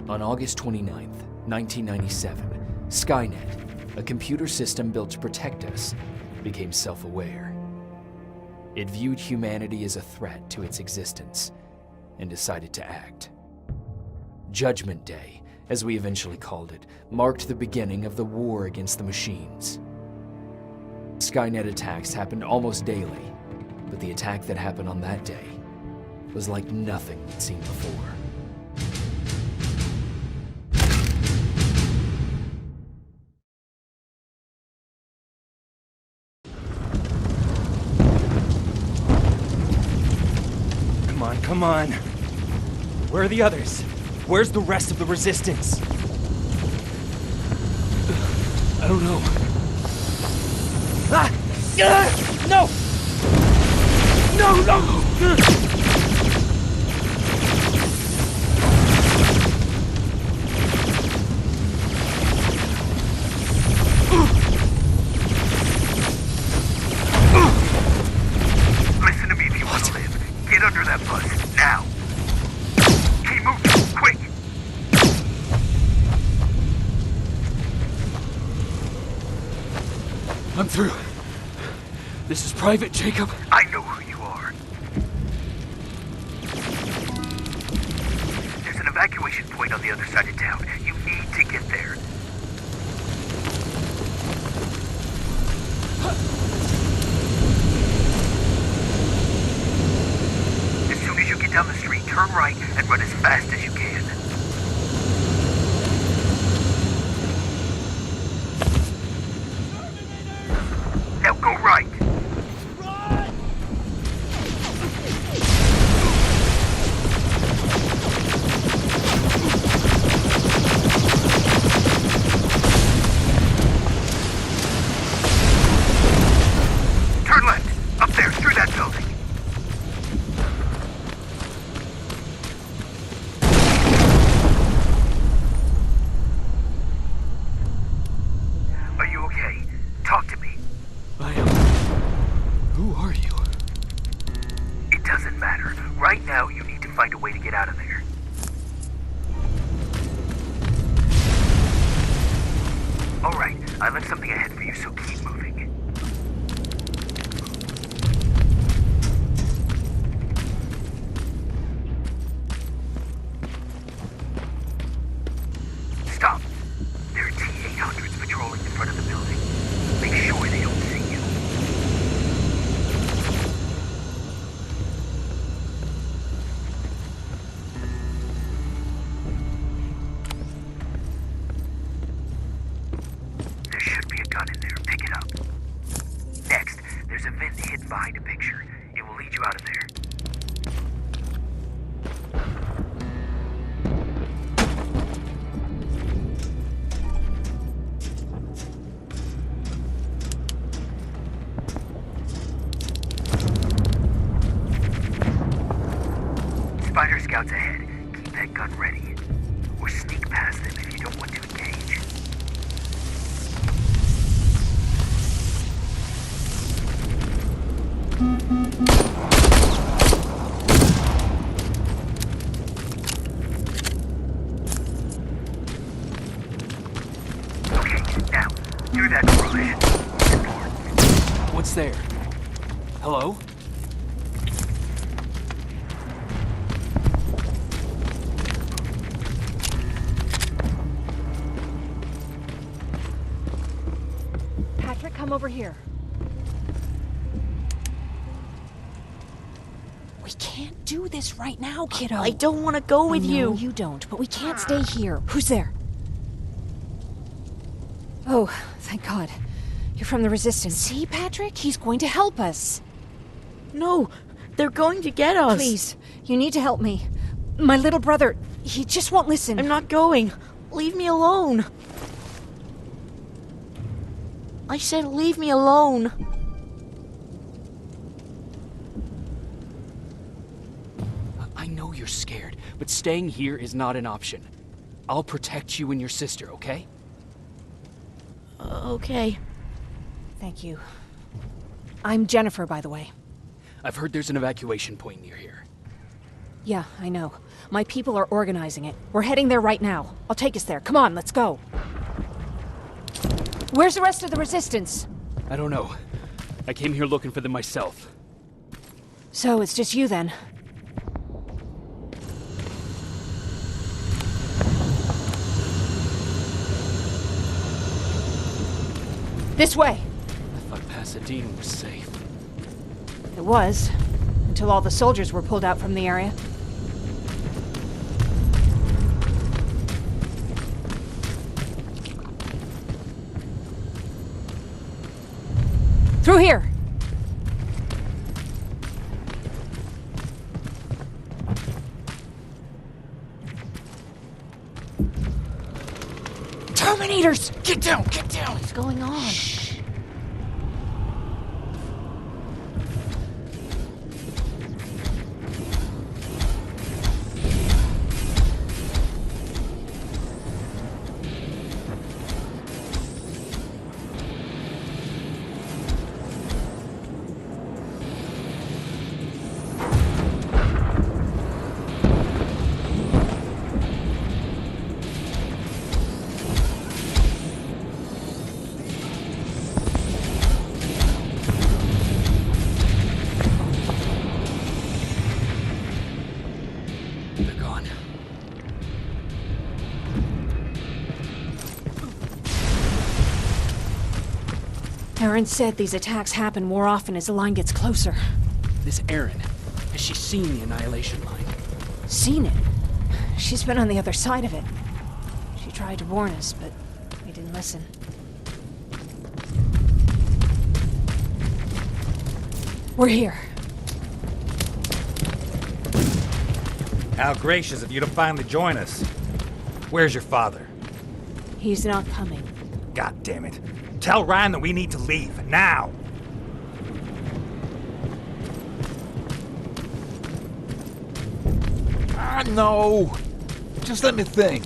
On August 29th, 1997, Skynet, a computer system built to protect us, became self-aware. It viewed humanity as a threat to its existence and decided to act. Judgment Day, as we eventually called it, marked the beginning of the war against the machines. Skynet attacks happened almost daily, but the attack that happened on that day was like nothing we'd seen before. Come on. Where are the others? Where's the rest of the Resistance? I don't know. Ah! No! No! Listen to me if you want to live. Get under that bus, now! Keep moving, quick! I'm through. This is Private Jacob. I know who you are. There's an evacuation point on the other side of town. You need to get there. As soon as you get down the street, turn right and run as fast as you can. Now go right. Turn left. Up there, through that building. Are you okay? Talk to me. I am. Who are you? It doesn't matter. Right now, you need to find a way to get out of there. Alright, I left something ahead for you, so keep moving. Stop. There are T-800s patrolling in front of the building. Make sure they don't see you. There should be a gun in there. Pick it up. Next, there's a vent hidden behind a picture. It will lead you out of there. Spider scouts ahead. Keep that gun ready. Or sneak past them if you don't want to engage. Okay, now, through that garage. Important. What's there? Hello? Patrick, come over here. We can't do this right now, kiddo. I don't want to go with you. You don't, but we can't stay here. Who's there? Oh, thank God. You're from the Resistance. See, Patrick? He's going to help us. No, they're going to get us. Please, you need to help me. My little brother, he just won't listen. I'm not going. Leave me alone. I said leave me alone. I know you're scared, but staying here is not an option. I'll protect you and your sister, okay? Okay. Thank you. I'm Jennifer, by the way. I've heard there's an evacuation point near here. Yeah, I know. My people are organizing it. We're heading there right now. I'll take us there. Come on, let's go. Where's the rest of the Resistance? I don't know. I came here looking for them myself. So, it's just you then? This way! I thought Pasadena was safe. It was. Until all the soldiers were pulled out from the area. Through here! Terminators! Get down! Get down! What's going on? Shh. They're gone. Aaron said these attacks happen more often as the line gets closer. This Erin, has she seen the Annihilation Line? Seen it? She's been on the other side of it. She tried to warn us, but we didn't listen. We're here. How gracious of you to finally join us. Where's your father? He's not coming. God damn it. Tell Ryan that we need to leave, now! No. Just let me think.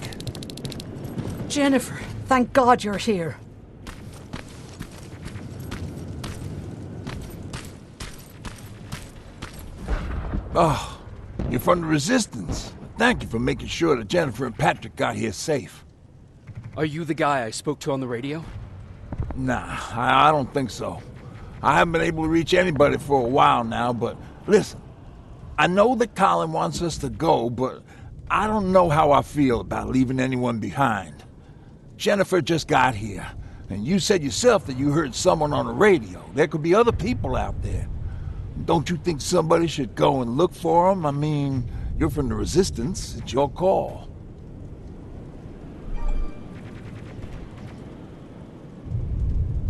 Jennifer, thank God you're here. Oh, you're from the Resistance. Thank you for making sure that Jennifer and Patrick got here safe. Are you the guy I spoke to on the radio? Nah, I don't think so. I haven't been able to reach anybody for a while now, but listen. I know that Colin wants us to go, but I don't know how I feel about leaving anyone behind. Jennifer just got here, and you said yourself that you heard someone on the radio. There could be other people out there. Don't you think somebody should go and look for them? I mean, you're from the Resistance. It's your call.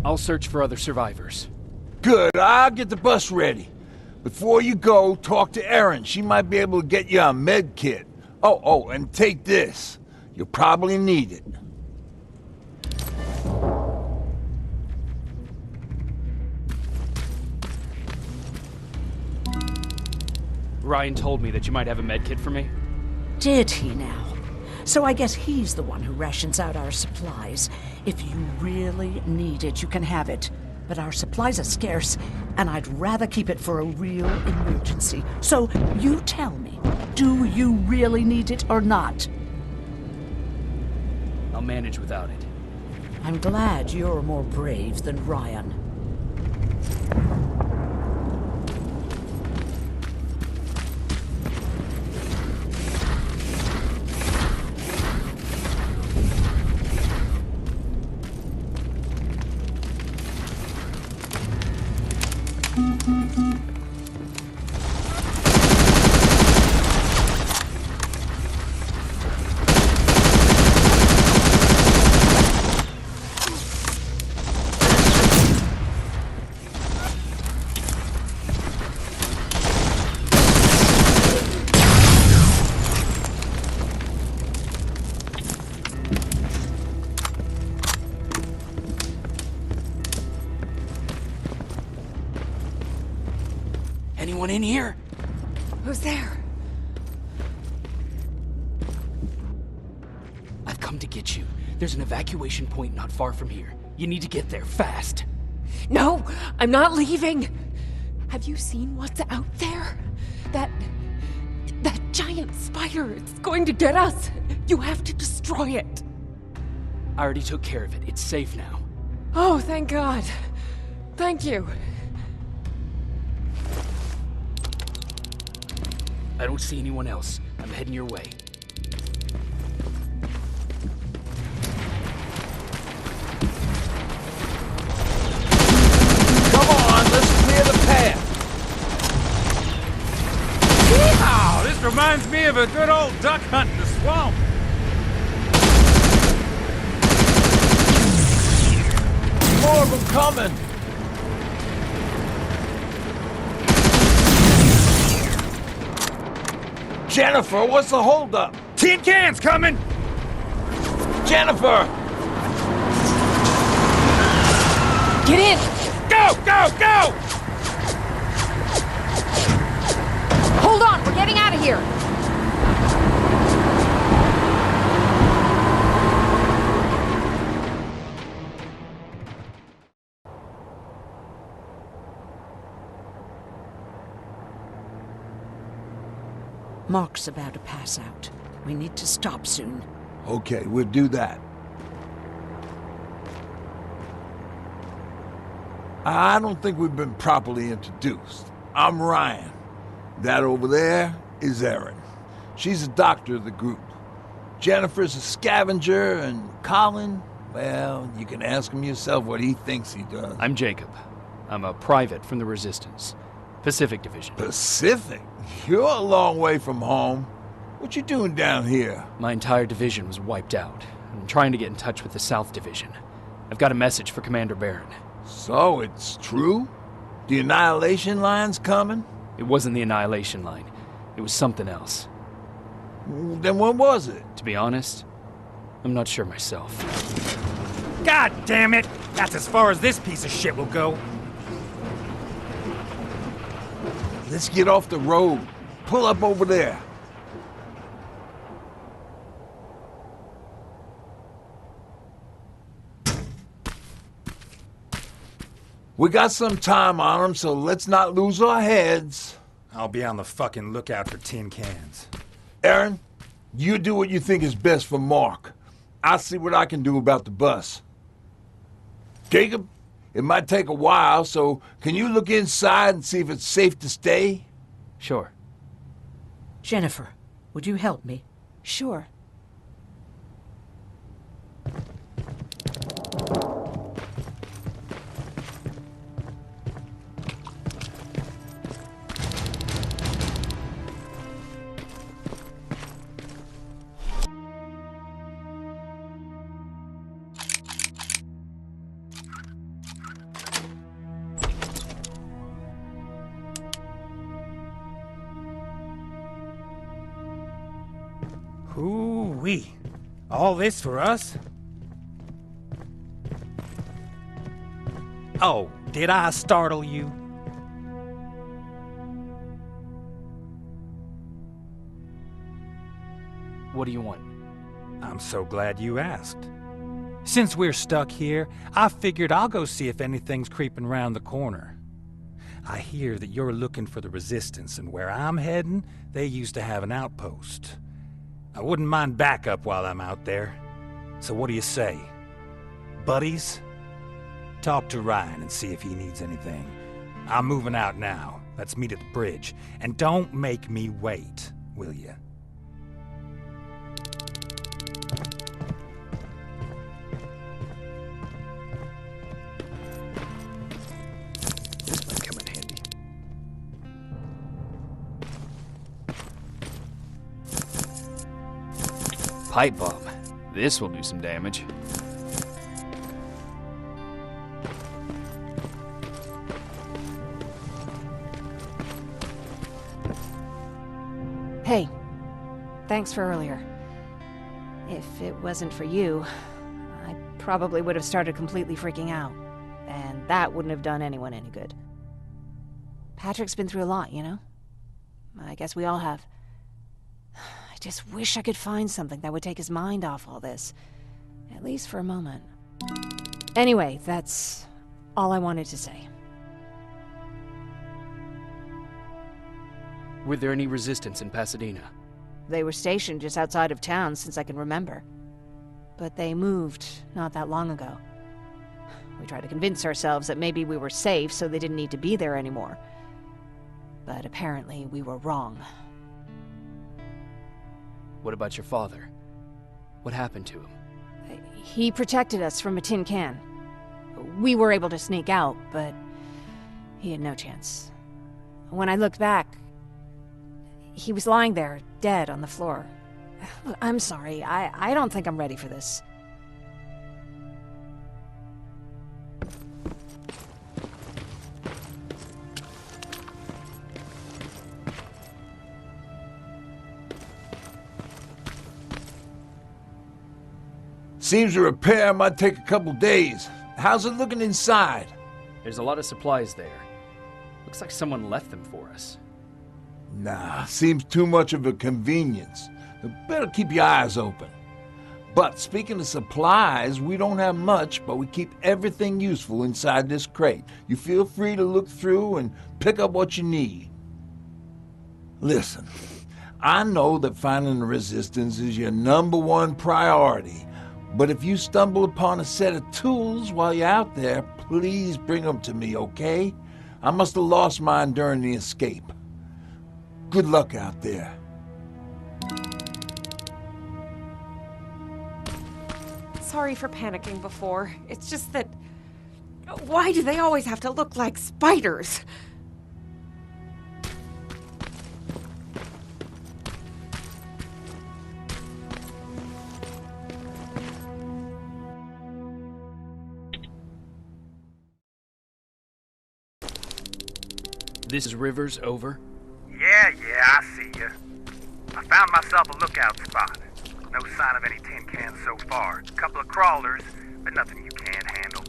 I'll search for other survivors. Good, I'll get the bus ready. Before you go, talk to Erin. She might be able to get you a med kit. Oh, and take this. You'll probably need it. Ryan told me that you might have a med kit for me. Did he now? So I guess he's the one who rations out our supplies. If you really need it, you can have it. But our supplies are scarce, and I'd rather keep it for a real emergency. So you tell me, do you really need it or not? I'll manage without it. I'm glad you're more brave than Ryan. Anyone in here? Who's there? I've come to get you. There's an evacuation point not far from here. You need to get there fast. No, I'm not leaving. Have you seen what's out there? That giant spider. It's going to get us. You have to destroy it. I already took care of it. It's safe now. Oh, thank God. Thank you. I don't see anyone else. I'm heading your way. Come on, let's clear the path. Yeehaw! This reminds me of a good old duck hunt in the swamp. More of them coming. Jennifer, what's the holdup? Tin cans coming! Jennifer! Get in! Go, go, go! Hold on, we're getting out of here. Mark's about to pass out. We need to stop soon. Okay, we'll do that. I don't think we've been properly introduced. I'm Ryan. That over there is Erin. She's the doctor of the group. Jennifer's a scavenger, and Colin, well, you can ask him yourself what he thinks he does. I'm Jacob. I'm a private from the Resistance. Pacific Division. Pacific? You're a long way from home. What you doing down here? My entire division was wiped out. I'm trying to get in touch with the South Division. I've got a message for Commander Barron. So, it's true? The Annihilation Line's coming? It wasn't the Annihilation Line. It was something else. Then what was it? To be honest, I'm not sure myself. God damn it! That's as far as this piece of shit will go. Let's get off the road. Pull up over there. We got some time on them, so let's not lose our heads. I'll be on the fucking lookout for tin cans. Erin, you do what you think is best for Mark. I'll see what I can do about the bus. Jacob, it might take a while, so can you look inside and see if it's safe to stay? Sure. Jennifer, would you help me? Sure. Hoo-wee. All this for us? Oh, did I startle you? What do you want? I'm so glad you asked. Since we're stuck here, I figured I'll go see if anything's creeping round the corner. I hear that you're looking for the Resistance, and where I'm heading, they used to have an outpost. I wouldn't mind backup while I'm out there. So what do you say? Buddies? Talk to Ryan and see if he needs anything. I'm moving out now. Let's meet at the bridge. And don't make me wait, will you? This might come in handy. Pipe bomb. This will do some damage. Hey, thanks for earlier. If it wasn't for you, I probably would have started completely freaking out. And that wouldn't have done anyone any good. Patrick's been through a lot, you know? I guess we all have. I just wish I could find something that would take his mind off all this. At least for a moment. Anyway, that's all I wanted to say. Were there any resistance in Pasadena? They were stationed just outside of town since I can remember. But they moved not that long ago. We tried to convince ourselves that maybe we were safe, so they didn't need to be there anymore. But apparently we were wrong. What about your father? What happened to him? He protected us from a tin can. We were able to sneak out, but he had no chance. When I looked back, he was lying there, dead on the floor. Look, I'm sorry. I don't think I'm ready for this. Seems the repair might take a couple days. How's it looking inside? There's a lot of supplies there. Looks like someone left them for us. Nah, seems too much of a convenience. Better keep your eyes open. But speaking of supplies, we don't have much, but we keep everything useful inside this crate. You feel free to look through and pick up what you need. Listen, I know that finding the Resistance is your #1 priority, but if you stumble upon a set of tools while you're out there, please bring them to me, okay? I must have lost mine during the escape. Good luck out there. Sorry for panicking before. It's just that... Why do they always have to look like spiders? This is Rivers, over. Yeah, I see ya. I found myself a lookout spot. No sign of any tin cans so far. A couple of crawlers, but nothing you can't handle.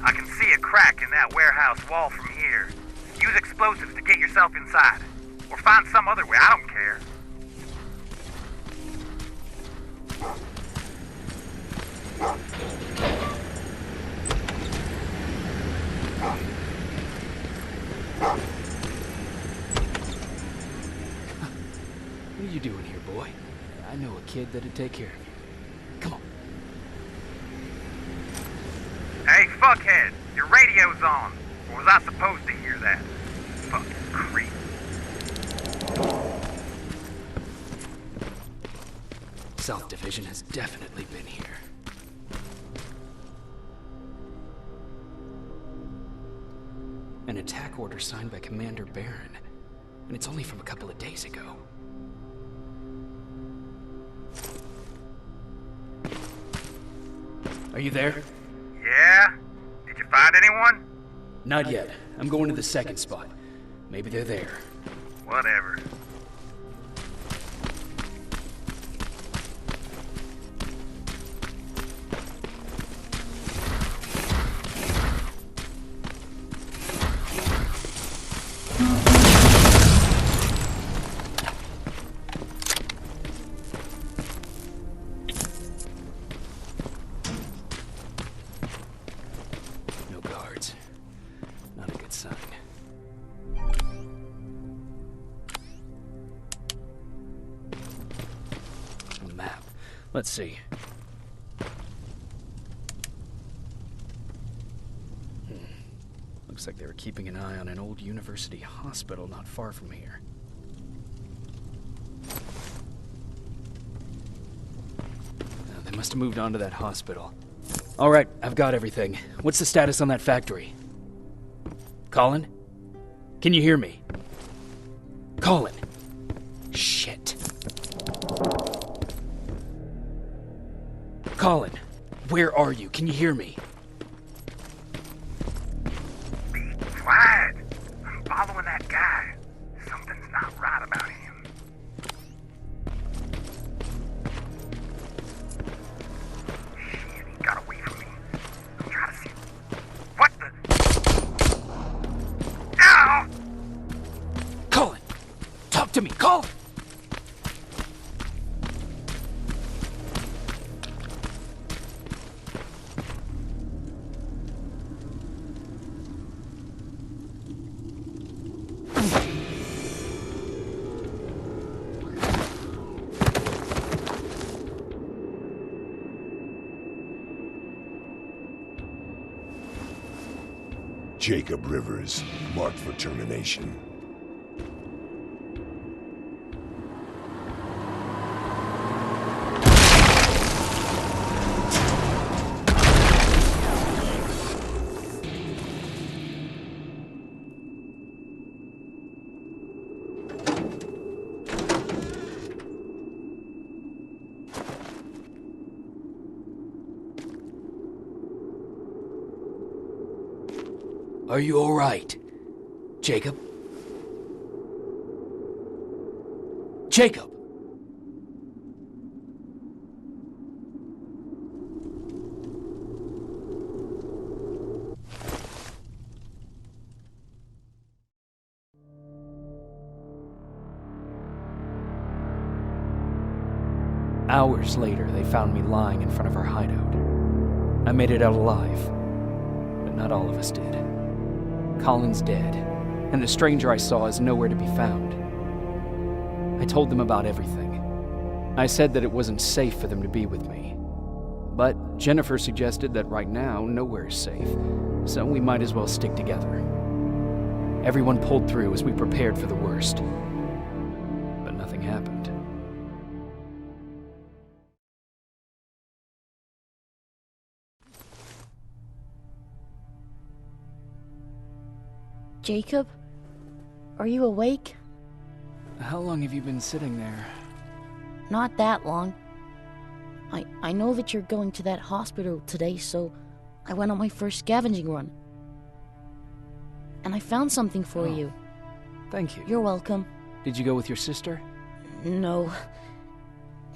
I can see a crack in that warehouse wall from here. Use explosives to get yourself inside. Or find some other way, I don't care. What are you doing here, boy? I know a kid that'd take care of you. Come on. Hey, fuckhead, your radio's on. Or was I supposed to hear that? Fucking creep. South Division has definitely been here. An attack order signed by Commander Barron. And it's only from a couple of days ago. Are you there? Yeah? Did you find anyone? Not yet. I'm going to the second spot. Maybe they're there. Whatever. No guards. Not a good sign. A map. Let's see. Looks like they were keeping an eye on an old university hospital not far from here. They must have moved on to that hospital. All right, I've got everything. What's the status on that factory? Colin? Can you hear me? Colin! Shit. Colin, where are you? Can you hear me? Be quiet. I'm following that guy. Something's not right about him. Shit, he got away from me. I'm trying to see... What the... Ow! Colin! Talk to me, Colin! Jacob Rivers, marked for termination. Are you all right, Jacob? Jacob! Hours later, they found me lying in front of our hideout. I made it out alive, but not all of us did. Colin's dead, and the stranger I saw is nowhere to be found. I told them about everything. I said that it wasn't safe for them to be with me. But Jennifer suggested that right now, nowhere is safe, so we might as well stick together. Everyone pulled through as we prepared for the worst. But nothing happened. Jacob? Are you awake? How long have you been sitting there? Not that long. I know that you're going to that hospital today, so I went on my first scavenging run. And I found something for you. Thank you. You're welcome. Did you go with your sister? No.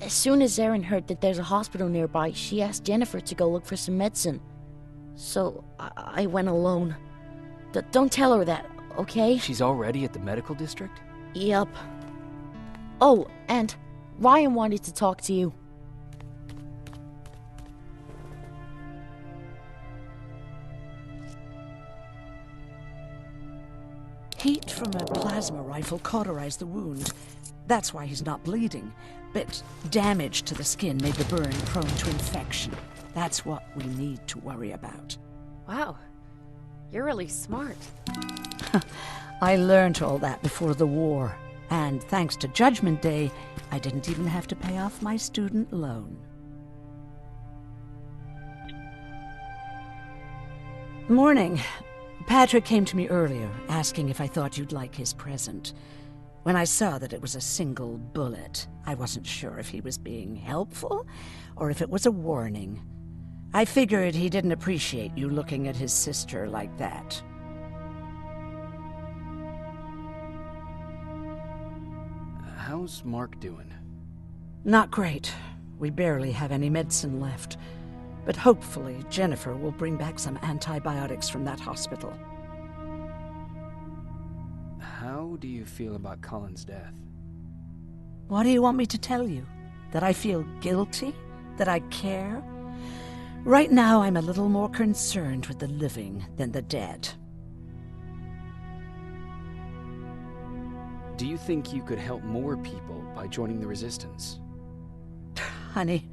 As soon as Erin heard that there's a hospital nearby, she asked Jennifer to go look for some medicine. So I went alone. Don't tell her that, okay? She's already at the medical district? Yup. Oh, and Ryan wanted to talk to you. Heat from a plasma rifle cauterized the wound. That's why he's not bleeding. But damage to the skin made the burn prone to infection. That's what we need to worry about. Wow. You're really smart. I learned all that before the war. And thanks to Judgment Day, I didn't even have to pay off my student loan. Morning. Patrick came to me earlier, asking if I thought you'd like his present. When I saw that it was a single bullet, I wasn't sure if he was being helpful or if it was a warning. I figured he didn't appreciate you looking at his sister like that. How's Mark doing? Not great. We barely have any medicine left. But hopefully Jennifer will bring back some antibiotics from that hospital. How do you feel about Colin's death? What do you want me to tell you? That I feel guilty? That I care? Right now, I'm a little more concerned with the living than the dead. Do you think you could help more people by joining the Resistance? Honey,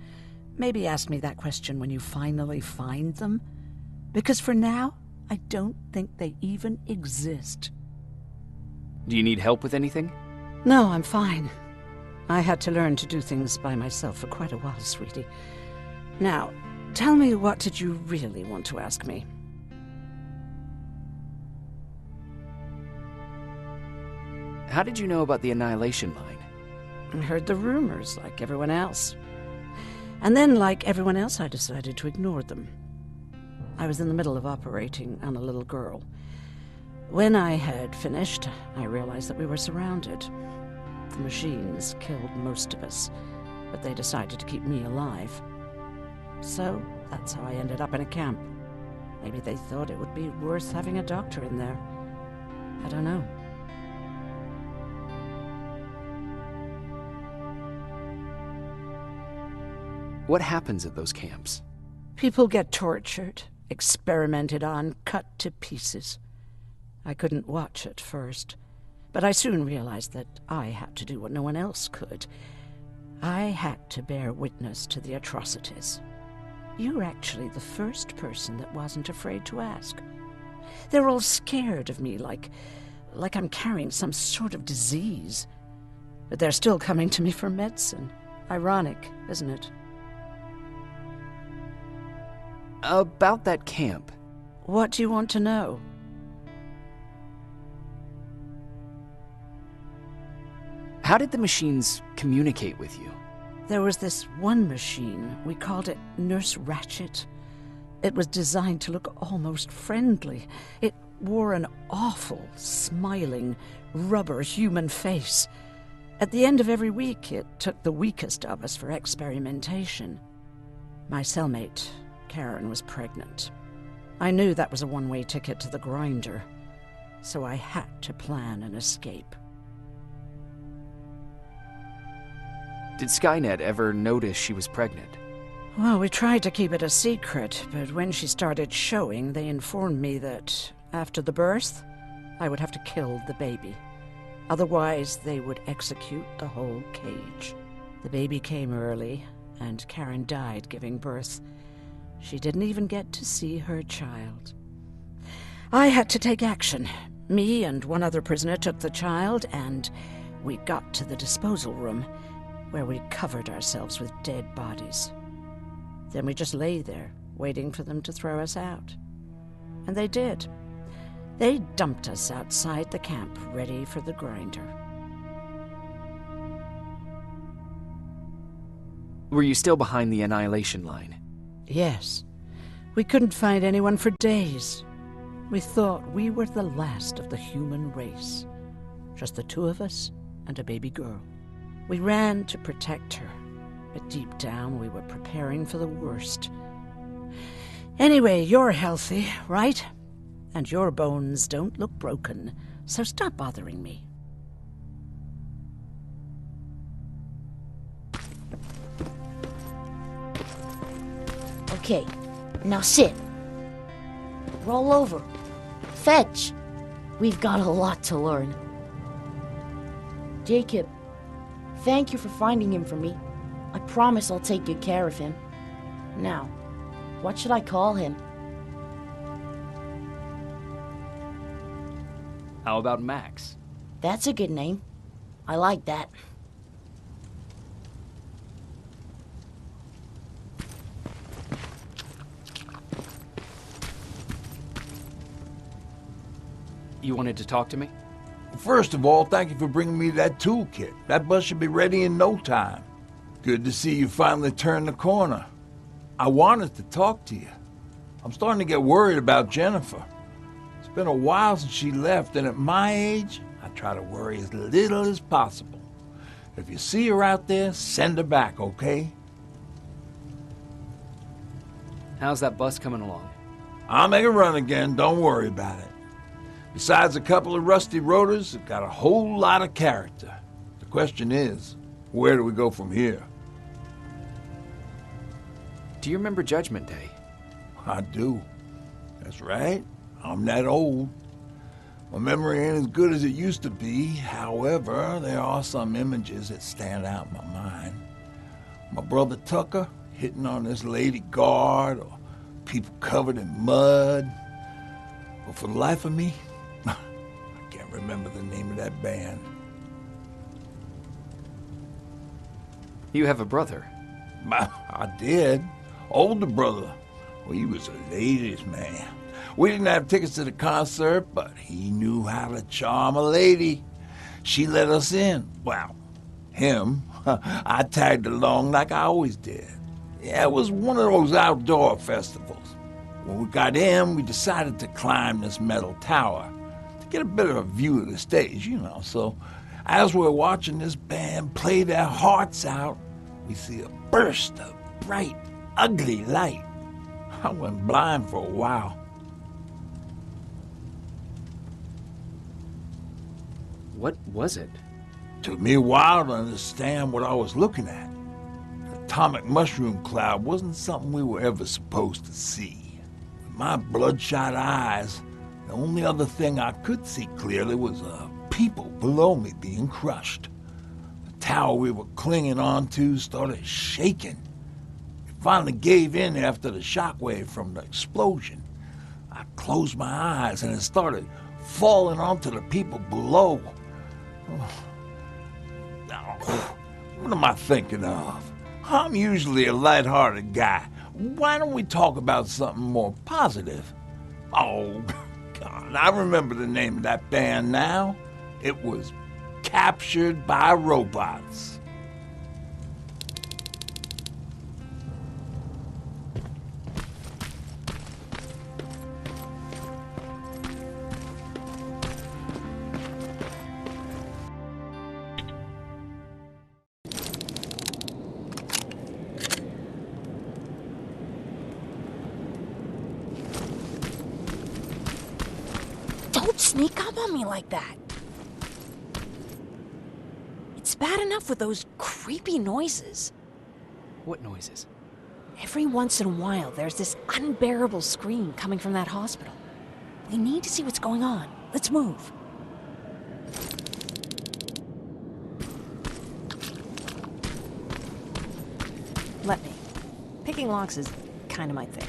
maybe ask me that question when you finally find them. Because for now, I don't think they even exist. Do you need help with anything? No, I'm fine. I had to learn to do things by myself for quite a while, sweetie. Now, tell me, what did you really want to ask me? How did you know about the Annihilation Line? I heard the rumors, like everyone else. And then, like everyone else, I decided to ignore them. I was in the middle of operating on a little girl. When I had finished, I realized that we were surrounded. The machines killed most of us, but they decided to keep me alive. So, that's how I ended up in a camp. Maybe they thought it would be worth having a doctor in there. I don't know. What happens at those camps? People get tortured, experimented on, cut to pieces. I couldn't watch at first, but I soon realized that I had to do what no one else could. I had to bear witness to the atrocities. You're actually the first person that wasn't afraid to ask. They're all scared of me, like I'm carrying some sort of disease. But they're still coming to me for medicine. Ironic, isn't it? About that camp. What do you want to know? How did the machines communicate with you? There was this one machine. We called it Nurse Ratchet. It was designed to look almost friendly. It wore an awful, smiling, rubber human face. At the end of every week, it took the weakest of us for experimentation. My cellmate, Karen, was pregnant. I knew that was a one-way ticket to the grinder, so I had to plan an escape. Did Skynet ever notice she was pregnant? Well, we tried to keep it a secret, but when she started showing, they informed me that after the birth, I would have to kill the baby. Otherwise, they would execute the whole cage. The baby came early, and Karen died giving birth. She didn't even get to see her child. I had to take action. Me and one other prisoner took the child, and we got to the disposal room, where we covered ourselves with dead bodies. Then we just lay there, waiting for them to throw us out. And they did. They dumped us outside the camp, ready for the grinder. Were you still behind the annihilation line? Yes. We couldn't find anyone for days. We thought we were the last of the human race. Just the two of us and a baby girl. We ran to protect her, but deep down we were preparing for the worst. Anyway, you're healthy, right? And your bones don't look broken, so stop bothering me. Okay, now sit. Roll over. Fetch. We've got a lot to learn. Jacob, thank you for finding him for me. I promise I'll take good care of him. Now, what should I call him? How about Max? That's a good name. I like that. You wanted to talk to me? First of all, thank you for bringing me that toolkit. That bus should be ready in no time. Good to see you finally turned the corner. I wanted to talk to you. I'm starting to get worried about Jennifer. It's been a while since she left, and at my age, I try to worry as little as possible. If you see her out there, send her back, okay? How's that bus coming along? I'll make a run again, don't worry about it. Besides a couple of rusty rotors, it's got a whole lot of character. The question is, where do we go from here? Do you remember Judgment Day? I do. That's right. I'm that old. My memory ain't as good as it used to be. However, there are some images that stand out in my mind. My brother Tucker hitting on this lady guard, or people covered in mud. But for the life of me, I can't remember the name of that band. You have a brother? I did. Older brother. Well, he was a ladies' man. We didn't have tickets to the concert, but he knew how to charm a lady. She let us in. Well, him. I tagged along like I always did. Yeah, it was one of those outdoor festivals. When we got in, we decided to climb this metal tower to get a bit of a view of the stage, you know. So as we're watching this band play their hearts out, we see a burst of bright, ugly light. I went blind for a while. What was it? Took me a while to understand what I was looking at. An atomic mushroom cloud wasn't something we were ever supposed to see. With my bloodshot eyes, the only other thing I could see clearly was people below me being crushed. The tower we were clinging onto started shaking. It finally gave in after the shockwave from the explosion. I closed my eyes and it started falling onto the people below. Now, what am I thinking of? I'm usually a lighthearted guy. Why don't we talk about something more positive? Oh, God, I remember the name of that band now. It was Captured by Robots. Don't sneak up on me like that. It's bad enough with those creepy noises. What noises? Every once in a while, there's this unbearable scream coming from that hospital. We need to see what's going on. Let's move. Let me. Picking locks is kind of my thing.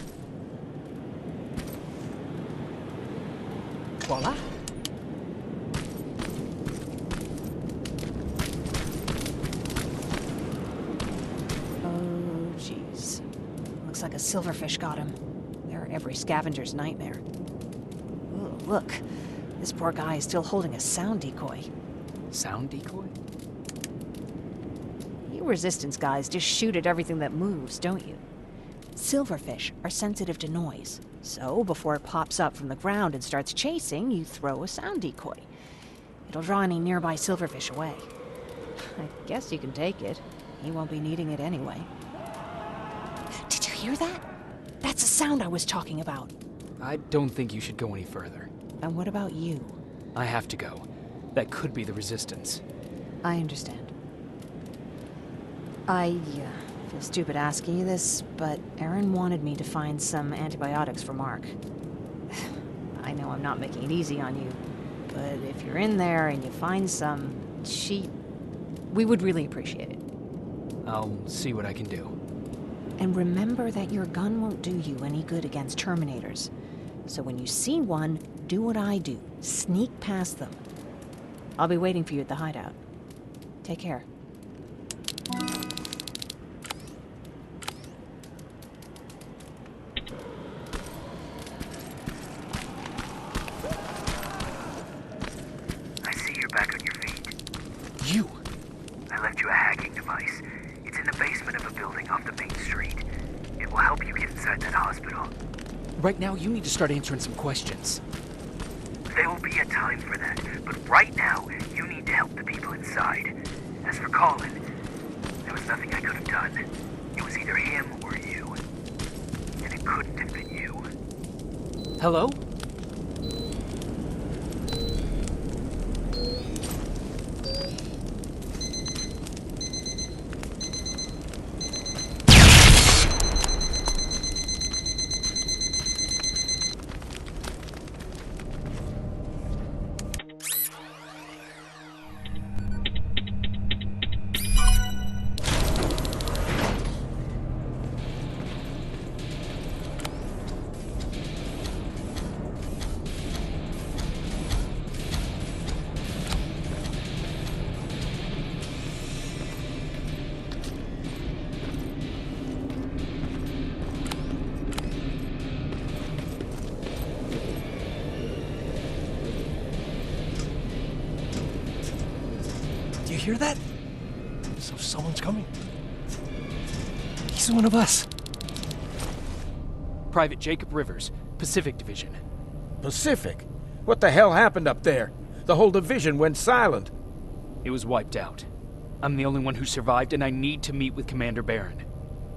Voila. Oh, jeez. Looks like a silverfish got him. They're every scavenger's nightmare. Ooh, look. This poor guy is still holding a sound decoy. Sound decoy? You Resistance guys just shoot at everything that moves, don't you? Silverfish are sensitive to noise, so before it pops up from the ground and starts chasing, you throw a sound decoy. It'll draw any nearby silverfish away. I guess you can take it. He won't be needing it anyway. Did you hear that? That's the sound I was talking about. I don't think you should go any further. And what about you? I have to go. That could be the Resistance. I understand. I feel stupid asking you this, but Erin wanted me to find some antibiotics for Mark. I know I'm not making it easy on you, but if you're in there and you find some, we would really appreciate it. I'll see what I can do. And remember that your gun won't do you any good against Terminators. So when you see one, do what I do. Sneak past them. I'll be waiting for you at the hideout. Take care. I see you're back on your feet. You! I left you a hacking device. It's in the basement of a building off the main street. It will help you get inside that hospital. Right now, you need to start answering some questions. There will be a time for that, but right now, you need to help the people inside. As for Colin, there was nothing I could have done. It was either him or you. And it couldn't have been you. Hello? Do you hear that? So someone's coming. He's one of us. Private Jacob Rivers, Pacific Division. Pacific? What the hell happened up there? The whole division went silent. It was wiped out. I'm the only one who survived, and I need to meet with Commander Barron.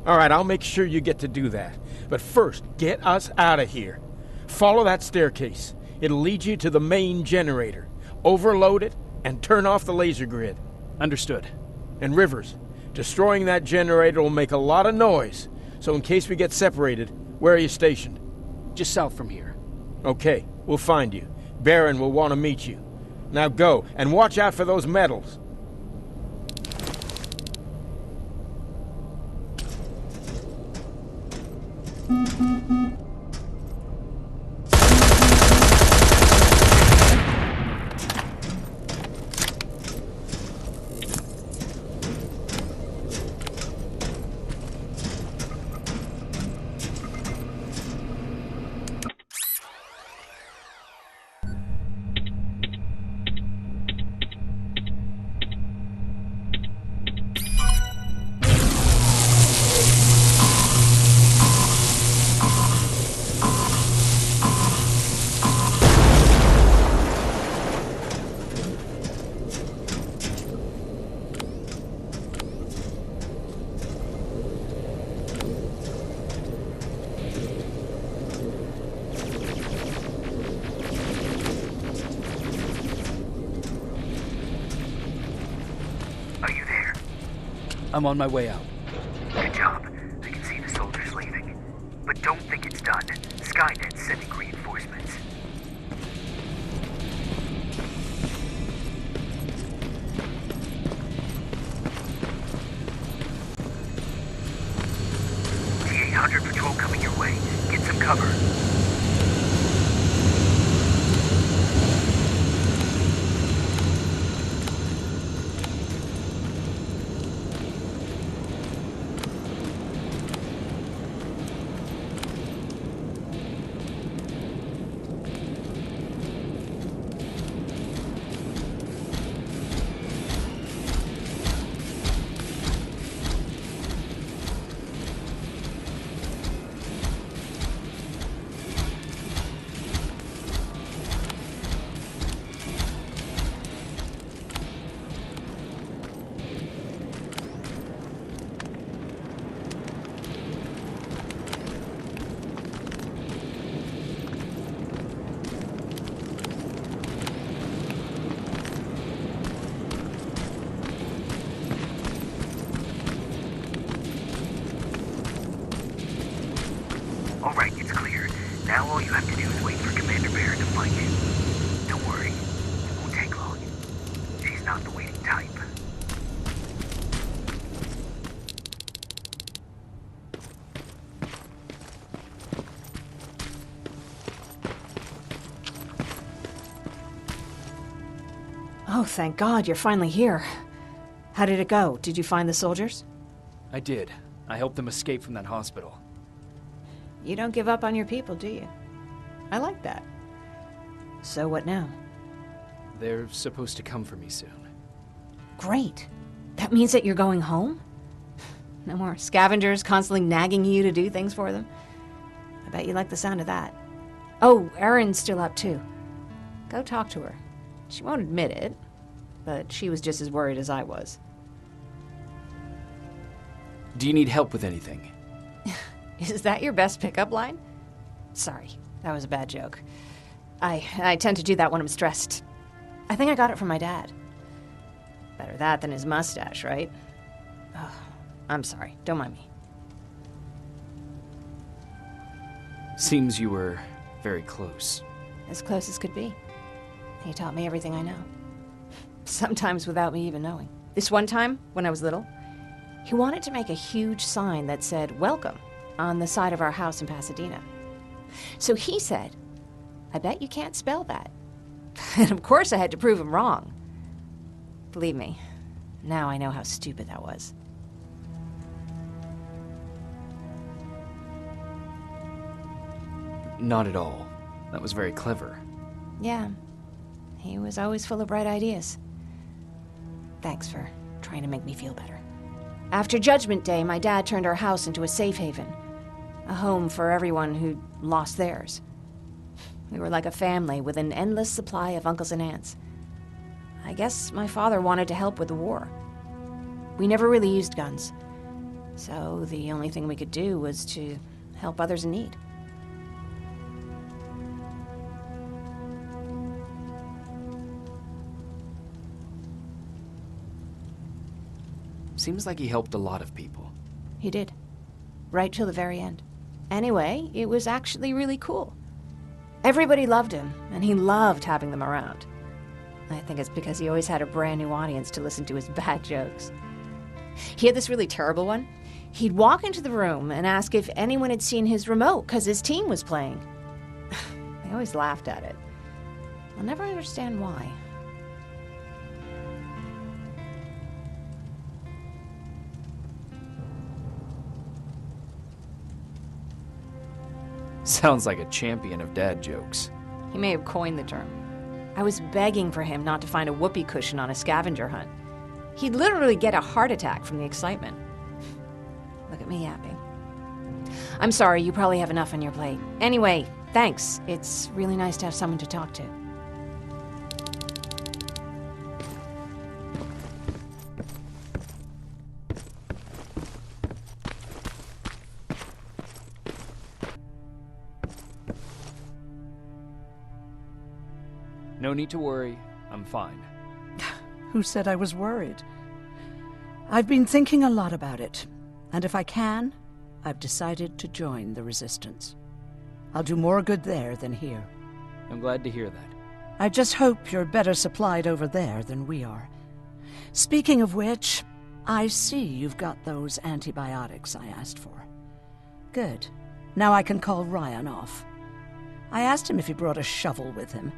All right, I'll make sure you get to do that. But first, get us out of here. Follow that staircase. It'll lead you to the main generator. Overload it and turn off the laser grid. Understood. And Rivers, destroying that generator will make a lot of noise. So in case we get separated, where are you stationed? Just south from here. Okay, we'll find you. Barron will want to meet you. Now go, and watch out for those medals. I'm on my way out. Good job. I can see the soldiers leaving. But don't think it's done. Skynet's sending reinforcements. T-800 patrol coming your way. Get some cover. Alright, it's clear. Now all you have to do is wait for Commander Baron to find you. Don't worry, it won't take long. She's not the waiting type. Oh, thank God, you're finally here. How did it go? Did you find the soldiers? I did. I helped them escape from that hospital. You don't give up on your people, do you? I like that. So what now? They're supposed to come for me soon. Great. That means that you're going home? No more scavengers constantly nagging you to do things for them? I bet you like the sound of that. Oh, Erin's still up too. Go talk to her. She won't admit it, but she was just as worried as I was. Do you need help with anything? Is that your best pickup line? Sorry, that was a bad joke. I tend to do that when I'm stressed. I think I got it from my dad. Better that than his mustache, right? Oh, I'm sorry, don't mind me. Seems you were very close. As close as could be. He taught me everything I know. Sometimes without me even knowing. This one time, when I was little, he wanted to make a huge sign that said, "Welcome," on the side of our house in Pasadena. So he said, "I bet you can't spell that." And of course I had to prove him wrong. Believe me, now I know how stupid that was. Not at all. That was very clever. Yeah, he was always full of bright ideas. Thanks for trying to make me feel better. After Judgment Day, my dad turned our house into a safe haven. A home for everyone who'd lost theirs. We were like a family with an endless supply of uncles and aunts. I guess my father wanted to help with the war. We never really used guns, so the only thing we could do was to help others in need. Seems like he helped a lot of people. He did. Right till the very end. Anyway, it was actually really cool. Everybody loved him, and he loved having them around. I think it's because he always had a brand new audience to listen to his bad jokes. He had this really terrible one. He'd walk into the room and ask if anyone had seen his remote because his team was playing. I always laughed at it. I'll never understand why. Sounds like a champion of dad jokes. He may have coined the term. I was begging for him not to find a whoopee cushion on a scavenger hunt. He'd literally get a heart attack from the excitement. Look at me yapping. I'm sorry, you probably have enough on your plate. Anyway, thanks. It's really nice to have someone to talk to. No need to worry. I'm fine. Who said I was worried? I've been thinking a lot about it, and if I can, I've decided to join the Resistance. I'll do more good there than here. I'm glad to hear that. I just hope you're better supplied over there than we are. Speaking of which, I see you've got those antibiotics I asked for. Good. Now I can call Ryan off. I asked him if he brought a shovel with him.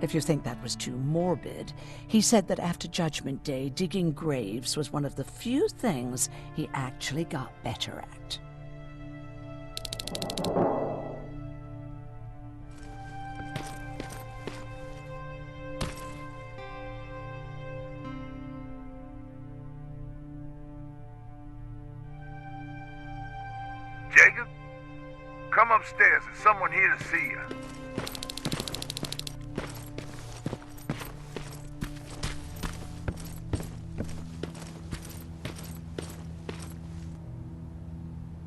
If you think that was too morbid, he said that after Judgment Day, digging graves was one of the few things he actually got better at. Jacob? Come upstairs. There's someone here to see you.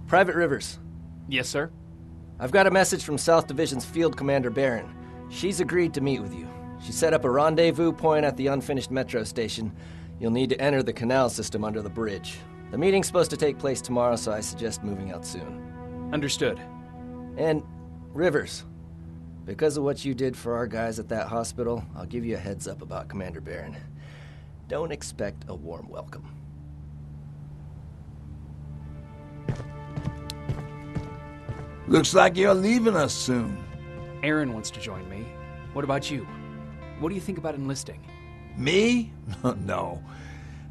Private Rivers. Yes, sir? I've got a message from South Division's Field Commander Barron. She's agreed to meet with you. She set up a rendezvous point at the unfinished metro station. You'll need to enter the canal system under the bridge. The meeting's supposed to take place tomorrow, so I suggest moving out soon. Understood. And, Rivers, because of what you did for our guys at that hospital, I'll give you a heads up about Commander Barron. Don't expect a warm welcome. Looks like you're leaving us soon. Aaron wants to join me. What about you? What do you think about enlisting? Me? No.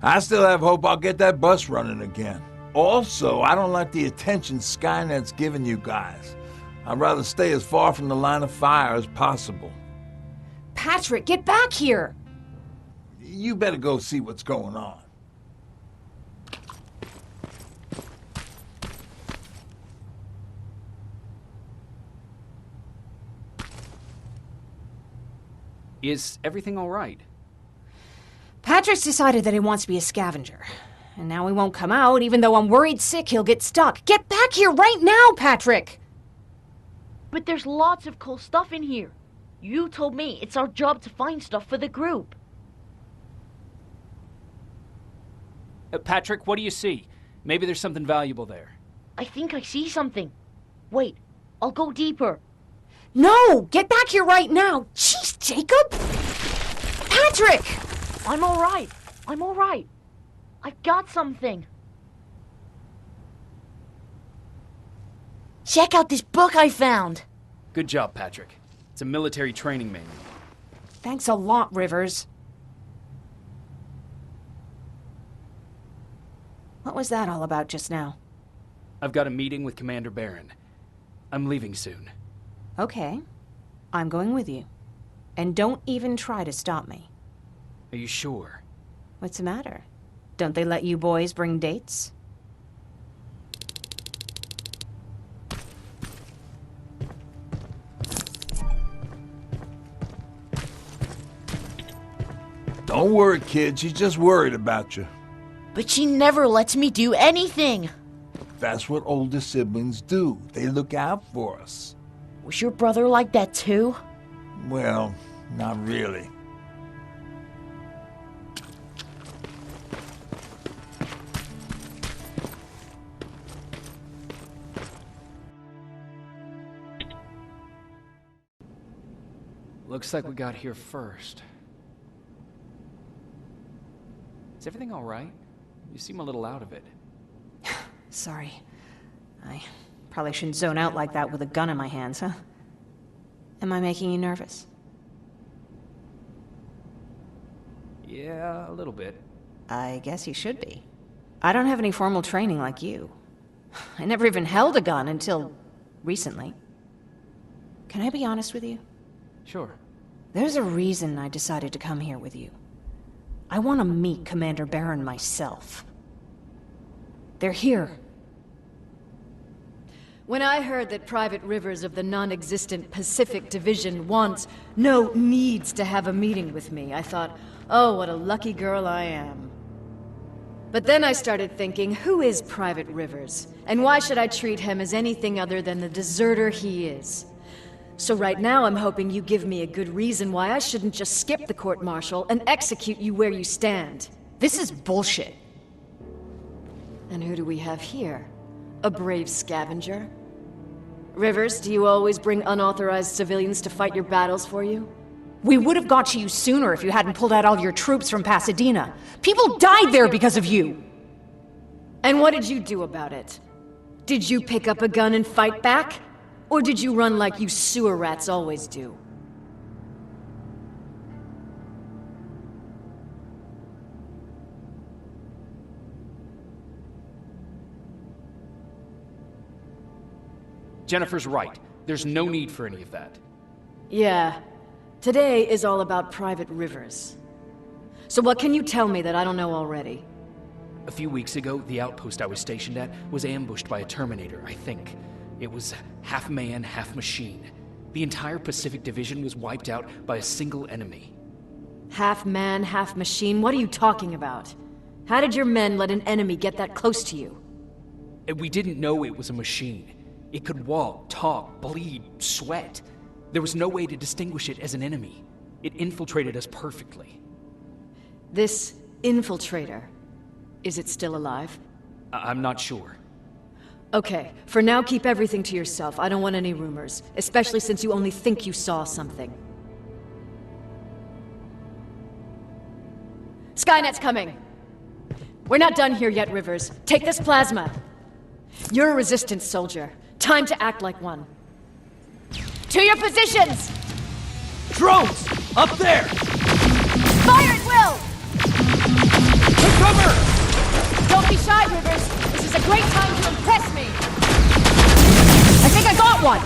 I still have hope I'll get that bus running again. Also, I don't like the attention Skynet's giving you guys. I'd rather stay as far from the line of fire as possible. Patrick, get back here! You better go see what's going on. Is everything all right? Patrick's decided that he wants to be a scavenger. And now he won't come out, even though I'm worried sick he'll get stuck. Get back here right now, Patrick! But there's lots of cool stuff in here. You told me it's our job to find stuff for the group. Patrick, what do you see? Maybe there's something valuable there. I think I see something. Wait, I'll go deeper. No! Get back here right now! Jeez, Jacob! Patrick! I'm alright. I'm alright. I've got something. Check out this book I found. Good job, Patrick. It's a military training manual. Thanks a lot, Rivers. What was that all about just now? I've got a meeting with Commander Barron. I'm leaving soon. Okay. I'm going with you. And don't even try to stop me. Are you sure? What's the matter? Don't they let you boys bring dates? Don't worry, kid. She's just worried about you. But she never lets me do anything. That's what older siblings do. They look out for us. Was your brother like that too? Well, not really. Looks like we got here first. Is everything all right? You seem a little out of it. Sorry. I probably shouldn't zone out like that with a gun in my hands, huh? Am I making you nervous? Yeah, a little bit. I guess you should be. I don't have any formal training like you. I never even held a gun until recently. Can I be honest with you? Sure. There's a reason I decided to come here with you. I want to meet Commander Barron myself. They're here. When I heard that Private Rivers of the non-existent Pacific Division needs to have a meeting with me, I thought, oh, what a lucky girl I am. But then I started thinking, who is Private Rivers? And why should I treat him as anything other than the deserter he is? So right now I'm hoping you give me a good reason why I shouldn't just skip the court-martial and execute you where you stand. This is bullshit. And who do we have here? A brave scavenger? Rivers, do you always bring unauthorized civilians to fight your battles for you? We would have got to you sooner if you hadn't pulled out all your troops from Pasadena. People died there because of you! And what did you do about it? Did you pick up a gun and fight back? Or did you run like you sewer rats always do? Jennifer's right. There's no need for any of that. Yeah. Today is all about Private Rivers. So what can you tell me that I don't know already? A few weeks ago, the outpost I was stationed at was ambushed by a Terminator, I think. It was half man, half machine. The entire Pacific Division was wiped out by a single enemy. Half man, half machine? What are you talking about? How did your men let an enemy get that close to you? And we didn't know it was a machine. It could walk, talk, bleed, sweat. There was no way to distinguish it as an enemy. It infiltrated us perfectly. This infiltrator, is it still alive? I'm not sure. Okay, for now keep everything to yourself. I don't want any rumors, especially since you only think you saw something. Skynet's coming! We're not done here yet, Rivers. Take this plasma. You're a Resistance soldier. Time to act like one. To your positions! Drones! Up there! Fire at will! Take cover! Don't be shy, Rivers. This is a great time to impress me. I think I got one!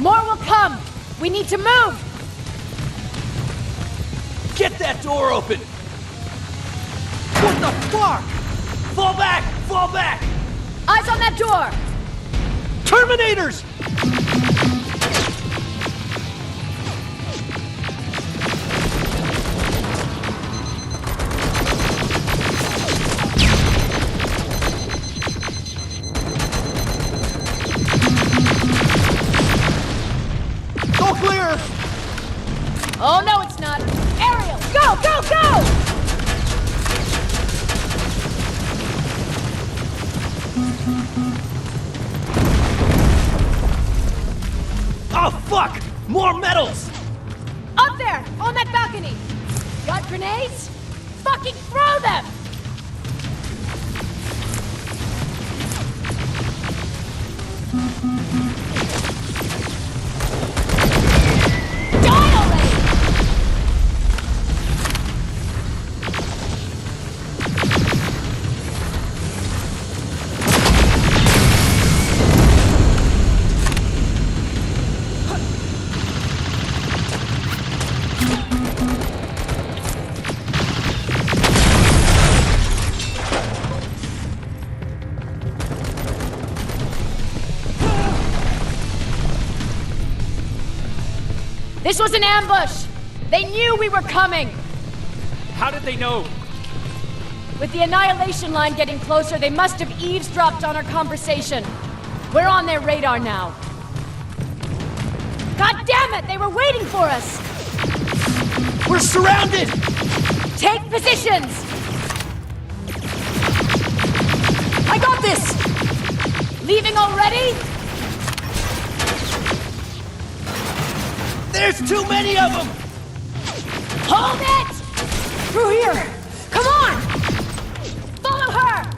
More will come! We need to move! Get that door open! What the fuck? Fall back! Fall back! Eyes on that door! Terminators! Go clear! Oh, no, it's not. Ariel, go, go, go! Oh, fuck! More metals! Up there, on that balcony! Got grenades? Fucking throw them! Die already! This was an ambush! They knew we were coming! How did they know? With the annihilation line getting closer, they must have eavesdropped on our conversation. We're on their radar now. God damn it! They were waiting for us! We're surrounded! Take positions! I got this! Leaving already? There's too many of them! Hold it! Through here! Come on! Follow her!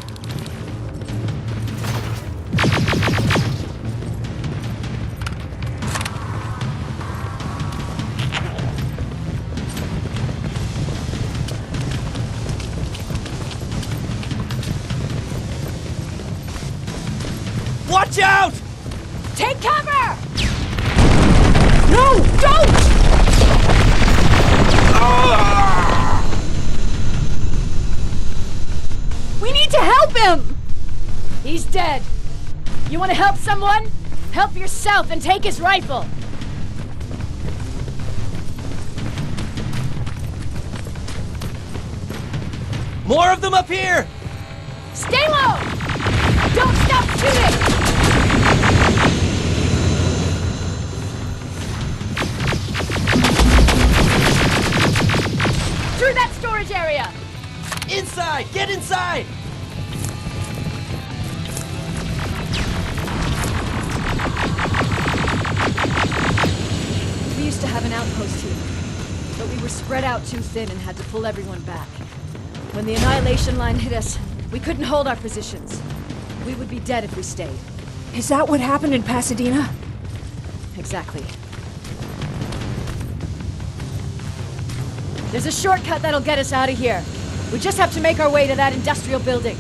Watch out! Take cover! No! Don't! We need to help him! He's dead. You want to help someone? Help yourself and take his rifle. More of them up here! Stay low! Don't stop shooting! Through that storage area! Inside! Get inside! We used to have an outpost here, but we were spread out too thin and had to pull everyone back. When the annihilation line hit us, we couldn't hold our positions. We would be dead if we stayed. Is that what happened in Pasadena? Exactly. There's a shortcut that'll get us out of here. We just have to make our way to that industrial building.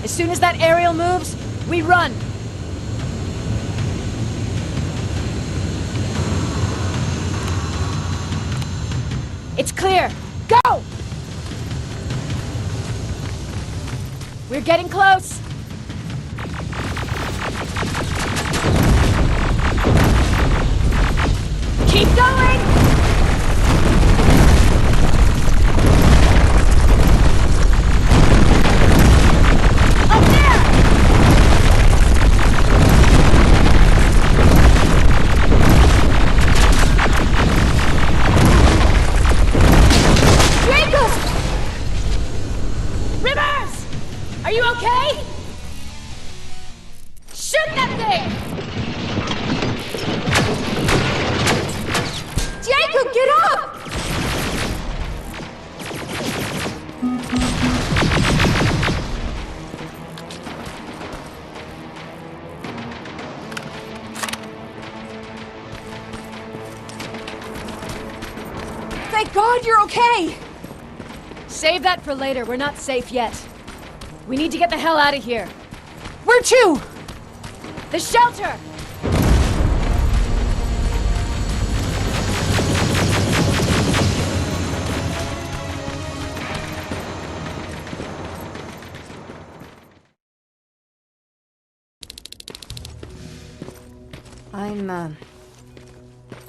As soon as that aerial moves, we run. It's clear. Go! We're getting close. Keep going! Up there! Jacob! Rivers! Are you okay? Shoot that thing! Jacob, get up! Thank God you're okay! Save that for later. We're not safe yet. We need to get the hell out of here. Where to? The shelter!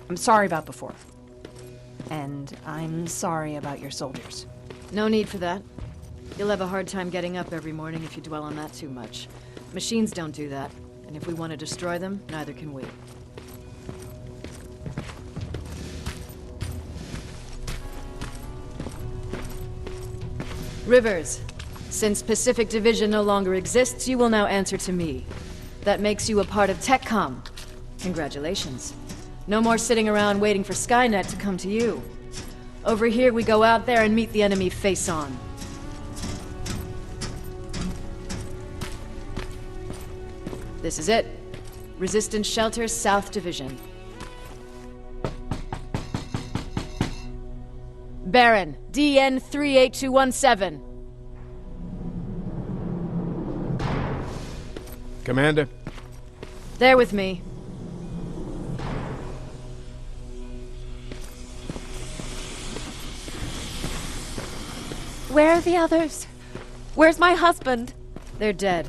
I'm sorry about before. And I'm sorry about your soldiers. No need for that. You'll have a hard time getting up every morning if you dwell on that too much. Machines don't do that, and if we want to destroy them, neither can we. Rivers, since Pacific Division no longer exists, you will now answer to me. That makes you a part of TechCom. Congratulations. No more sitting around waiting for Skynet to come to you. Over here, we go out there and meet the enemy face on. This is it. Resistance Shelter, South Division. Baron, DN 38217. Commander? There with me. Where are the others? Where's my husband? They're dead.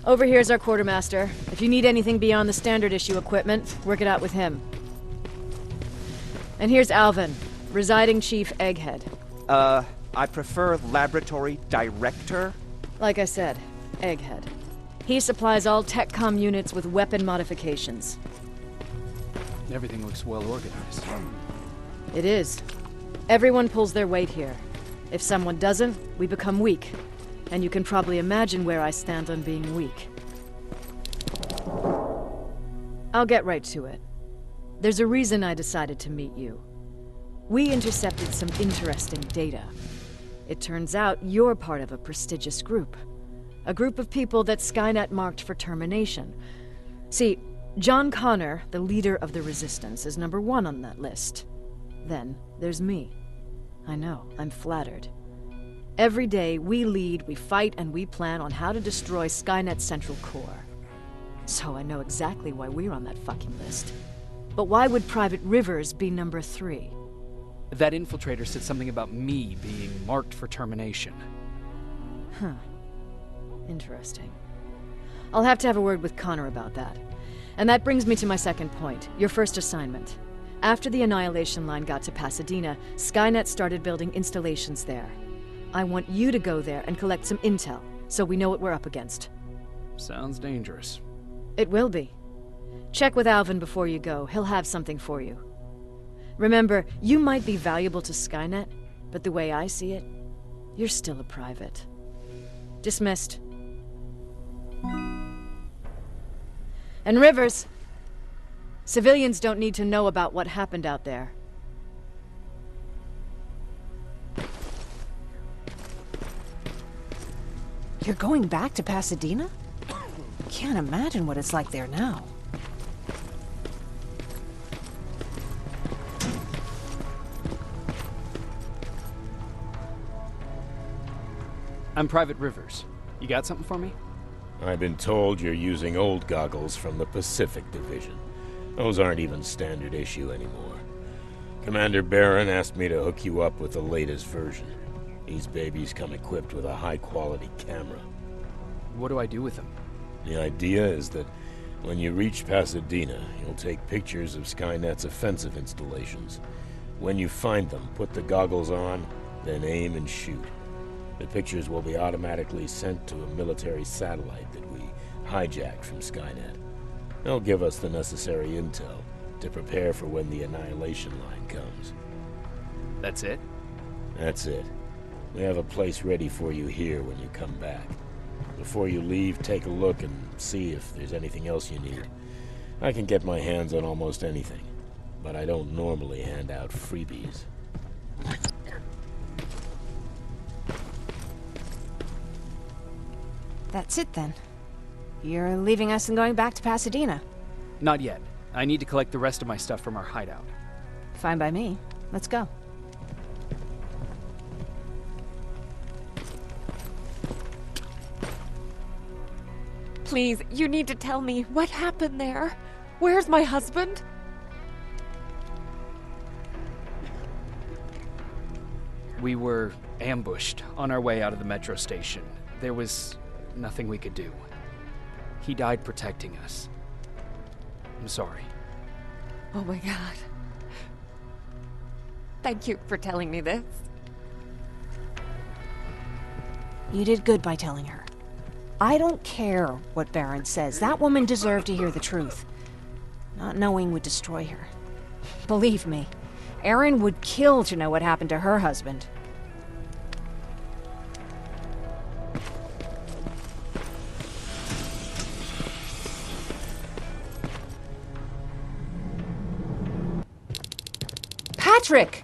Over here's our quartermaster. If you need anything beyond the standard issue equipment, work it out with him. And here's Alvin, residing chief Egghead. I prefer laboratory director. Like I said, Egghead. He supplies all TechCom units with weapon modifications. Everything looks well organized. It is. Everyone pulls their weight here. If someone doesn't, we become weak. And you can probably imagine where I stand on being weak. I'll get right to it. There's a reason I decided to meet you. We intercepted some interesting data. It turns out you're part of a prestigious group. A group of people that Skynet marked for termination. See, John Connor, the leader of the Resistance, is #1 on that list. Then there's me. I know, I'm flattered. Every day, we lead, we fight, and we plan on how to destroy Skynet's central core. So I know exactly why we're on that fucking list. But why would Private Rivers be #3? That infiltrator said something about me being marked for termination. Huh. Interesting. I'll have to have a word with Connor about that. And that brings me to my second point, your first assignment. After the Annihilation Line got to Pasadena, Skynet started building installations there. I want you to go there and collect some intel, so we know what we're up against. Sounds dangerous. It will be. Check with Alvin before you go. He'll have something for you. Remember, you might be valuable to Skynet, but the way I see it, you're still a private. Dismissed. And Rivers, civilians don't need to know about what happened out there. You're going back to Pasadena? Can't imagine what it's like there now. I'm Private Rivers. You got something for me? I've been told you're using old goggles from the Pacific Division. Those aren't even standard issue anymore. Commander Barron asked me to hook you up with the latest version. These babies come equipped with a high-quality camera. What do I do with them? The idea is that when you reach Pasadena, you'll take pictures of Skynet's offensive installations. When you find them, put the goggles on, then aim and shoot. The pictures will be automatically sent to a military satellite that we hijacked from Skynet. They'll give us the necessary intel to prepare for when the annihilation line comes. That's it? That's it. We have a place ready for you here when you come back. Before you leave, take a look and see if there's anything else you need. I can get my hands on almost anything, but I don't normally hand out freebies. That's it then. You're leaving us and going back to Pasadena. Not yet. I need to collect the rest of my stuff from our hideout. Fine by me. Let's go. Please, you need to tell me what happened there. Where's my husband? We were ambushed on our way out of the metro station. There was nothing we could do. He died protecting us. I'm sorry. Oh my God. Thank you for telling me this. You did good by telling her. I don't care what Barron says. That woman deserved to hear the truth. Not knowing would destroy her. Believe me, Erin would kill to know what happened to her husband. Patrick!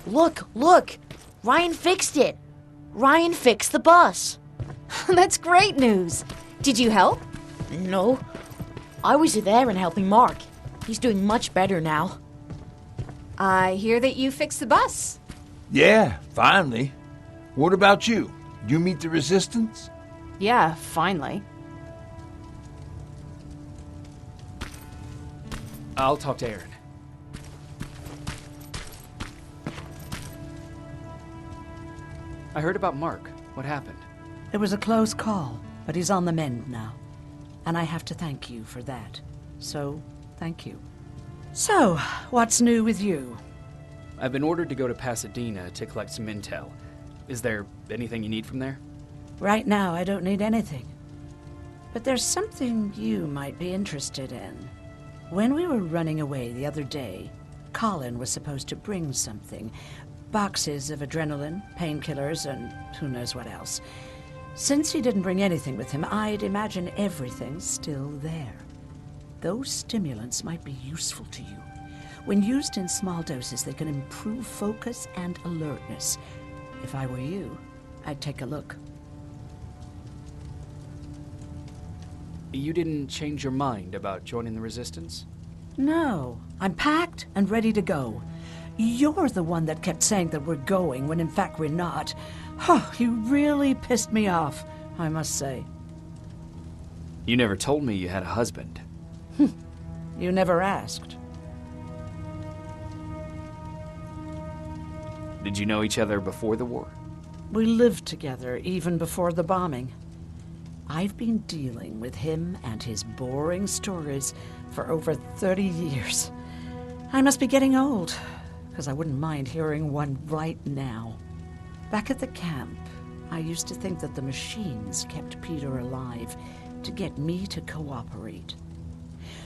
Look, look! Ryan fixed it! Ryan fixed the bus! That's great news! Did you help? No. I was there and helping Mark. He's doing much better now. I hear that you fixed the bus. Yeah, finally. What about you? You meet the Resistance? Yeah, finally. I'll talk to Erin. I heard about Mark. What happened? It was a close call, but he's on the mend now. And I have to thank you for that. So, thank you. So, what's new with you? I've been ordered to go to Pasadena to collect some intel. Is there anything you need from there? Right now, I don't need anything. But there's something you might be interested in. When we were running away the other day, Colin was supposed to bring something. Boxes of adrenaline, painkillers, and who knows what else. Since he didn't bring anything with him, I'd imagine everything's still there. Those stimulants might be useful to you. When used in small doses, they can improve focus and alertness. If I were you, I'd take a look. You didn't change your mind about joining the Resistance? No, I'm packed and ready to go. You're the one that kept saying that we're going when in fact we're not. Oh, you really pissed me off, I must say. You never told me you had a husband. You never asked. Did you know each other before the war? We lived together even before the bombing. I've been dealing with him and his boring stories for over 30 years. I must be getting old, because I wouldn't mind hearing one right now. Back at the camp, I used to think that the machines kept Peter alive to get me to cooperate.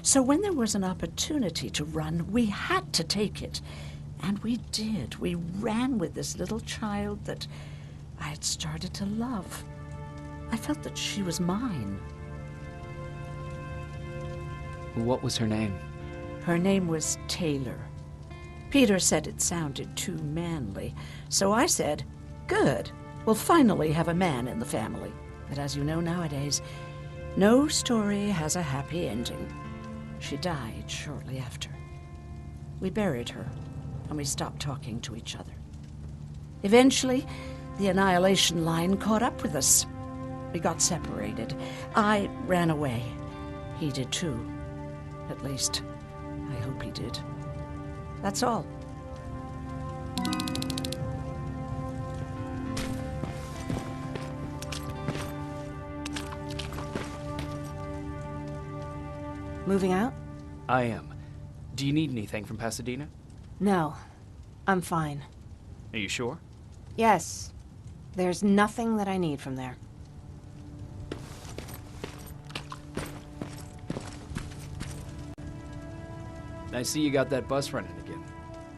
So when there was an opportunity to run, we had to take it. And we did. We ran with this little child that I had started to love. I felt that she was mine. What was her name? Her name was Taylor. Peter said it sounded too manly, so I said, good, we'll finally have a man in the family. But as you know nowadays, no story has a happy ending. She died shortly after. We buried her, and we stopped talking to each other. Eventually, the Annihilation Line caught up with us. We got separated. I ran away. He did too. At least, I hope he did. That's all. Moving out? I am. Do you need anything from Pasadena? No. I'm fine. Are you sure? Yes. There's nothing that I need from there. I see you got that bus running again.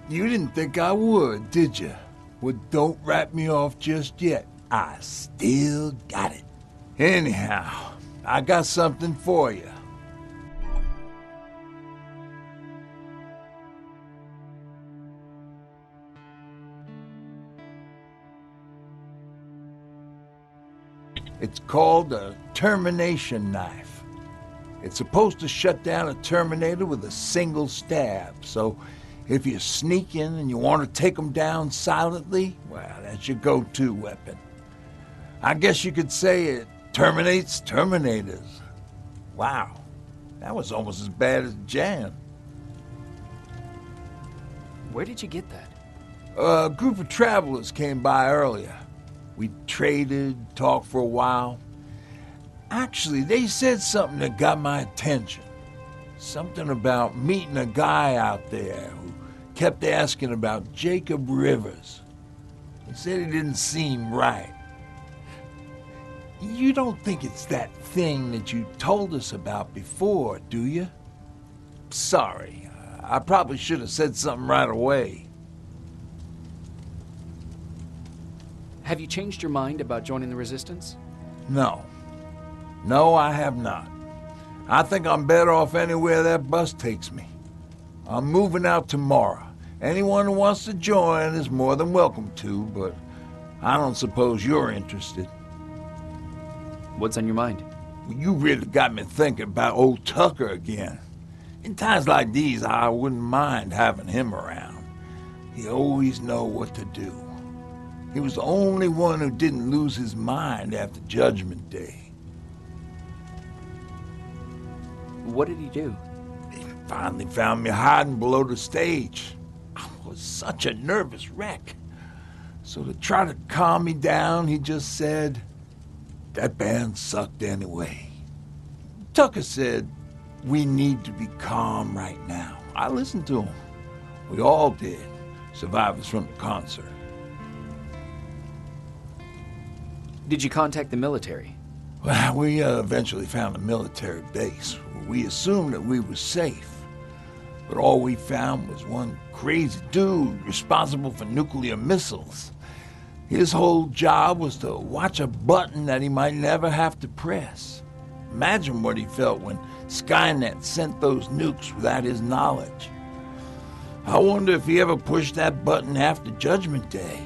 You didn't think I would, did you? Well, don't wrap me off just yet. I still got it. Anyhow, I got something for you. It's called a termination knife. It's supposed to shut down a Terminator with a single stab, so if you're sneaking and you want to take them down silently, well, that's your go-to weapon. I guess you could say it terminates Terminators. Wow, that was almost as bad as Jan. Where did you get that? A group of travelers came by earlier. We traded, talked for a while. Actually, they said something that got my attention. Something about meeting a guy out there who kept asking about Jacob Rivers. He said he didn't seem right. You don't think it's that thing that you told us about before, do you? Sorry, I probably should have said something right away. Have you changed your mind about joining the Resistance? No. No, I have not. I think I'm better off anywhere that bus takes me. I'm moving out tomorrow. Anyone who wants to join is more than welcome to, but I don't suppose you're interested. What's on your mind? You really got me thinking about old Tucker again. In times like these, I wouldn't mind having him around. He always know what to do. He was the only one who didn't lose his mind after Judgment Day. What did he do? He finally found me hiding below the stage. I was such a nervous wreck. So to try to calm me down, he just said, that band sucked anyway. Tucker said, we need to be calm right now. I listened to him. We all did, survivors from the concert. Did you contact the military? Well, we eventually found a military base. We assumed that we were safe. But all we found was one crazy dude responsible for nuclear missiles. His whole job was to watch a button that he might never have to press. Imagine what he felt when Skynet sent those nukes without his knowledge. I wonder if he ever pushed that button after Judgment Day.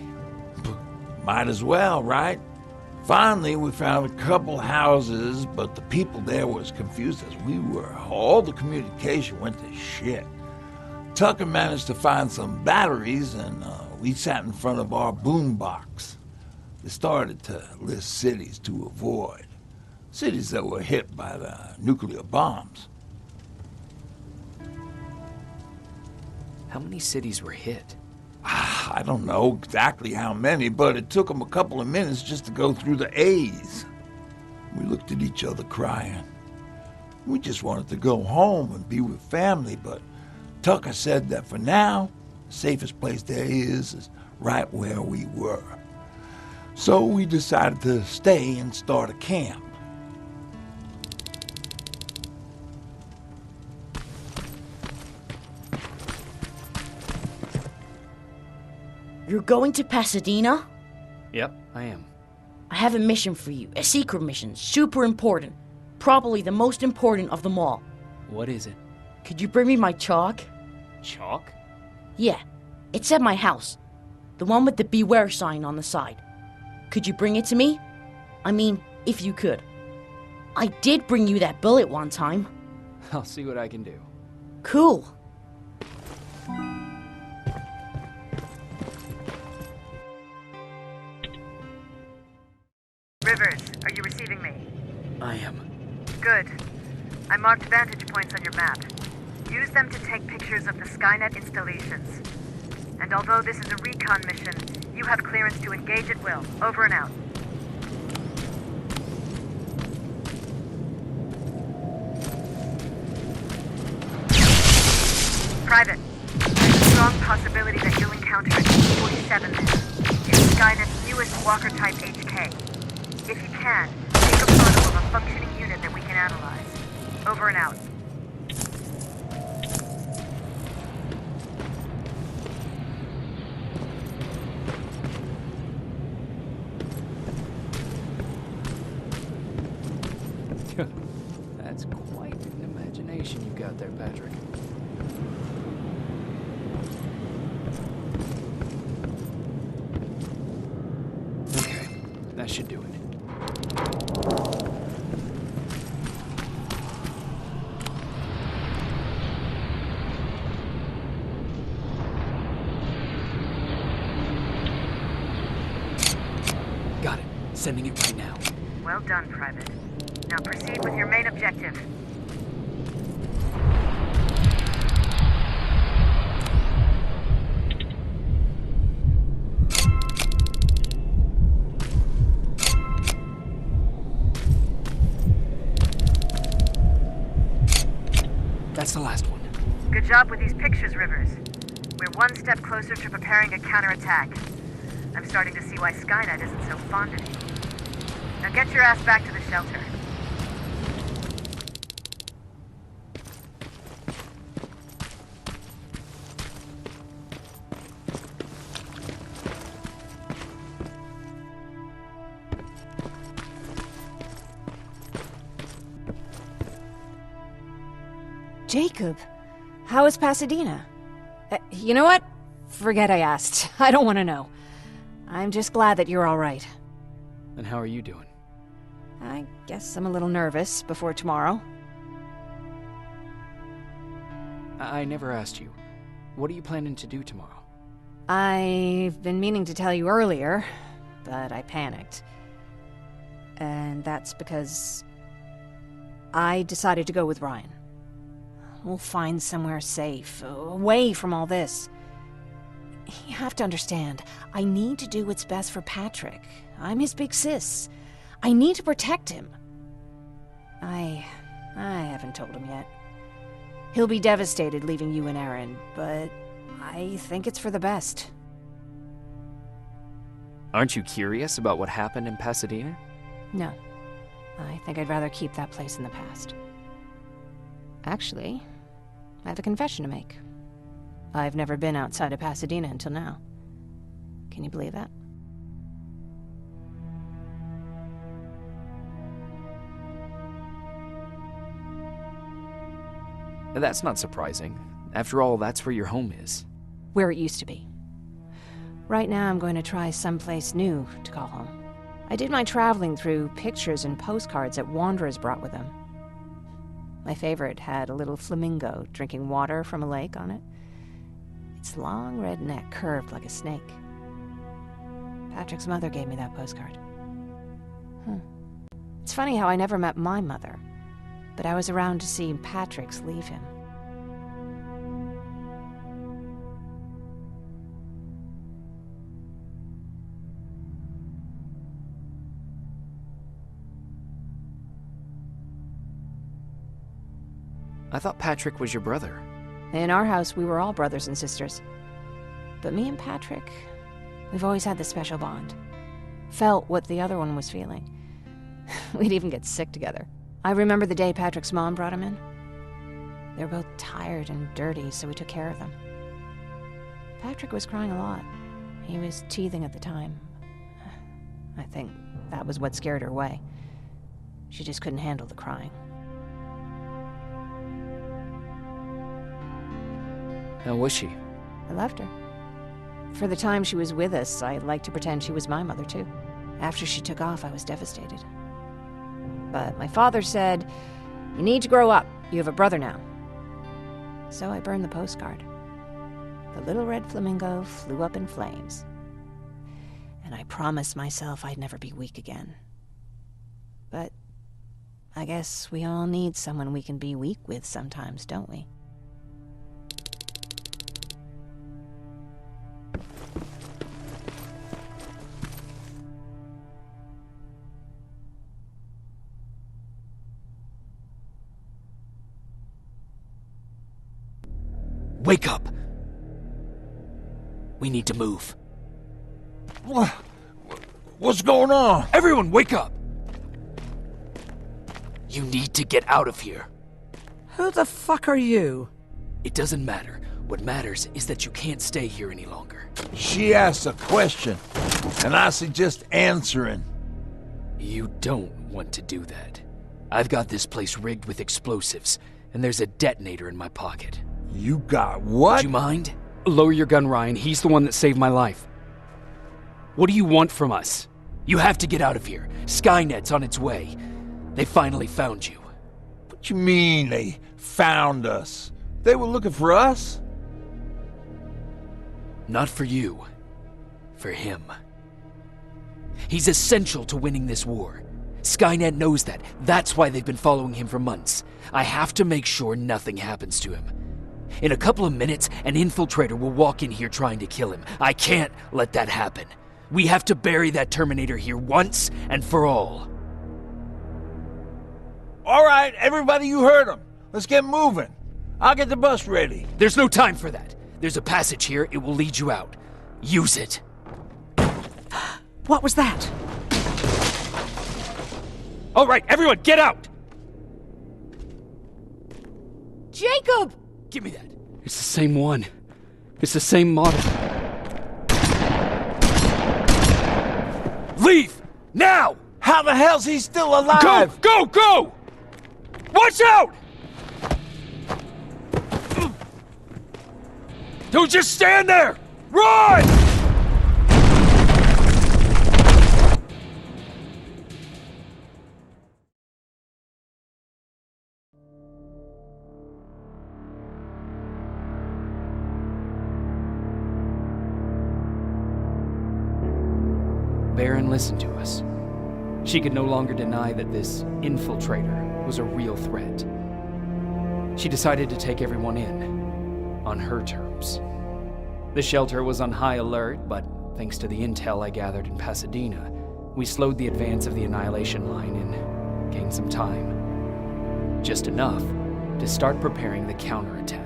Might as well, right? Finally, we found a couple houses, but the people there were as confused as we were. All the communication went to shit. Tucker managed to find some batteries, and we sat in front of our boombox. They started to list cities to avoid. Cities that were hit by the nuclear bombs. How many cities were hit? I don't know exactly how many, but it took them a couple of minutes just to go through the A's. We looked at each other crying. We just wanted to go home and be with family, but Tucker said that for now, the safest place there is right where we were. So we decided to stay and start a camp. You're going to Pasadena? Yep, I am. I have a mission for you. A secret mission. Super important. Probably the most important of them all. What is it? Could you bring me my chalk? Chalk? Yeah. It's at my house. The one with the beware sign on the side. Could you bring it to me? I mean, if you could. I did bring you that bullet one time. I'll see what I can do. Cool. Rivers, are you receiving me? I am. Good. I marked vantage points on your map. Use them to take pictures of the Skynet installations. And although this is a recon mission, you have clearance to engage at will. Over and out. Private, there's a strong possibility that you'll encounter a T-47 there. It's Skynet's newest Walker-type HK. If you can, take a photo of a functioning unit that we can analyze. Over and out. That's quite an imagination you've got there, Patrick. Okay, that should do it. Got it. Sending it right now. Well done, Private. Now proceed with your main objective. That's the last one. Good job with these pictures, Rivers. We're one step closer to preparing a counterattack. I'm starting to see why Skynet isn't so fond of you. Now get your ass back to the shelter. Jacob, how is Pasadena? You know what? Forget I asked. I don't want to know. I'm just glad that you're all right. And how are you doing? I guess I'm a little nervous before tomorrow. I never asked you. What are you planning to do tomorrow? I've been meaning to tell you earlier, but I panicked. And that's because I decided to go with Ryan. We'll find somewhere safe, away from all this. You have to understand, I need to do what's best for Patrick. I'm his big sis. I need to protect him. I haven't told him yet. He'll be devastated leaving you and Aaron, but I think it's for the best. Aren't you curious about what happened in Pasadena? No. I think I'd rather keep that place in the past. Actually, I have a confession to make. I've never been outside of Pasadena until now. Can you believe that? That's not surprising. After all, that's where your home is. Where it used to be. Right now, I'm going to try someplace new to call home. I did my traveling through pictures and postcards that wanderers brought with them. My favorite had a little flamingo drinking water from a lake on it. Its long red neck curved like a snake. Patrick's mother gave me that postcard. It's funny how I never met my mother, but I was around to see Patrick's leave him. I thought Patrick was your brother. In our house, we were all brothers and sisters. But me and Patrick, we've always had this special bond. Felt what the other one was feeling. We'd even get sick together. I remember the day Patrick's mom brought him in. They were both tired and dirty, so we took care of them. Patrick was crying a lot. He was teething at the time. I think that was what scared her away. She just couldn't handle the crying. How was she? I loved her. For the time she was with us, I liked to pretend she was my mother, too. After she took off, I was devastated. But my father said, "You need to grow up. You have a brother now." So I burned the postcard. The little red flamingo flew up in flames. And I promised myself I'd never be weak again. But I guess we all need someone we can be weak with sometimes, don't we? Wake up! We need to move. What's going on? Everyone, wake up! You need to get out of here. Who the fuck are you? It doesn't matter. What matters is that you can't stay here any longer. She asked a question, and I suggest answering. You don't want to do that. I've got this place rigged with explosives, and there's a detonator in my pocket. You got what? Do you mind? Lower your gun, Ryan. He's the one that saved my life. What do you want from us? You have to get out of here. Skynet's on its way. They finally found you. What you mean they found us? They were looking for us? Not for you. For him. He's essential to winning this war. Skynet knows that. That's why they've been following him for months. I have to make sure nothing happens to him. In a couple of minutes, an infiltrator will walk in here trying to kill him. I can't let that happen. We have to bury that Terminator here once and for all. All right, everybody, you heard him. Let's get moving. I'll get the bus ready. There's no time for that. There's a passage here. It will lead you out. Use it. What was that? All right, everyone, get out! Jacob! Give me that. It's the same one. It's the same model. Leave! Now! How the hell's he still alive? Go! Go! Go! Watch out! Don't just stand there! Run! Baron listened to us. She could no longer deny that this infiltrator was a real threat. She decided to take everyone in, on her terms. The shelter was on high alert, but thanks to the intel I gathered in Pasadena, we slowed the advance of the Annihilation Line and gained some time. Just enough to start preparing the counterattack.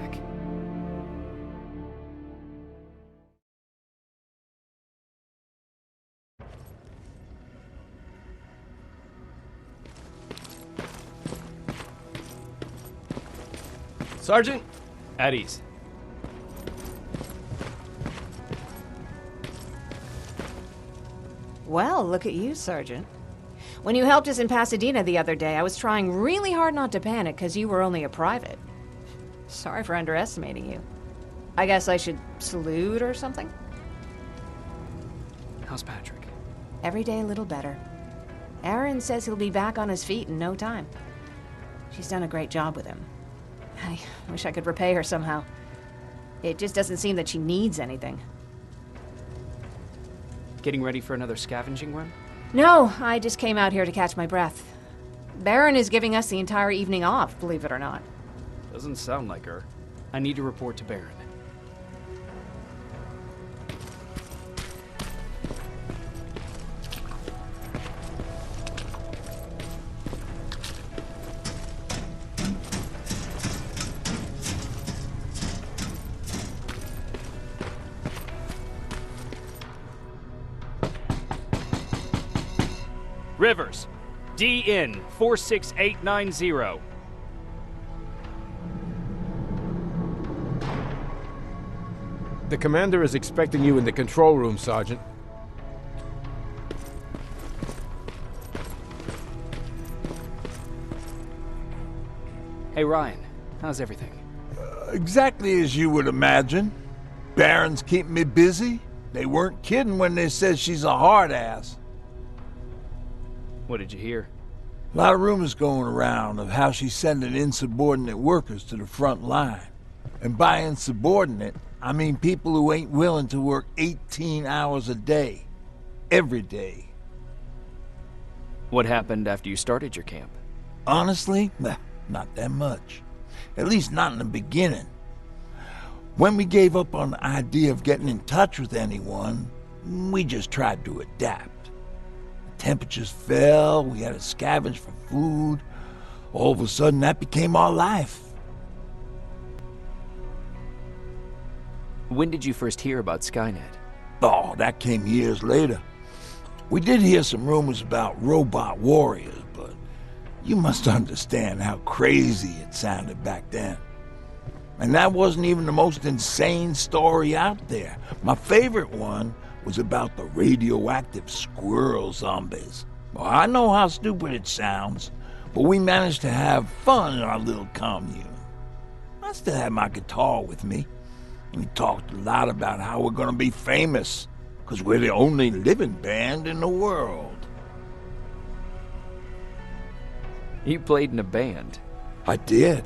Sergeant? At ease. Well, look at you, Sergeant. When you helped us in Pasadena the other day, I was trying really hard not to panic because you were only a private. Sorry for underestimating you. I guess I should salute or something? How's Patrick? Every day a little better. Aaron says he'll be back on his feet in no time. She's done a great job with him. I wish I could repay her somehow. It just doesn't seem that she needs anything. Getting ready for another scavenging run? No, I just came out here to catch my breath. Baron is giving us the entire evening off, believe it or not. Doesn't sound like her. I need to report to Baron. Rivers, DN 46890. The commander is expecting you in the control room, Sergeant. Hey, Ryan. How's everything? Exactly as you would imagine. Baron's keeping me busy. They weren't kidding when they said she's a hard ass. What did you hear? A lot of rumors going around of how she's sending insubordinate workers to the front line. And by insubordinate, I mean people who ain't willing to work 18 hours a day. Every day. What happened after you started your camp? Honestly, not that much. At least not in the beginning. When we gave up on the idea of getting in touch with anyone, we just tried to adapt. The temperatures fell, we had to scavenge for food. All of a sudden, that became our life. When did you first hear about Skynet? Oh, that came years later. We did hear some rumors about robot warriors, but you must understand how crazy it sounded back then. And that wasn't even the most insane story out there. My favorite one was about the radioactive squirrel zombies. Well, I know how stupid it sounds, but we managed to have fun in our little commune. I still had my guitar with me. We talked a lot about how we're gonna be famous, because we're the only living band in the world. You played in a band? I did.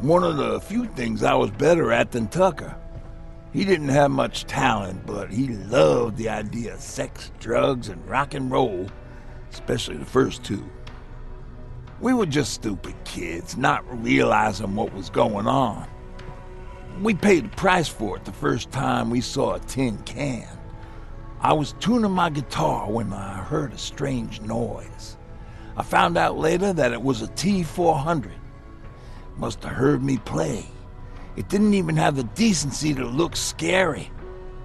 One of the few things I was better at than Tucker. He didn't have much talent, but he loved the idea of sex, drugs, and rock and roll, especially the first two. We were just stupid kids, not realizing what was going on. We paid the price for it the first time we saw a tin can. I was tuning my guitar when I heard a strange noise. I found out later that it was a T-400. Must have heard me play. It didn't even have the decency to look scary.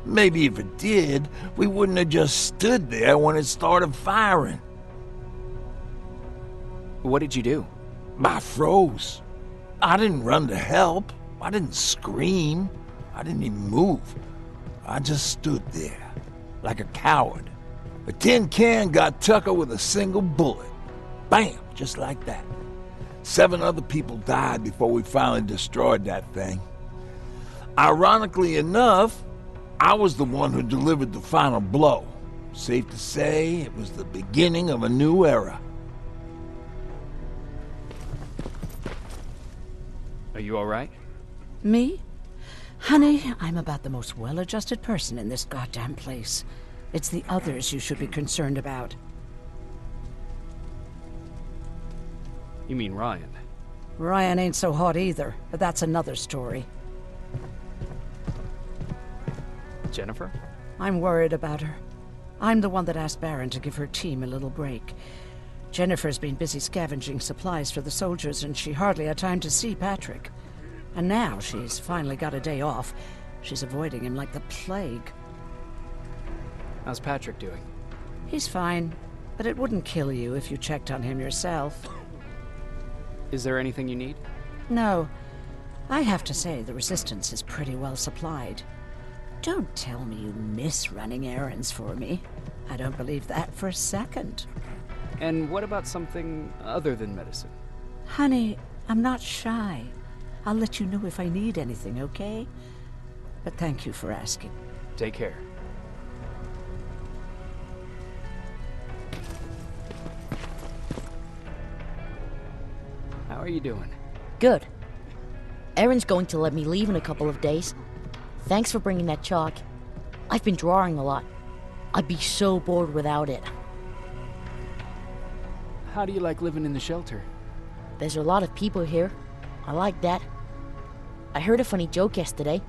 Maybe if it did, we wouldn't have just stood there when it started firing. What did you do? I froze. I didn't run to help. I didn't scream. I didn't even move. I just stood there, like a coward. A tin can got Tucker with a single bullet. Bam! Just like that. 7 other people died before we finally destroyed that thing. Ironically enough, I was the one who delivered the final blow. Safe to say, it was the beginning of a new era. Are you all right? Me? Honey, I'm about the most well-adjusted person in this goddamn place. It's the others you should be concerned about. You mean Ryan? Ryan ain't so hot either, but that's another story. Jennifer? I'm worried about her. I'm the one that asked Baron to give her team a little break. Jennifer's been busy scavenging supplies for the soldiers, and she hardly had time to see Patrick. And now she's finally got a day off. She's avoiding him like the plague. How's Patrick doing? He's fine, but it wouldn't kill you if you checked on him yourself. Is there anything you need? No. I have to say the Resistance is pretty well supplied. Don't tell me you miss running errands for me. I don't believe that for a second. And what about something other than medicine? Honey, I'm not shy. I'll let you know if I need anything, okay? But thank you for asking. Take care. How are you doing? Good. Erin's going to let me leave in a couple of days. Thanks for bringing that chalk. I've been drawing a lot. I'd be so bored without it. How do you like living in the shelter? There's a lot of people here. I like that. I heard a funny joke yesterday.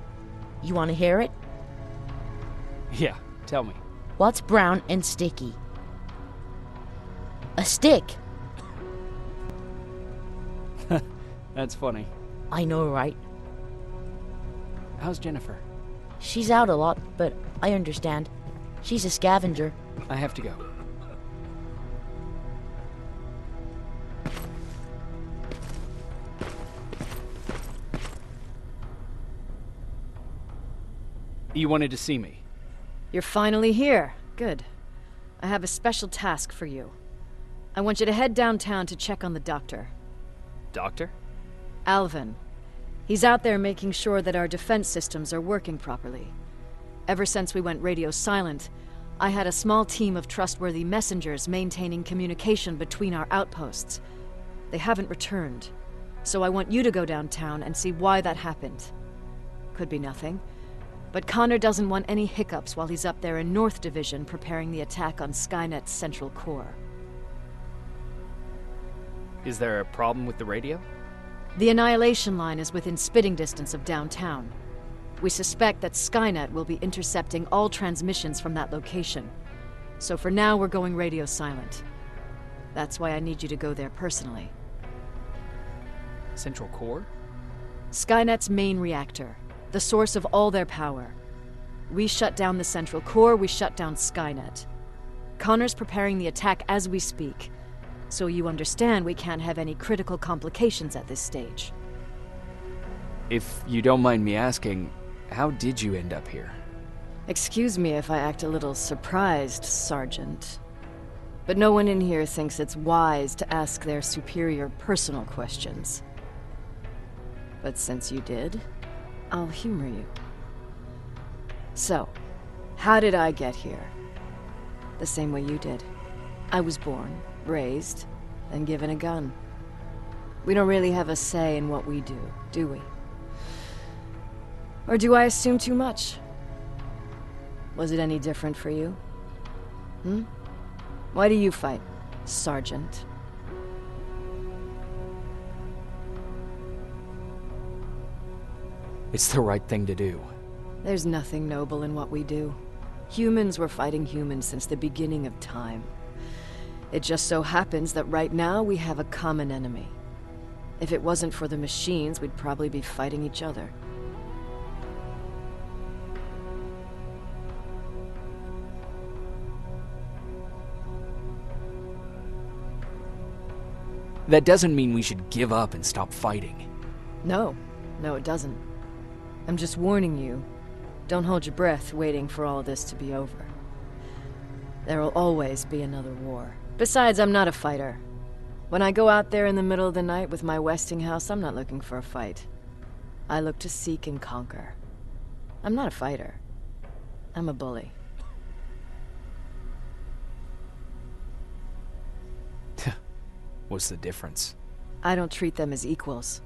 You want to hear it? Yeah, tell me. What's brown and sticky? A stick. That's funny. I know, right? How's Jennifer? She's out a lot, but I understand. She's a scavenger. I have to go. You wanted to see me? You're finally here. Good. I have a special task for you. I want you to head downtown to check on the doctor. Doctor? Alvin. He's out there making sure that our defense systems are working properly. Ever since we went radio silent, I had a small team of trustworthy messengers maintaining communication between our outposts. They haven't returned, so I want you to go downtown and see why that happened. Could be nothing, but Connor doesn't want any hiccups while he's up there in North Division preparing the attack on Skynet's central core. Is there a problem with the radio? The Annihilation Line is within spitting distance of downtown. We suspect that Skynet will be intercepting all transmissions from that location. So for now, we're going radio silent. That's why I need you to go there personally. Central core? Skynet's main reactor, the source of all their power. We shut down the central core, we shut down Skynet. Connor's preparing the attack as we speak, so you understand we can't have any critical complications at this stage. If you don't mind me asking, how did you end up here? Excuse me if I act a little surprised, Sergeant. But no one in here thinks it's wise to ask their superior personal questions. But since you did, I'll humor you. So, how did I get here? The same way you did. I was born, raised, and given a gun. We don't really have a say in what we do we? Or do I assume too much? Was it any different for you? Why do you fight, Sergeant? It's the right thing to do. There's nothing noble in what we do. Humans were fighting humans since the beginning of time. It just so happens that right now we have a common enemy. If it wasn't for the machines, we'd probably be fighting each other. That doesn't mean we should give up and stop fighting. No, it doesn't. I'm just warning you. Don't hold your breath waiting for all this to be over. There will always be another war. Besides, I'm not a fighter. When I go out there in the middle of the night with my Westinghouse, I'm not looking for a fight. I look to seek and conquer. I'm not a fighter. I'm a bully. What's the difference? I don't treat them as equals.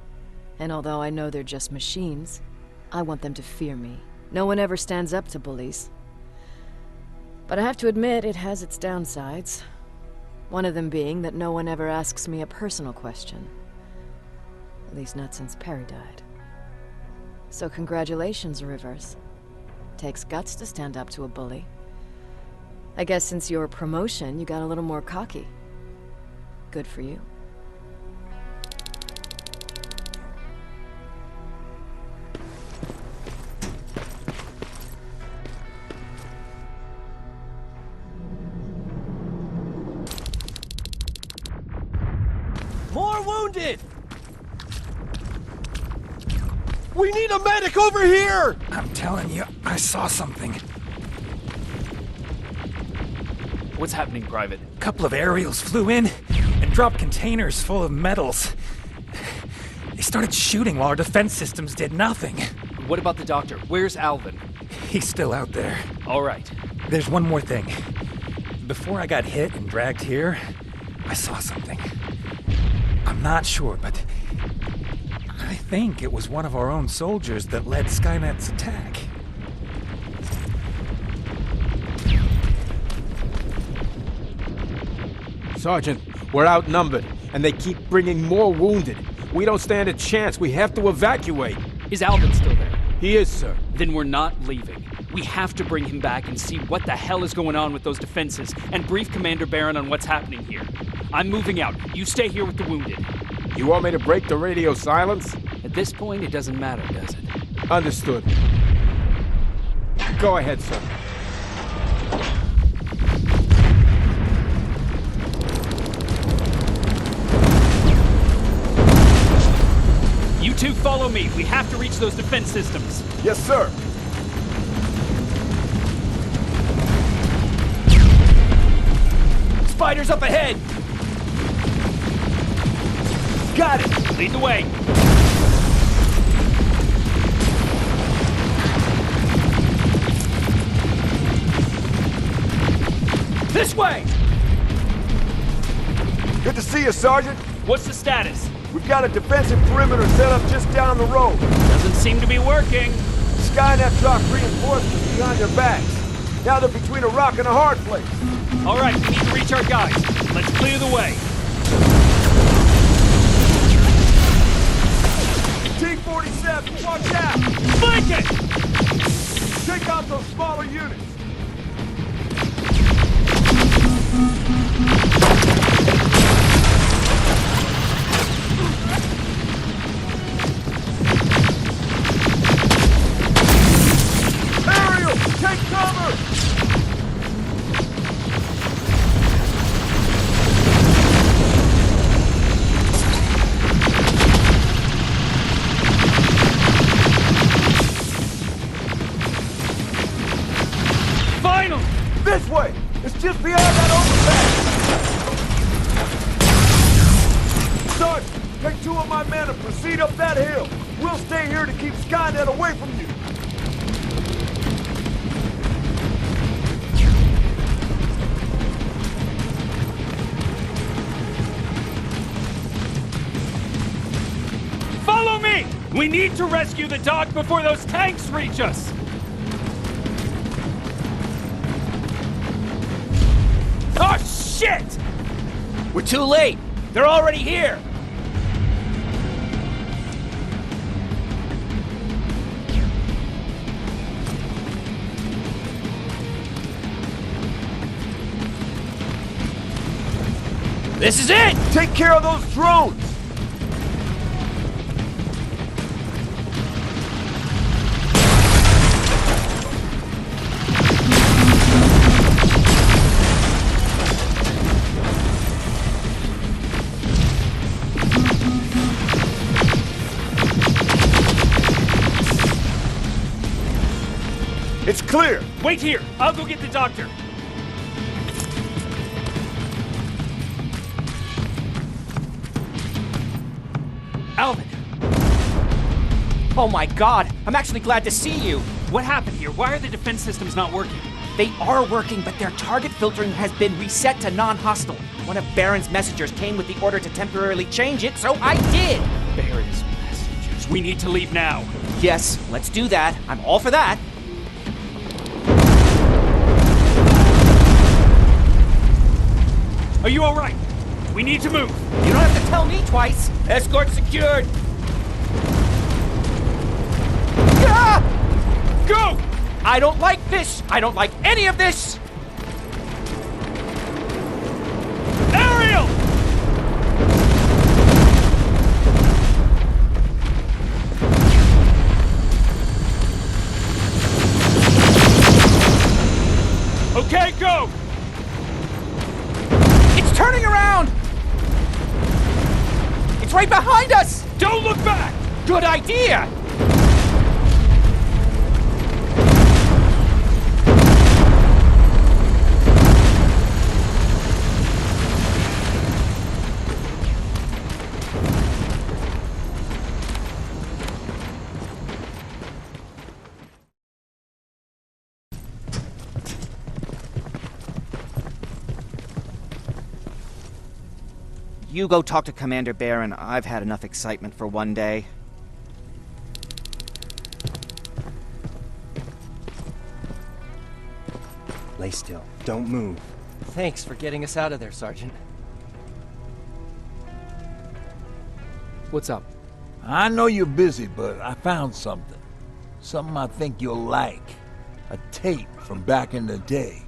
And although I know they're just machines, I want them to fear me. No one ever stands up to bullies. But I have to admit, it has its downsides. One of them being that no one ever asks me a personal question. At least not since Perry died. So congratulations, Rivers. Takes guts to stand up to a bully. I guess since your promotion, you got a little more cocky. Good for you. More wounded! We need a medic over here! I'm telling you, I saw something. What's happening, Private? A couple of aerials flew in and dropped containers full of metals. They started shooting while our defense systems did nothing. What about the doctor? Where's Alvin? He's still out there. All right. There's one more thing. Before I got hit and dragged here, I saw something. I'm not sure, but I think it was one of our own soldiers that led Skynet's attack. Sergeant, we're outnumbered, and they keep bringing more wounded. We don't stand a chance. We have to evacuate. Is Alvin still there? He is, sir. Then we're not leaving. We have to bring him back and see what the hell is going on with those defenses, and brief Commander Barron on what's happening here. I'm moving out. You stay here with the wounded. You want me to break the radio silence? At this point, it doesn't matter, does it? Understood. Go ahead, sir. You two follow me. We have to reach those defense systems. Yes, sir. fighters up ahead! Got it! Lead the way. This way! Good to see you, Sergeant. What's the status? We've got a defensive perimeter set up just down the road. Doesn't seem to be working. Skynet dropped reinforcements behind their backs. Now they're between a rock and a hard place. All right, we need to reach our guys. Let's clear the way. T-47, watch out! Flank it! Take out those smaller units. Aerial, take cover! Finally! This way! It's just beyond that overpass! Sergeant, take 2 of my men and proceed up that hill. We'll stay here to keep Skynet away from you. Follow me! We need to rescue the dog before those tanks reach us! Oh, shit! We're too late! They're already here! This is it! Take care of those drones! It's clear! Wait here! I'll go get the doctor. Alvin! Oh my god, I'm actually glad to see you. What happened here? Why are the defense systems not working? They are working, but their target filtering has been reset to non-hostile. One of Baron's messengers came with the order to temporarily change it, so I did. Baron's messengers. We need to leave now. Yes, let's do that. I'm all for that. Are you all right? We need to move. You don't have to tell me twice. Escort secured! Ah! Go! I don't like this. I don't like any of this. Ariel! Okay, go! It's turning around! It's right behind us! Don't look back! Good idea! You go talk to Commander Baron. I've had enough excitement for one day. Lay still. Don't move. Thanks for getting us out of there, Sergeant. What's up? I know you're busy, but I found something. Something I think you'll like. A tape from back in the day.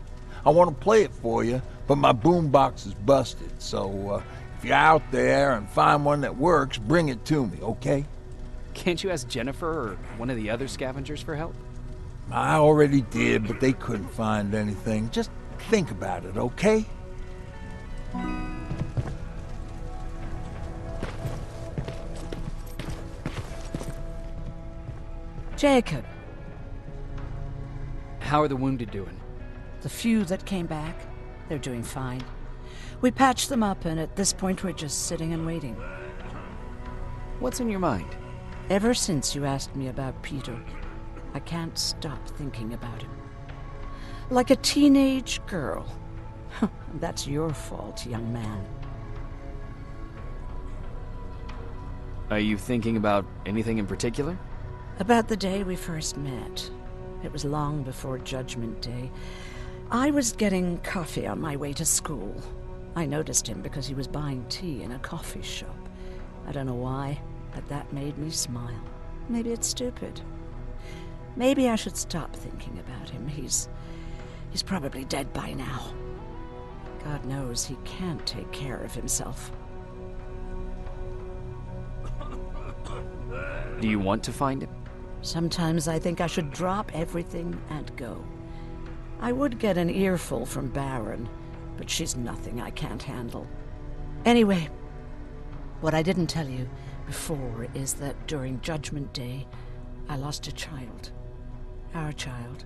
I want to play it for you, but my boombox is busted, so if you're out there and find one that works, bring it to me, okay? Can't you ask Jennifer or one of the other scavengers for help? I already did, but they couldn't find anything. Just think about it, okay? Jacob, How are the wounded doing? the few that came back, they're doing fine. We patched them up, and at this point we're just sitting and waiting. What's in your mind? Ever since you asked me about Peter, I can't stop thinking about him. Like a teenage girl. That's your fault, young man. Are you thinking about anything in particular? About the day we first met. It was long before Judgment Day. I was getting coffee on my way to school. I noticed him because he was buying tea in a coffee shop. I don't know why, but that made me smile. Maybe it's stupid. Maybe I should stop thinking about him. He's probably dead by now. God knows he can't take care of himself. Do you want to find him? Sometimes I think I should drop everything and go. I would get an earful from Baron, but she's nothing I can't handle. Anyway, what I didn't tell you before is that during Judgment Day, I lost a child. Our child.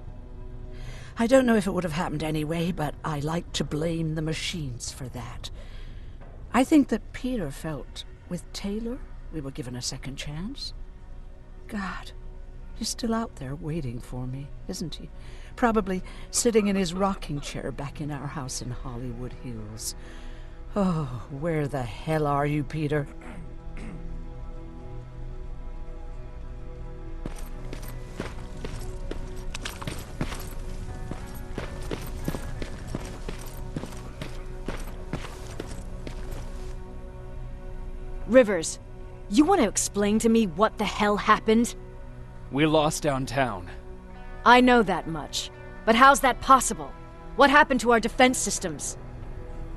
I don't know if it would have happened anyway, but I like to blame the machines for that. I think that Peter felt with Taylor we were given a second chance. God, he's still out there waiting for me, isn't he? Probably sitting in his rocking chair back in our house in Hollywood Hills. Oh, where the hell are you, Peter? Rivers, you want to explain to me what the hell happened? We lost downtown. I know that much. But how's that possible? What happened to our defense systems?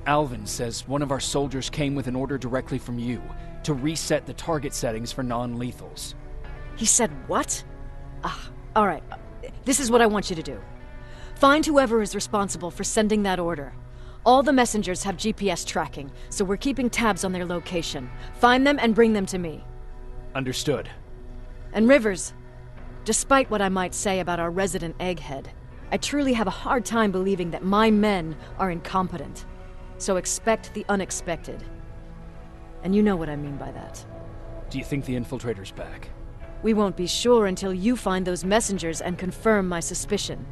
Alvin says one of our soldiers came with an order directly from you to reset the target settings for non-lethals. He said what? All right. This is what I want you to do. Find whoever is responsible for sending that order. All the messengers have GPS tracking, so we're keeping tabs on their location. Find them and bring them to me. Understood. And Rivers, despite what I might say about our resident egghead, I truly have a hard time believing that my men are incompetent. So expect the unexpected. And you know what I mean by that. Do you think the infiltrator's back? We won't be sure until you find those messengers and confirm my suspicion.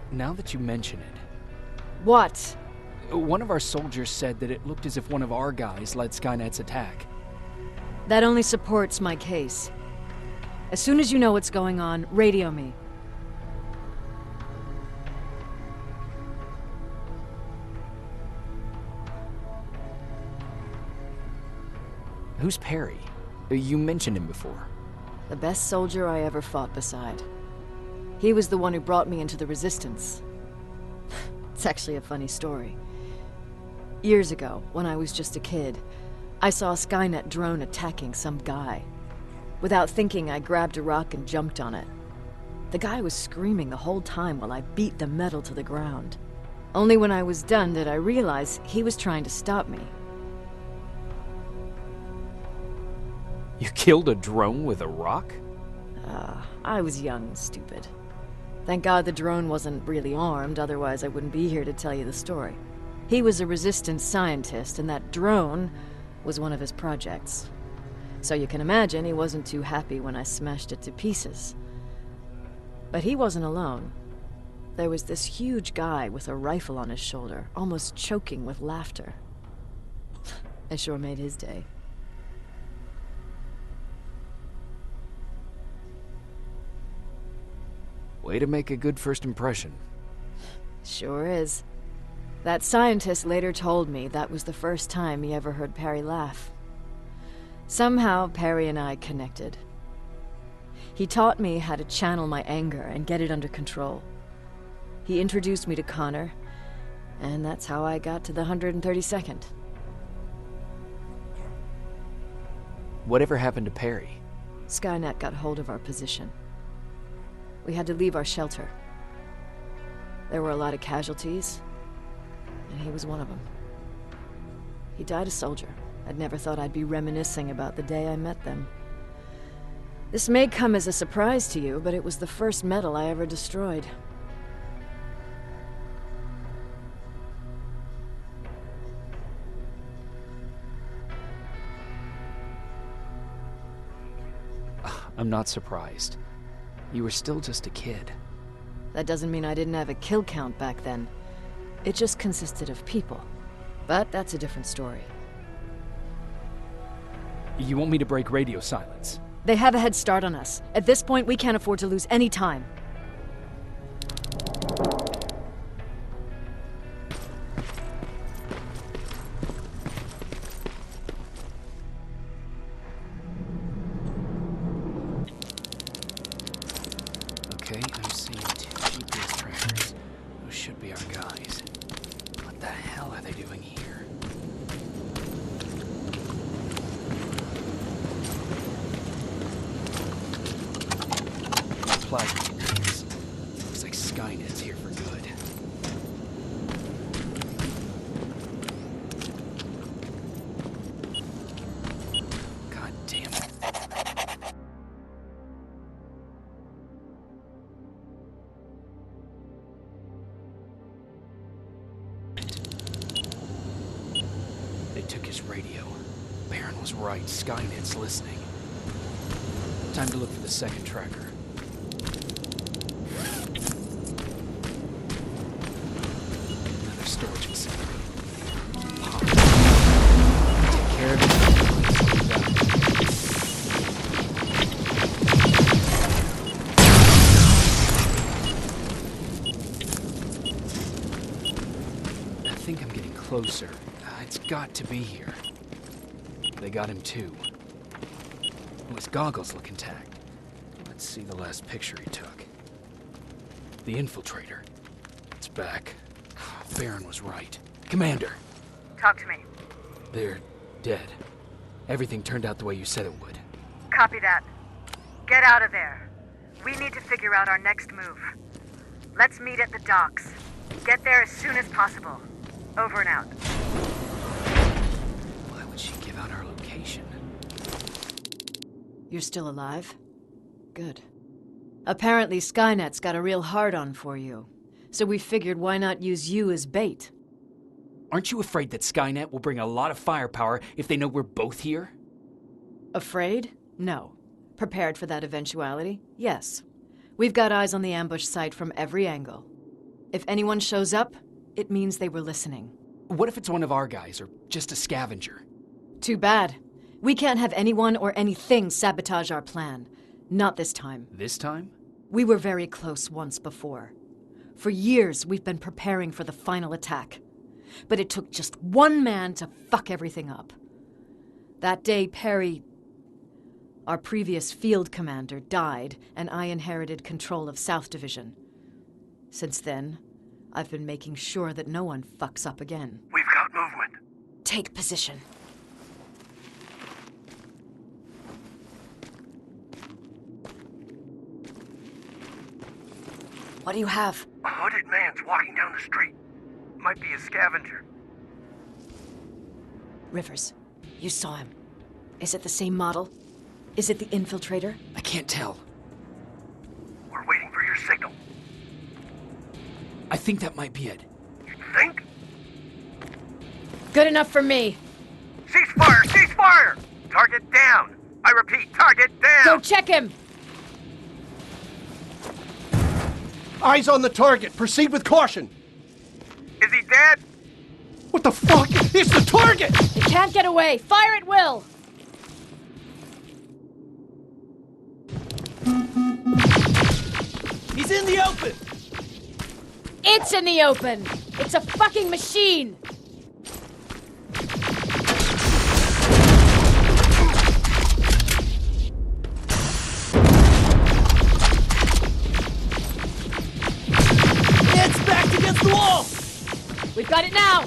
Now that you mention it... What? One of our soldiers said that it looked as if one of our guys led Skynet's attack. That only supports my case. As soon as you know what's going on, radio me. Who's Perry? You mentioned him before. The best soldier I ever fought beside. He was the one who brought me into the Resistance. It's actually a funny story. Years ago, when I was just a kid, I saw a Skynet drone attacking some guy. Without thinking, I grabbed a rock and jumped on it. The guy was screaming the whole time while I beat the metal to the ground. Only when I was done did I realize he was trying to stop me. You killed a drone with a rock? I was young and stupid. Thank God the drone wasn't really armed, otherwise I wouldn't be here to tell you the story. He was a Resistance scientist, and that drone was one of his projects. So you can imagine he wasn't too happy when I smashed it to pieces. But he wasn't alone. There was this huge guy with a rifle on his shoulder, almost choking with laughter. I sure made his day. Way to make a good first impression. Sure is. That scientist later told me that was the first time he ever heard Perry laugh. Somehow, Perry and I connected. He taught me how to channel my anger and get it under control. He introduced me to Connor, and that's how I got to the 132nd. Whatever happened to Perry? Skynet got hold of our position. We had to leave our shelter. There were a lot of casualties, and he was one of them. He died a soldier. I'd never thought I'd be reminiscing about the day I met them. This may come as a surprise to you, but it was the first metal I ever destroyed. I'm not surprised. You were still just a kid. That doesn't mean I didn't have a kill count back then. It just consisted of people. But that's a different story. You want me to break radio silence? They have a head start on us. At this point, we can't afford to lose any time. Okay, I'm seeing 2 GPS trackers. Those should be our guys. What the hell are they doing here? Plasma units. Looks like Skynet's here for good. God damn it. They took his radio. Baron was right. Skynet's listening. Time to look for the second tracker. Another storage facility. Pop. Take care of it. I think I'm getting closer. It's got to be here. They got him too. Oh, his goggles look intact. Let's see the last picture he took. The infiltrator. It's back. Baron was right. Commander! Talk to me. They're dead. Everything turned out the way you said it would. Copy that. Get out of there. We need to figure out our next move. Let's meet at the docks. Get there as soon as possible. Over and out. Why would she give out our location? You're still alive? Good. Apparently Skynet's got a real hard-on for you. So we figured why not use you as bait? Aren't you afraid that Skynet will bring a lot of firepower if they know we're both here? Afraid? No. Prepared for that eventuality? Yes. We've got eyes on the ambush site from every angle. If anyone shows up, it means they were listening. What if it's one of our guys, or just a scavenger? Too bad. We can't have anyone or anything sabotage our plan. Not this time. This time? We were very close once before. For years, we've been preparing for the final attack. But it took just one man to fuck everything up. That day, Perry, our previous field commander, died, and I inherited control of South Division. Since then, I've been making sure that no one fucks up again. We've got movement. Take position. What do you have? A hooded man's walking down the street. Might be a scavenger. Rivers, you saw him. Is it the same model? Is it the infiltrator? I can't tell. We're waiting for your signal. I think that might be it. You think? Good enough for me. Cease fire! Cease fire! Target down! I repeat, target down! Go check him! Eyes on the target. Proceed with caution. Is he dead? What the fuck? It's the target! It can't get away. Fire at will! He's in the open! It's in the open! It's a fucking machine! It's backed against the wall! We've got it now!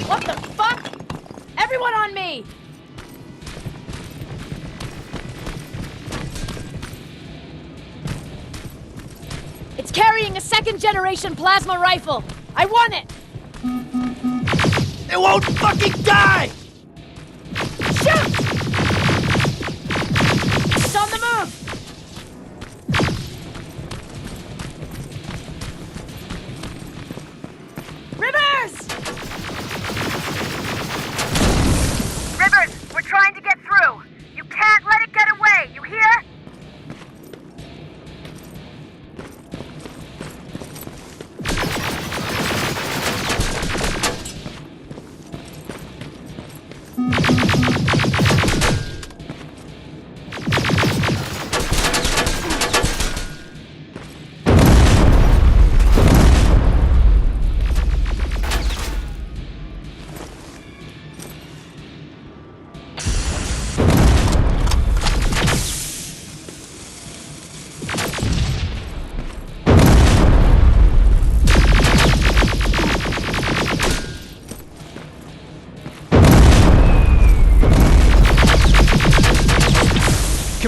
What the fuck? Everyone on me! It's carrying a second-generation plasma rifle! I want it! It won't fucking die! Shoot! 'It's on the move!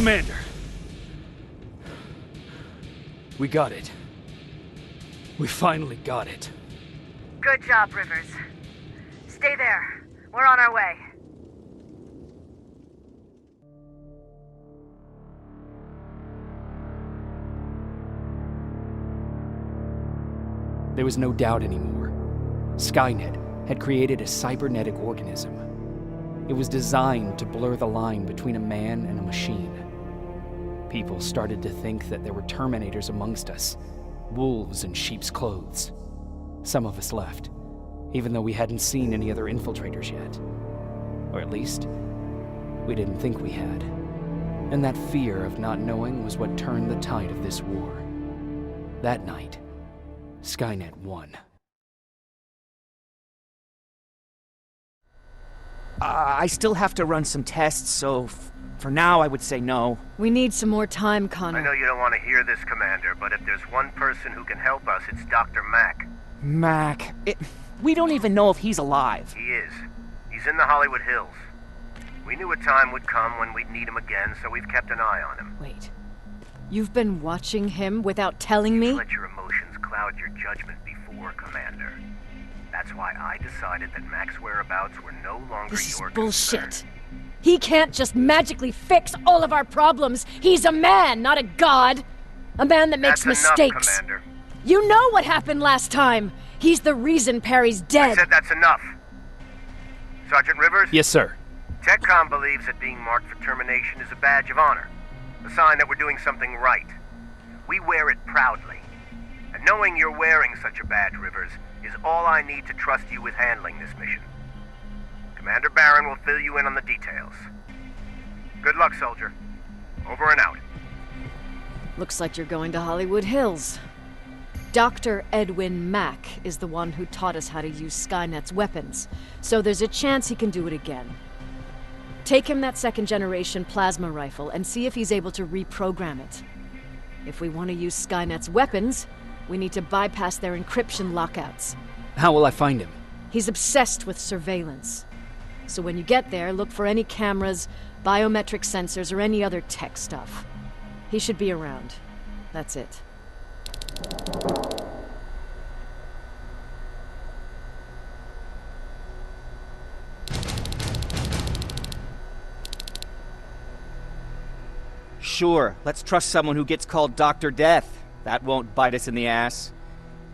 Commander. We got it. We finally got it. Good job, Rivers. Stay there. We're on our way. There was no doubt anymore. Skynet had created a cybernetic organism. It was designed to blur the line between a man and a machine. People started to think that there were Terminators amongst us, wolves in sheep's clothes. Some of us left, even though we hadn't seen any other infiltrators yet. Or at least, we didn't think we had. And that fear of not knowing was what turned the tide of this war. That night, Skynet won. I still have to run some tests, so for now I would say no. We need some more time, Connor. I know you don't want to hear this, Commander, but if there's one person who can help us, it's Dr. Mack. Mac, we don't even know if he's alive. He is. He's in the Hollywood Hills. We knew a time would come when we'd need him again, so we've kept an eye on him. Wait. You've been watching him without telling me? Let your emotions cloud your judgment before, Commander. That's why I decided that Mack's whereabouts were no longer This your is bullshit. concern. He can't just magically fix all of our problems. He's a man, not a god. A man that makes That's mistakes. Enough, Commander. You know what happened last time. He's the reason Perry's dead. I said that's enough. Sergeant Rivers? Yes, sir. TechCom believes that being marked for termination is a badge of honor, a sign that we're doing something right. We wear it proudly. And knowing you're wearing such a badge, Rivers, is all I need to trust you with handling this mission. Commander Barron will fill you in on the details. Good luck, soldier. Over and out. Looks like you're going to Hollywood Hills. Dr. Edwin Mack is the one who taught us how to use Skynet's weapons, so there's a chance he can do it again. Take him that second-generation plasma rifle and see if he's able to reprogram it. If we want to use Skynet's weapons, we need to bypass their encryption lockouts. How will I find him? He's obsessed with surveillance. So when you get there, look for any cameras, biometric sensors, or any other tech stuff. He should be around. That's it. Sure, let's trust someone who gets called Dr. Death. That won't bite us in the ass.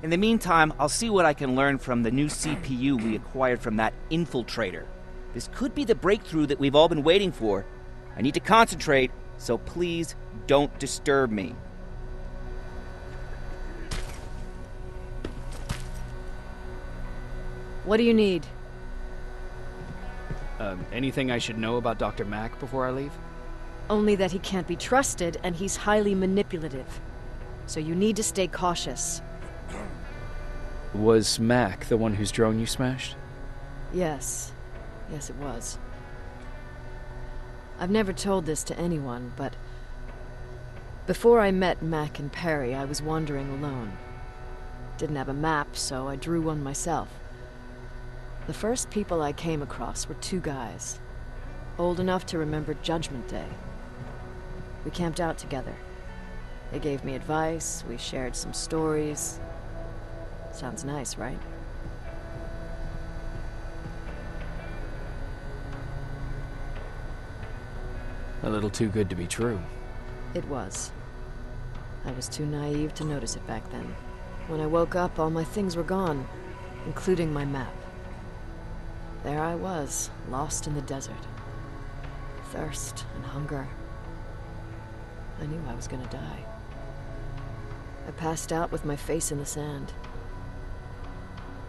In the meantime, I'll see what I can learn from the new CPU we acquired from that infiltrator. This could be the breakthrough that we've all been waiting for. I need to concentrate, so please don't disturb me. What do you need? Anything I should know about Dr. Mack before I leave? Only that he can't be trusted, and he's highly manipulative. So you need to stay cautious. Was Mack the one whose drone you smashed? Yes. Yes, it was. I've never told this to anyone, but before I met Mack and Perry, I was wandering alone. Didn't have a map, so I drew one myself. The first people I came across were two guys, old enough to remember Judgment Day. We camped out together. They gave me advice, we shared some stories. Sounds nice, right? A little too good to be true. It was. I was too naive to notice it back then. When I woke up, all my things were gone, including my map. There I was, lost in the desert. Thirst and hunger. I knew I was gonna die. I passed out with my face in the sand.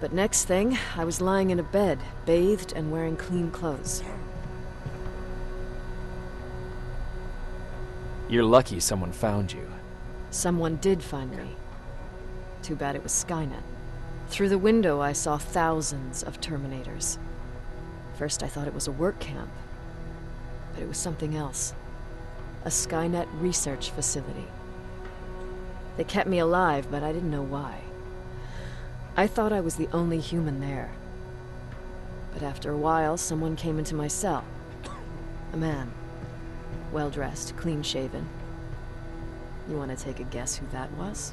But next thing, I was lying in a bed, bathed and wearing clean clothes. You're lucky someone found you. Someone did find me. Too bad it was Skynet. Through the window, I saw thousands of Terminators. First, I thought it was a work camp. But it was something else. A Skynet research facility. They kept me alive, but I didn't know why. I thought I was the only human there. But after a while, someone came into my cell. A man. well-dressed, clean-shaven. You want to take a guess who that was?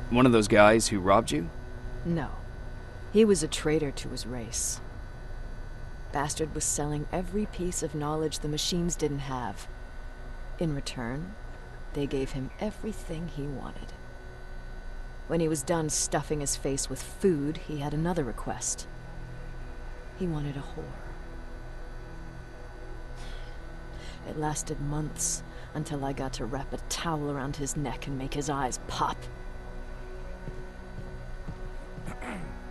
One of those guys who robbed you? No. He was a traitor to his race. Bastard was selling every piece of knowledge the machines didn't have. In return, they gave him everything he wanted. When he was done stuffing his face with food, he had another request. He wanted a whore. It lasted months, until I got to wrap a towel around his neck and make his eyes pop.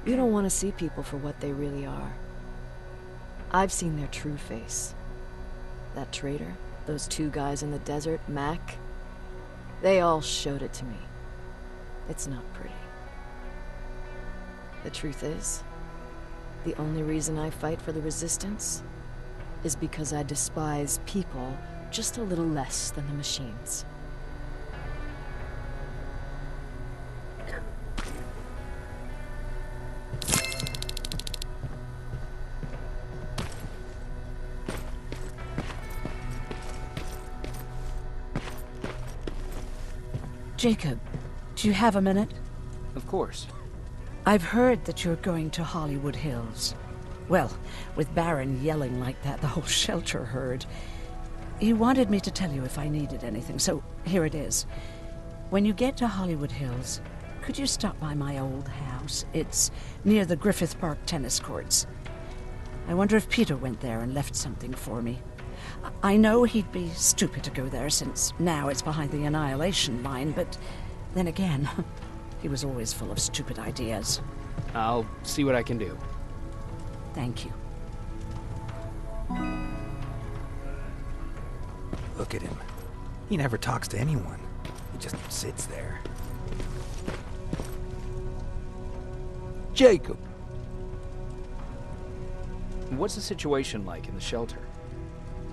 You don't want to see people for what they really are. I've seen their true face. That traitor, those two guys in the desert, Mac, they all showed it to me. It's not pretty. The truth is, the only reason I fight for the Resistance is because I despise people just a little less than the machines. Jacob, do you have a minute? Of course. I've heard that you're going to Hollywood Hills. Well, with Baron yelling like that, the whole shelter heard. He wanted me to tell you if I needed anything, so here it is. When you get to Hollywood Hills, could you stop by my old house? It's near the Griffith Park tennis courts. I wonder if Peter went there and left something for me. I know he'd be stupid to go there, since now it's behind the Annihilation Line, but then again, he was always full of stupid ideas. I'll see what I can do. Thank you. Look at him. He never talks to anyone. He just sits there. Jacob! What's the situation like in the shelter?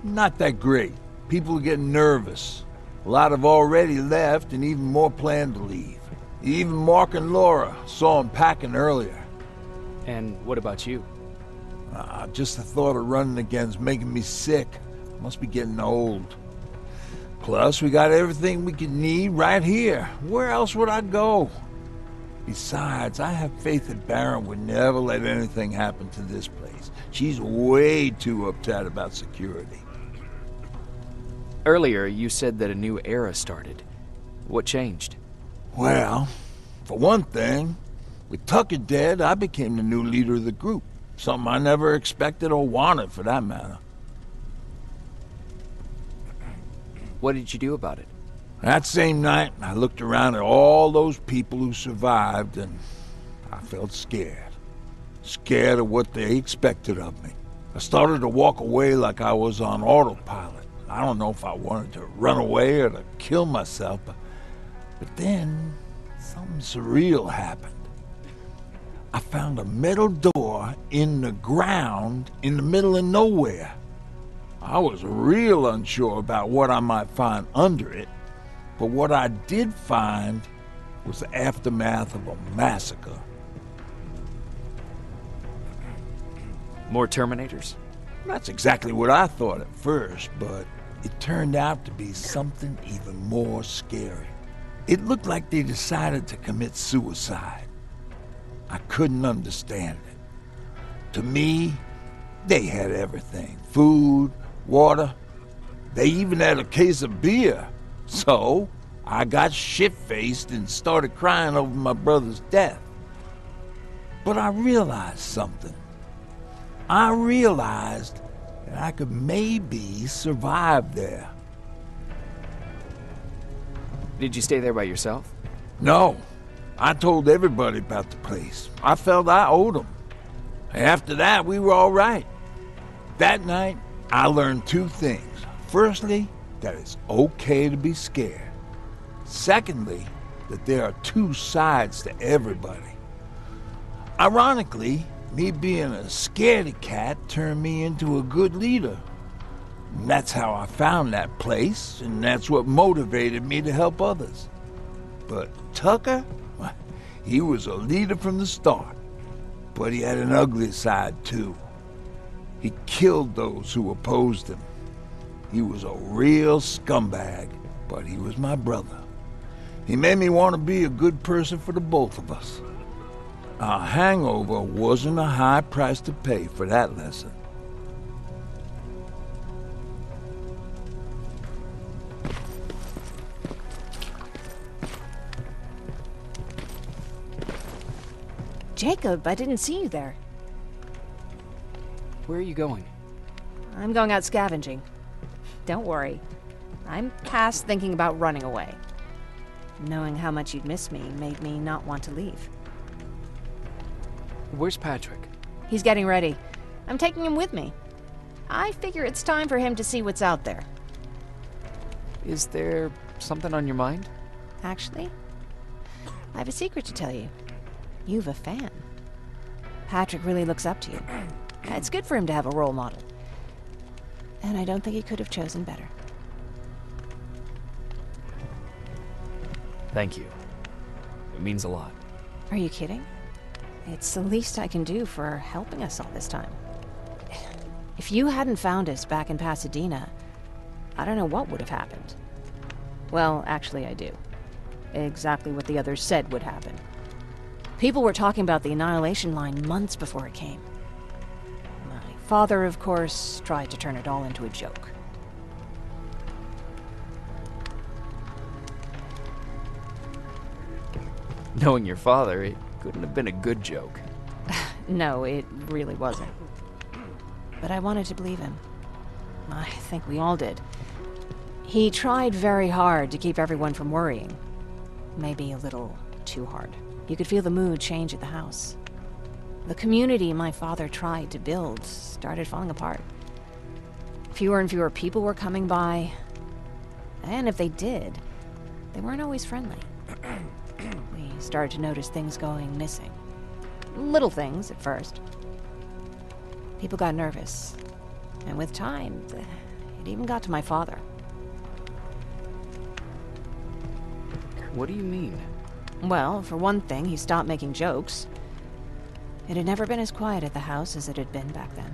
Not that great. People are getting nervous. A lot have already left, and even more plan to leave. Even Mark and Laura saw him packing earlier. And what about you? Just the thought of running again's making me sick. Must be getting old. Plus, we got everything we could need right here. Where else would I go? Besides, I have faith that Baron would never let anything happen to this place. She's way too uptight about security. Earlier, you said that a new era started. What changed? Well, for one thing, with Tucker dead, I became the new leader of the group. Something I never expected or wanted, for that matter. What did you do about it? That same night, I looked around at all those people who survived, and I felt scared. Scared of what they expected of me. I started to walk away like I was on autopilot. I don't know if I wanted to run away or to kill myself, but then something surreal happened. I found a metal door in the ground in the middle of nowhere. I was real unsure about what I might find under it, but what I did find was the aftermath of a massacre. More Terminators? That's exactly what I thought at first, but it turned out to be something even more scary. It looked like they decided to commit suicide. I couldn't understand it. To me, they had everything. Food, water. They even had a case of beer. So, I got shit-faced and started crying over my brother's death. But I realized something. I realized that I could maybe survive there. Did you stay there by yourself? No. I told everybody about the place. I felt I owed them. After that, we were all right. That night, I learned two things. Firstly, that it's okay to be scared. Secondly, that there are two sides to everybody. Ironically, me being a scaredy cat turned me into a good leader. And that's how I found that place, and that's what motivated me to help others. But Tucker, he was a leader from the start. But he had an ugly side, too. He killed those who opposed him. He was a real scumbag, but he was my brother. He made me want to be a good person for the both of us. A hangover wasn't a high price to pay for that lesson. Jacob, I didn't see you there. Where are you going? I'm going out scavenging. Don't worry. I'm past thinking about running away. Knowing how much you'd miss me made me not want to leave. Where's Patrick? He's getting ready. I'm taking him with me. I figure it's time for him to see what's out there. Is there something on your mind? Actually, I have a secret to tell you. You've a fan. Patrick really looks up to you. It's good for him to have a role model. And I don't think he could have chosen better. Thank you. It means a lot. Are you kidding? It's the least I can do for helping us all this time. If you hadn't found us back in Pasadena, I don't know what would have happened. Well, actually I do. Exactly what the others said would happen. People were talking about the Annihilation Line months before it came. My father, of course, tried to turn it all into a joke. Knowing your father, it couldn't have been a good joke. No, it really wasn't. But I wanted to believe him. I think we all did. He tried very hard to keep everyone from worrying. Maybe a little too hard. You could feel the mood change at the house. The community my father tried to build started falling apart. Fewer and fewer people were coming by. And if they did, they weren't always friendly. We started to notice things going missing. Little things at first. People got nervous. And with time, it even got to my father. What do you mean? Well, for one thing, he stopped making jokes. It had never been as quiet at the house as it had been back then.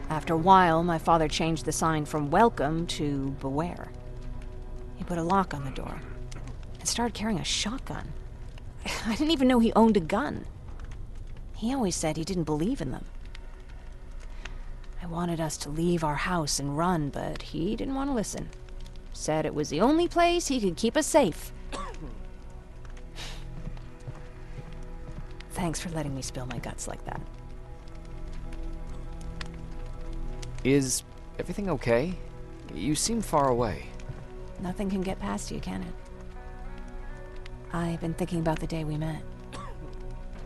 After a while, my father changed the sign from welcome to beware. He put a lock on the door and started carrying a shotgun. I didn't even know he owned a gun. He always said he didn't believe in them. I wanted us to leave our house and run, but he didn't want to listen. Said it was the only place he could keep us safe. Thanks for letting me spill my guts like that. Is everything okay? You seem far away. Nothing can get past you, can it? I've been thinking about the day we met.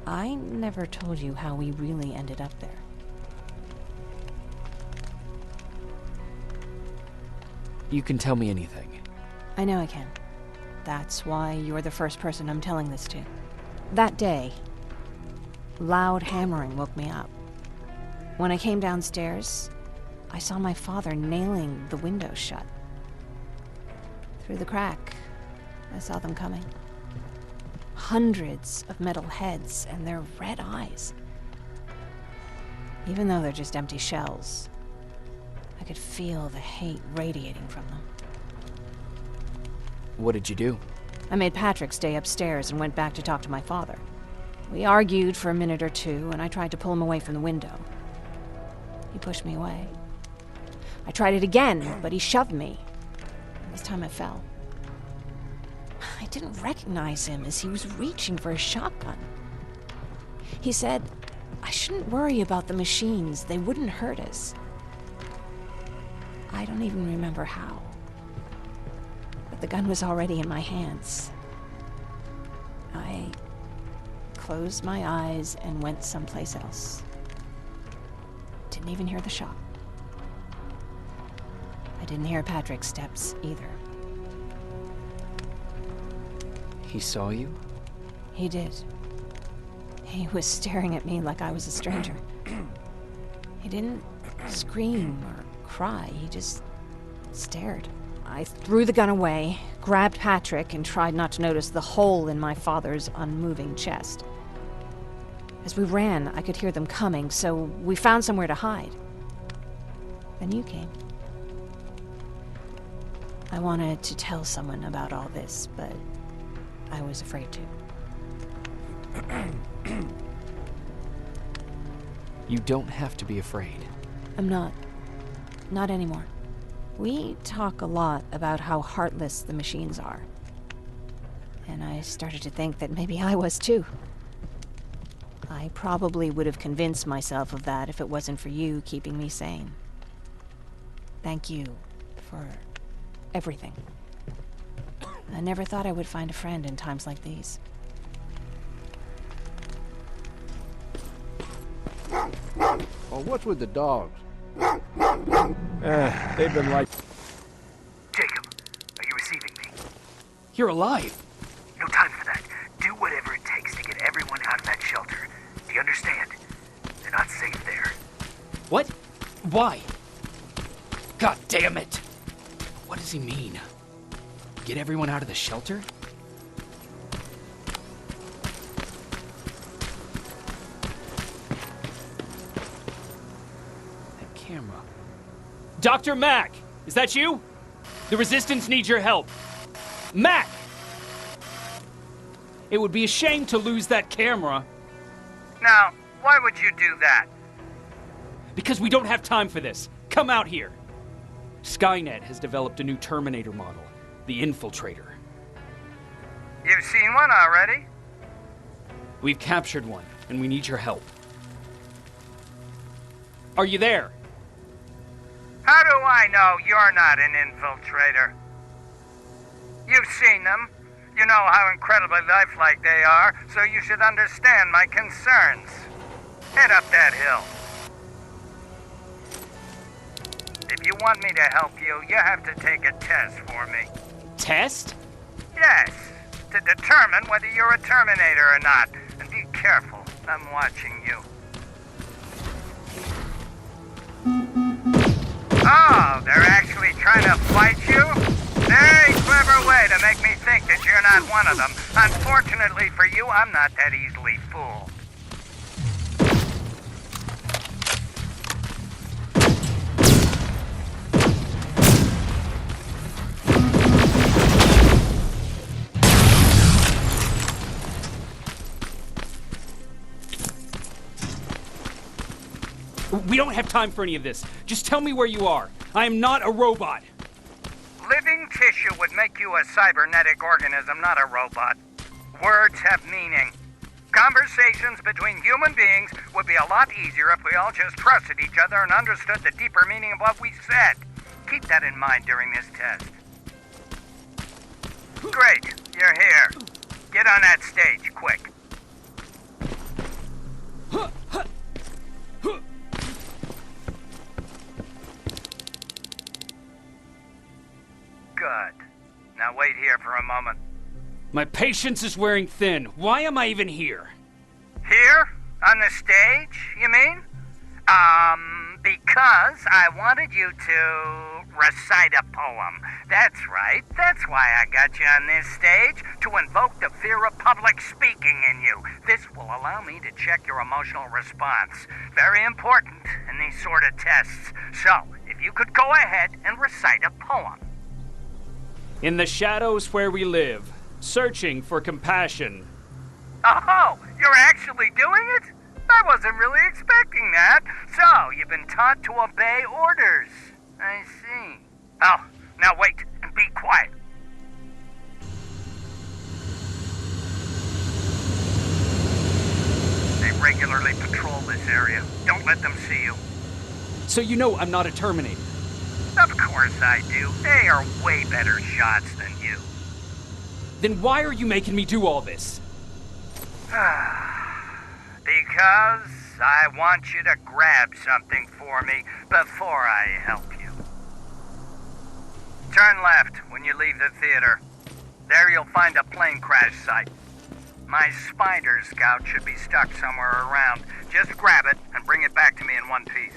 I never told you how we really ended up there. You can tell me anything. I know I can. That's why you're the first person I'm telling this to. That day, loud hammering woke me up. When I came downstairs, I saw my father nailing the window shut. Through the crack, I saw them coming. Hundreds of metal heads and their red eyes. Even though they're just empty shells, I could feel the hate radiating from them. What did you do? I made Patrick stay upstairs and went back to talk to my father. We argued for a minute or two, and I tried to pull him away from the window. He pushed me away. I tried it again, but he shoved me. This time I fell. I didn't recognize him as he was reaching for a shotgun. He said, I shouldn't worry about the machines. They wouldn't hurt us. I don't even remember how. But the gun was already in my hands. I closed my eyes and went someplace else. Didn't even hear the shot. I didn't hear Patrick's steps either. He saw you? He did. He was staring at me like I was a stranger. He didn't scream or cry, he just stared. I threw the gun away, grabbed Patrick, and tried not to notice the hole in my father's unmoving chest. As we ran, I could hear them coming, so we found somewhere to hide. Then you came. I wanted to tell someone about all this, but I was afraid to. You don't have to be afraid. I'm not. Not anymore. We talk a lot about how heartless the machines are. And I started to think that maybe I was too. I probably would have convinced myself of that if it wasn't for you keeping me sane. Thank you for everything. I never thought I would find a friend in times like these. Oh, what's with the dogs? They've been like... Jacob, are you receiving me? You're alive. No time for that. Do whatever it takes to get everyone out of that shelter. Do you understand? They're not safe there. What? Why? God damn it! What does he mean? Get everyone out of the shelter? That camera. Dr. Mack! Is that you? The Resistance needs your help. Mack! It would be a shame to lose that camera. Now, why would you do that? Because we don't have time for this. Come out here. Skynet has developed a new Terminator model, the Infiltrator. You've seen one already? We've captured one, and we need your help. Are you there? How do I know you're not an infiltrator? You've seen them. You know how incredibly lifelike they are, so you should understand my concerns. Head up that hill. If you want me to help you, you have to take a test for me. Test? Yes, to determine whether you're a Terminator or not. And be careful, I'm watching you. Oh, they're actually trying to fight you? Very clever way to make me think that you're not one of them. Unfortunately for you, I'm not that easily fooled. We don't have time for any of this. Just tell me where you are. I am not a robot. Living tissue would make you a cybernetic organism, not a robot. Words have meaning. Conversations between human beings would be a lot easier if we all just trusted each other and understood the deeper meaning of what we said. Keep that in mind during this test. Great, you're here. Get on that stage, quick. Good. Now wait here for a moment. My patience is wearing thin. Why am I even here? Here? On the stage, you mean? Because I wanted you to recite a poem. That's right. That's why I got you on this stage, to invoke the fear of public speaking in you. This will allow me to check your emotional response. Very important in these sort of tests. So, if you could go ahead and recite a poem. In the shadows where we live, searching for compassion. Oh, you're actually doing it? I wasn't really expecting that. So, you've been taught to obey orders. I see. Oh, now wait, and be quiet. They regularly patrol this area. Don't let them see you. So you know I'm not a Terminator. Of course I do. They are way better shots than you. Then why are you making me do all this? Because I want you to grab something for me before I help you. Turn left when you leave the theater. There you'll find a plane crash site. My spider scout should be stuck somewhere around. Just grab it and bring it back to me in one piece.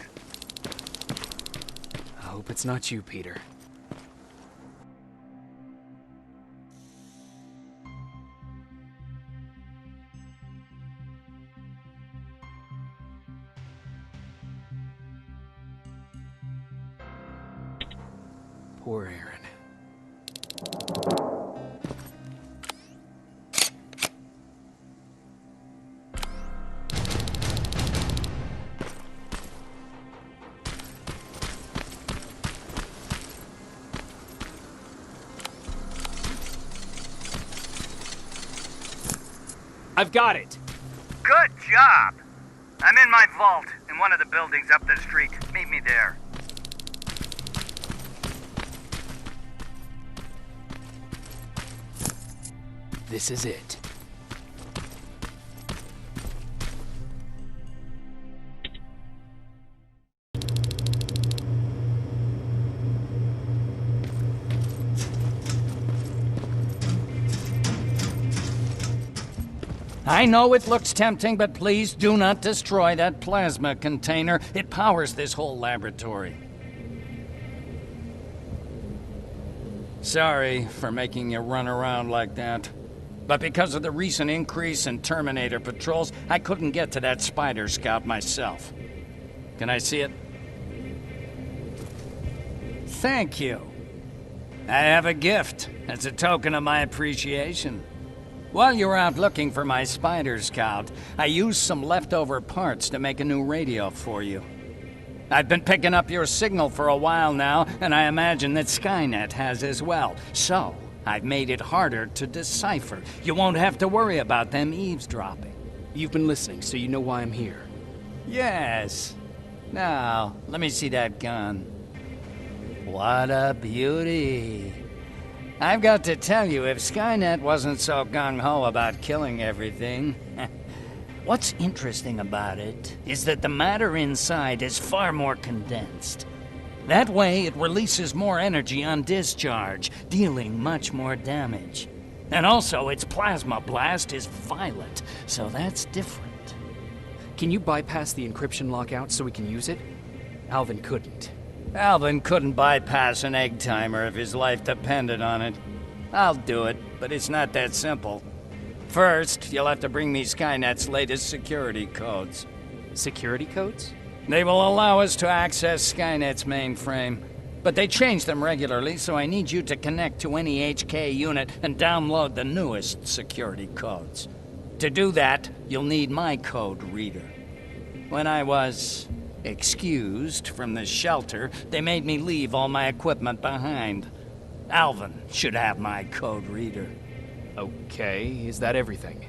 I hope it's not you, Peter. Poor Aaron. I've got it! Good job! I'm in my vault, in one of the buildings up the street. Meet me there. This is it. I know it looks tempting, but please do not destroy that plasma container. It powers this whole laboratory. Sorry for making you run around like that. But because of the recent increase in Terminator patrols, I couldn't get to that Spider Scout myself. Can I see it? Thank you. I have a gift as a token of my appreciation. While you were out looking for my Spider Scout, I used some leftover parts to make a new radio for you. I've been picking up your signal for a while now, and I imagine that Skynet has as well. So, I've made it harder to decipher. You won't have to worry about them eavesdropping. You've been listening, so you know why I'm here. Yes. Now, let me see that gun. What a beauty. I've got to tell you, if Skynet wasn't so gung-ho about killing everything... What's interesting about it is that the matter inside is far more condensed. That way, it releases more energy on discharge, dealing much more damage. And also, its plasma blast is violet, so that's different. Can you bypass the encryption lockout so we can use it? Alvin couldn't. Alvin couldn't bypass an egg timer if his life depended on it. I'll do it, but it's not that simple. First, you'll have to bring me Skynet's latest security codes. Security codes? They will allow us to access Skynet's mainframe. But they change them regularly, so I need you to connect to any HK unit and download the newest security codes. To do that, you'll need my code reader. When I was excused from the shelter, they made me leave all my equipment behind. Alvin should have my code reader. Okay, is that everything?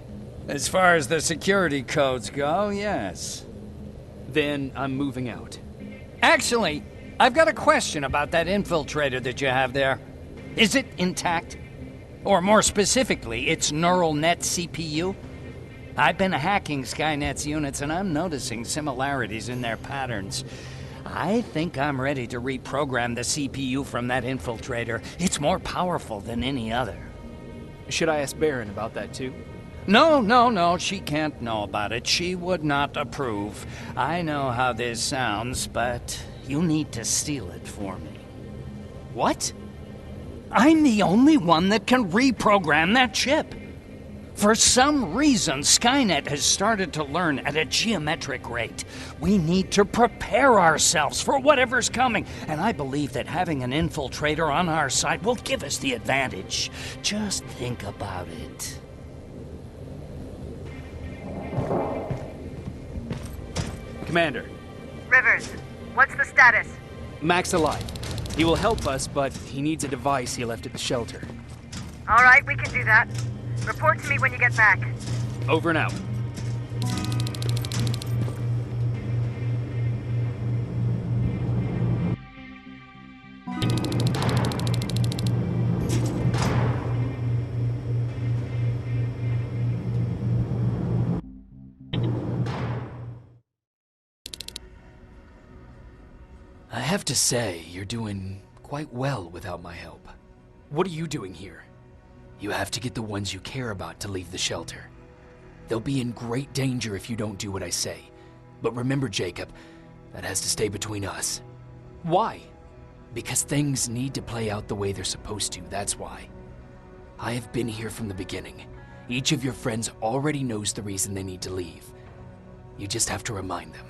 As far as the security codes go, yes. Then I'm moving out. Actually, I've got a question about that infiltrator that you have there. Is it intact? Or more specifically, its neural net CPU? I've been hacking Skynet's units and I'm noticing similarities in their patterns. I think I'm ready to reprogram the CPU from that infiltrator. It's more powerful than any other. Should I ask Baron about that too? No, she can't know about it. She would not approve. I know how this sounds, but you need to steal it for me. What? I'm the only one that can reprogram that chip. For some reason, Skynet has started to learn at a geometric rate. We need to prepare ourselves for whatever's coming, and I believe that having an infiltrator on our side will give us the advantage. Just think about it. Commander. Rivers, what's the status? Mac's alive. He will help us, but he needs a device he left at the shelter. All right, we can do that. Report to me when you get back. Over and out. I have to say, you're doing quite well without my help. What are you doing here? You have to get the ones you care about to leave the shelter. They'll be in great danger if you don't do what I say. But remember, Jacob, that has to stay between us. Why? Because things need to play out the way they're supposed to, that's why. I have been here from the beginning. Each of your friends already knows the reason they need to leave. You just have to remind them.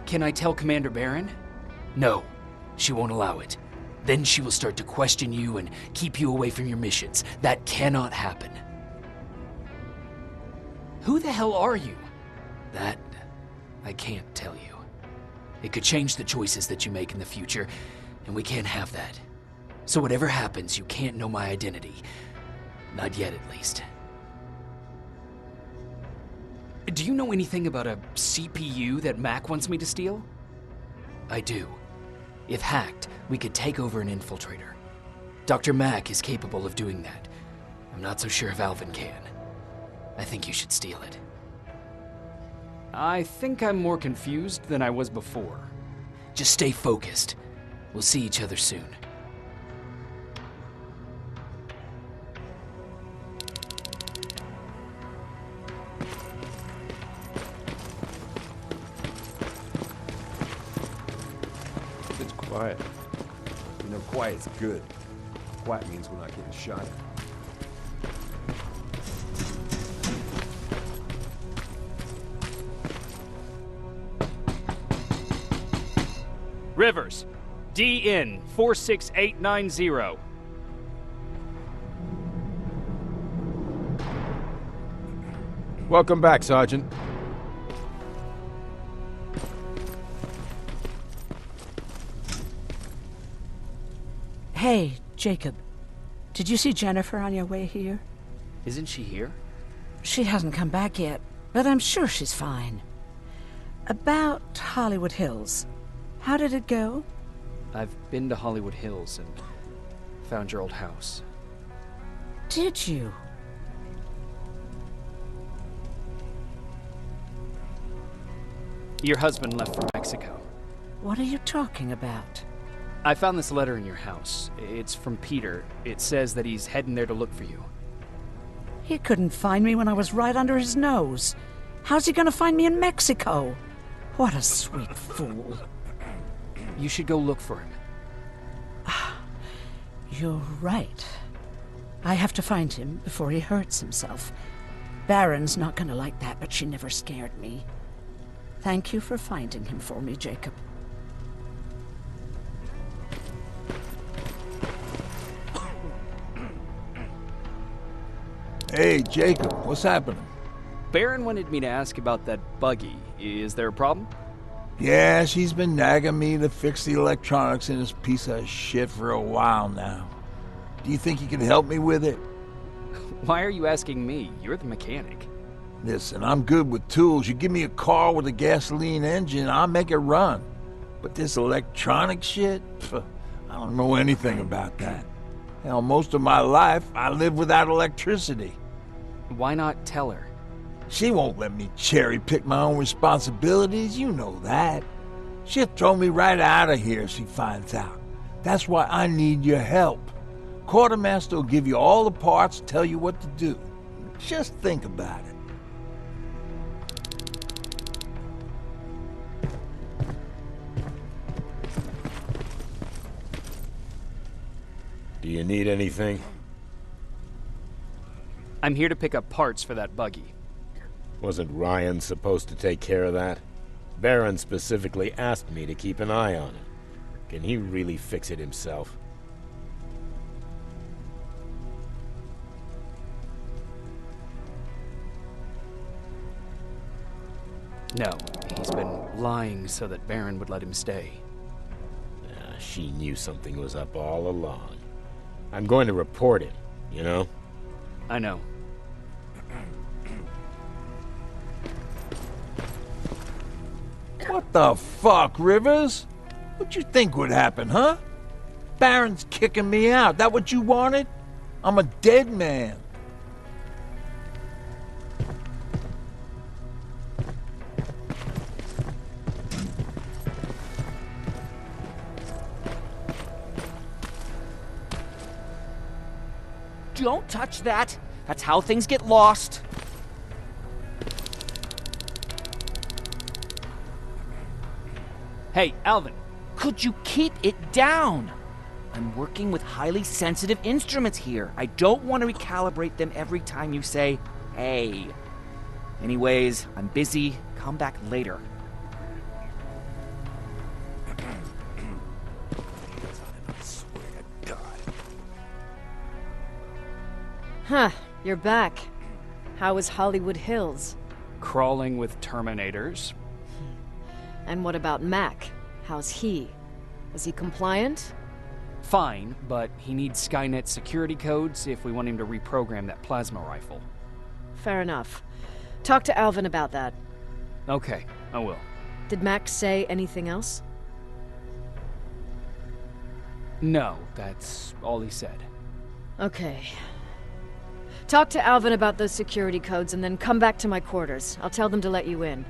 Can I tell Commander Baron? No, she won't allow it. Then she will start to question you and keep you away from your missions. That cannot happen. Who the hell are you? That I can't tell you. It could change the choices that you make in the future, and we can't have that. So whatever happens, you can't know my identity. Not yet, at least. Do you know anything about a CPU that Mac wants me to steal? I do. If hacked, we could take over an infiltrator. Dr. Mac is capable of doing that. I'm not so sure if Alvin can. I think you should steal it. I think I'm more confused than I was before. Just stay focused. We'll see each other soon. It's quiet. You know, quiet's good. Quiet means we're not getting shot. Rivers, DN 46890. Welcome back, Sergeant. Hey, Jacob. Did you see Jennifer on your way here? Isn't she here? She hasn't come back yet, but I'm sure she's fine. About Hollywood Hills. How did it go? I've been to Hollywood Hills and found your old house. Did you? Your husband left for Mexico. What are you talking about? I found this letter in your house. It's from Peter. It says that he's heading there to look for you. He couldn't find me when I was right under his nose. How's he gonna find me in Mexico? What a sweet fool. You should go look for him. You're right. I have to find him before he hurts himself. Baron's not gonna like that, but she never scared me. Thank you for finding him for me, Jacob. Hey, Jacob, what's happening? Baron wanted me to ask about that buggy. Is there a problem? Yeah, she's been nagging me to fix the electronics in this piece of shit for a while now. Do you think you can help me with it? Why are you asking me? You're the mechanic. Listen, I'm good with tools. You give me a car with a gasoline engine, I'll make it run. But this electronic shit? Pff, I don't know anything about that. Hell, most of my life, I lived without electricity. Why not tell her? She won't let me cherry-pick my own responsibilities, you know that. She'll throw me right out of here if she finds out. That's why I need your help. Quartermaster will give you all the parts, tell you what to do. Just think about it. Do you need anything? I'm here to pick up parts for that buggy. Wasn't Ryan supposed to take care of that? Baron specifically asked me to keep an eye on it. Can he really fix it himself? No, he's been lying so that Baron would let him stay. She knew something was up all along. I'm going to report him, you know? I know. What the fuck, Rivers? What you think would happen, huh? Baron's kicking me out. That what you wanted? I'm a dead man. Don't touch that. That's how things get lost. Hey, Alvin. Could you keep it down? I'm working with highly sensitive instruments here. I don't want to recalibrate them every time you say, hey. Anyways, I'm busy. Come back later. Huh, you're back. How is Hollywood Hills? Crawling with Terminators. And what about Mac? How's he? Is he compliant? Fine, but he needs Skynet security codes if we want him to reprogram that plasma rifle. Fair enough. Talk to Alvin about that. Okay, I will. Did Mac say anything else? No, that's all he said. Okay. Talk to Alvin about those security codes and then come back to my quarters. I'll tell them to let you in.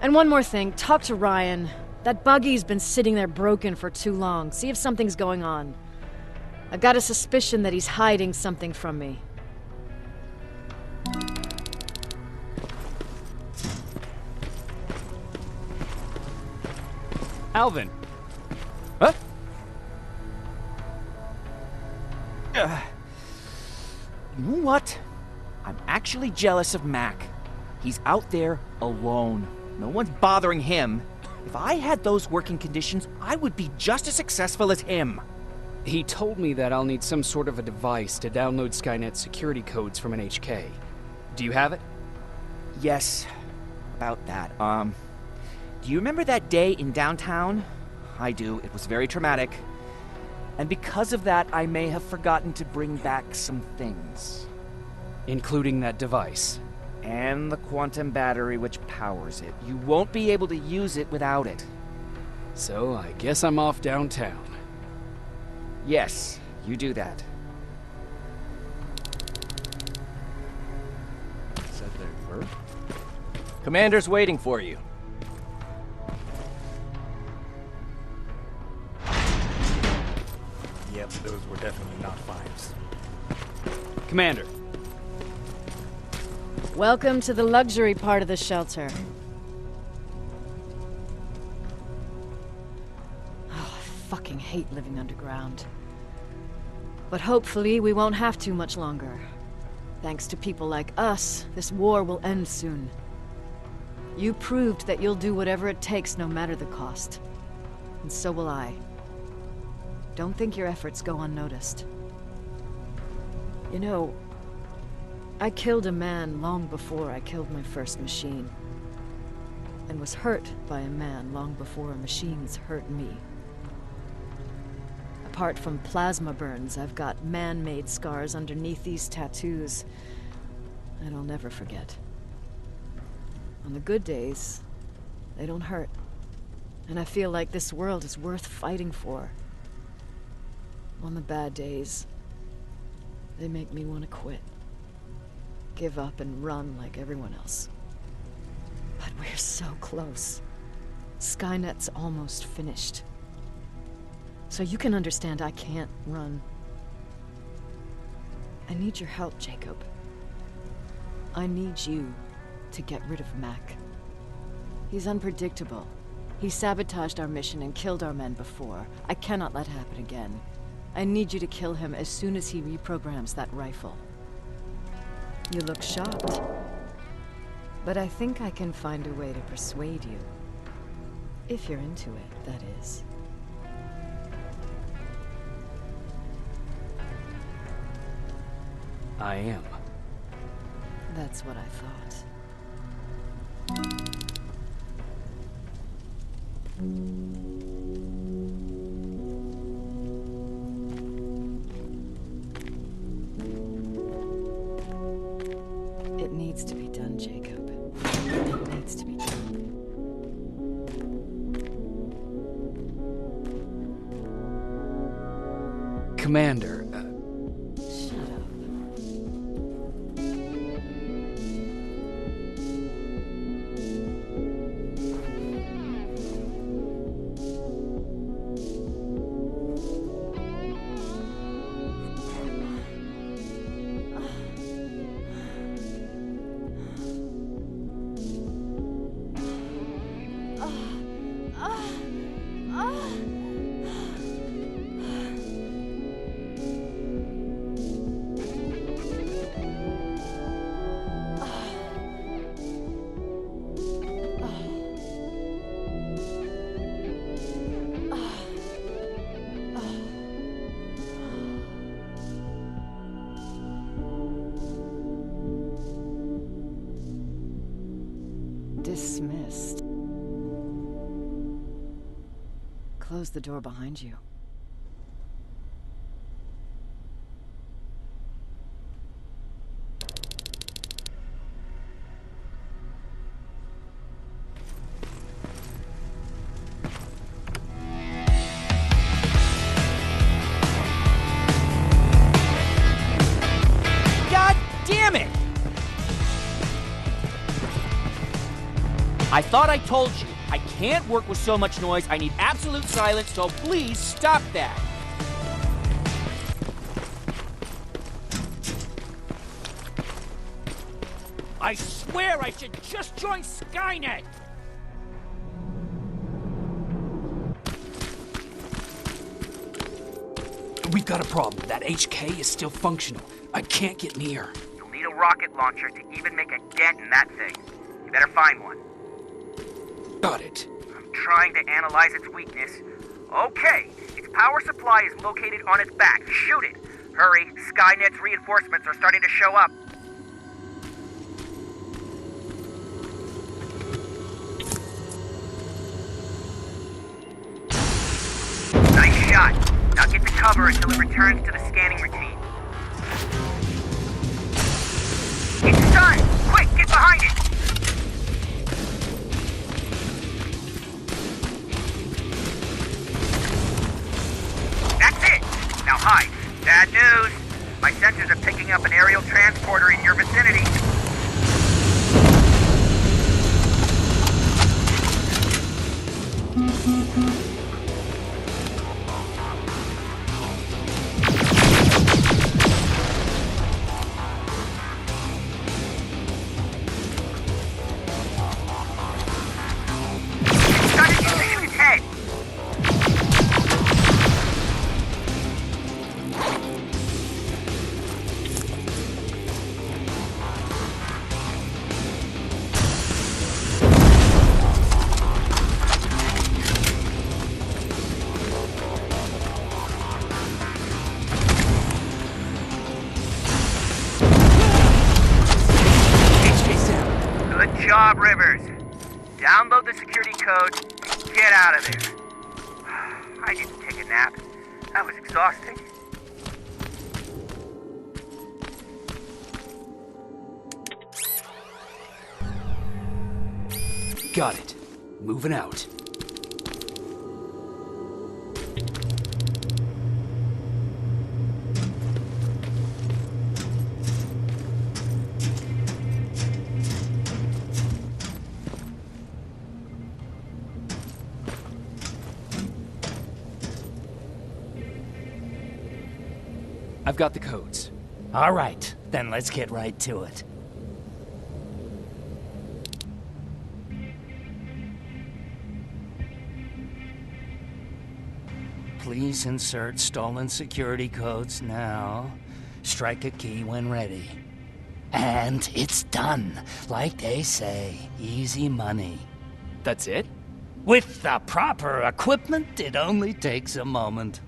And one more thing, talk to Ryan. That buggy's been sitting there broken for too long. See if something's going on. I've got a suspicion that he's hiding something from me. Alvin! Huh? You know what? I'm actually jealous of Mac. He's out there alone. No one's bothering him. If I had those working conditions, I would be just as successful as him. He told me that I'll need some sort of a device to download Skynet security codes from an HK. Do you have it? Yes, about that. Do you remember that day in downtown? I do. It was very traumatic. And because of that, I may have forgotten to bring back some things. Including that device. And the quantum battery which powers it. You won't be able to use it without it. So I guess I'm off downtown. Yes, you do that. Said they were. Commander's waiting for you. Yep, those were definitely not fives. Commander. Welcome to the luxury part of the shelter. Oh, I fucking hate living underground. But hopefully we won't have to much longer. Thanks to people like us, this war will end soon. You proved that you'll do whatever it takes no matter the cost. And so will I. Don't think your efforts go unnoticed. You know, I killed a man long before I killed my first machine. And was hurt by a man long before machines hurt me. Apart from plasma burns, I've got man-made scars underneath these tattoos that I'll never forget. On the good days, they don't hurt. And I feel like this world is worth fighting for. On the bad days, they make me want to quit. Give up and run like everyone else. But we're so close. Skynet's almost finished. So you can understand I can't run. I need your help, Jacob. I need you to get rid of Mac. He's unpredictable. He sabotaged our mission and killed our men before. I cannot let it happen again. I need you to kill him as soon as he reprograms that rifle. You look shocked. But I think I can find a way to persuade you. If you're into it, that is. I am. That's what I thought. It needs to be done, Jacob. It needs to be done. Commander, Shut up. Dismissed. Close the door behind you. God damn it! I thought I told you. I can't work with so much noise. I need absolute silence, so please stop that. I swear I should just join Skynet! We've got a problem. That HK is still functional. I can't get near. You'll need a rocket launcher to even make a dent in that thing. You better find one. Got it. I'm trying to analyze its weakness. Okay, its power supply is located on its back. Shoot it. Hurry, Skynet's reinforcements are starting to show up. Nice shot. Now get to cover until it returns to the scanning routine. It's done! Quick, get behind it! That's it! Now hide. Bad news. My sensors are picking up an aerial transporter in your vicinity. Good job, Rivers. Download the security code and get out of there. I didn't take a nap. That was exhausting. Got it. Moving out. I've got the codes. All right, then let's get right to it. Please insert stolen security codes now. Strike a key when ready. And it's done. Like they say, easy money. That's it? With the proper equipment, it only takes a moment.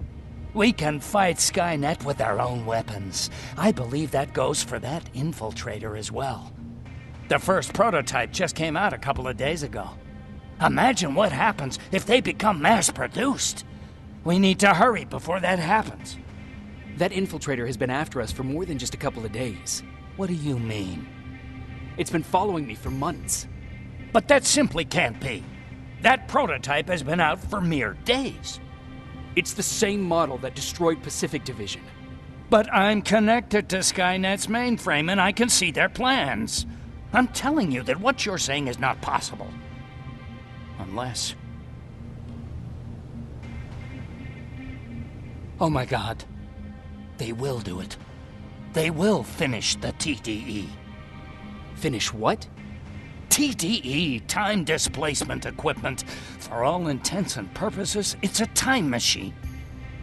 We can fight Skynet with our own weapons. I believe that goes for that infiltrator as well. The first prototype just came out a couple of days ago. Imagine what happens if they become mass-produced. We need to hurry before that happens. That infiltrator has been after us for more than just a couple of days. What do you mean? It's been following me for months. But that simply can't be. That prototype has been out for mere days. It's the same model that destroyed Pacific Division. But I'm connected to Skynet's mainframe and I can see their plans. I'm telling you that what you're saying is not possible. Unless... Oh my God. They will do it. They will finish the TDE. Finish what? TDE, time displacement equipment. For all intents and purposes, it's a time machine.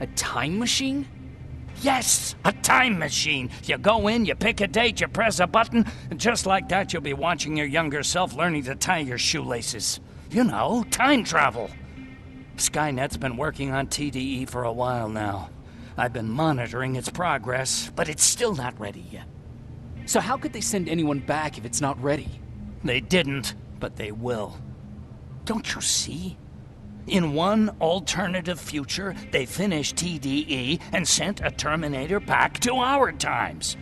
A time machine? Yes, a time machine. You go in, you pick a date, you press a button, and just like that you'll be watching your younger self learning to tie your shoelaces. You know, time travel. Skynet's been working on TDE for a while now. I've been monitoring its progress, but it's still not ready yet. So how could they send anyone back if it's not ready? They didn't, but they will. Don't you see? In one alternative future, they finished TDE and sent a Terminator back to our times.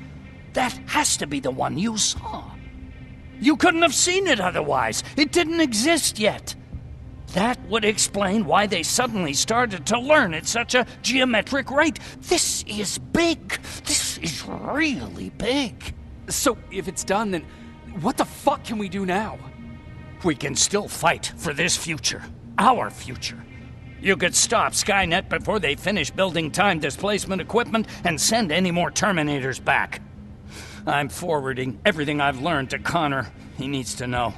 That has to be the one you saw. You couldn't have seen it otherwise. It didn't exist yet. That would explain why they suddenly started to learn at such a geometric rate. This is big. This is really big. So, if it's done, then what the fuck can we do now? We can still fight for this future. Our future. You could stop Skynet before they finish building time displacement equipment and send any more Terminators back. I'm forwarding everything I've learned to Connor. He needs to know.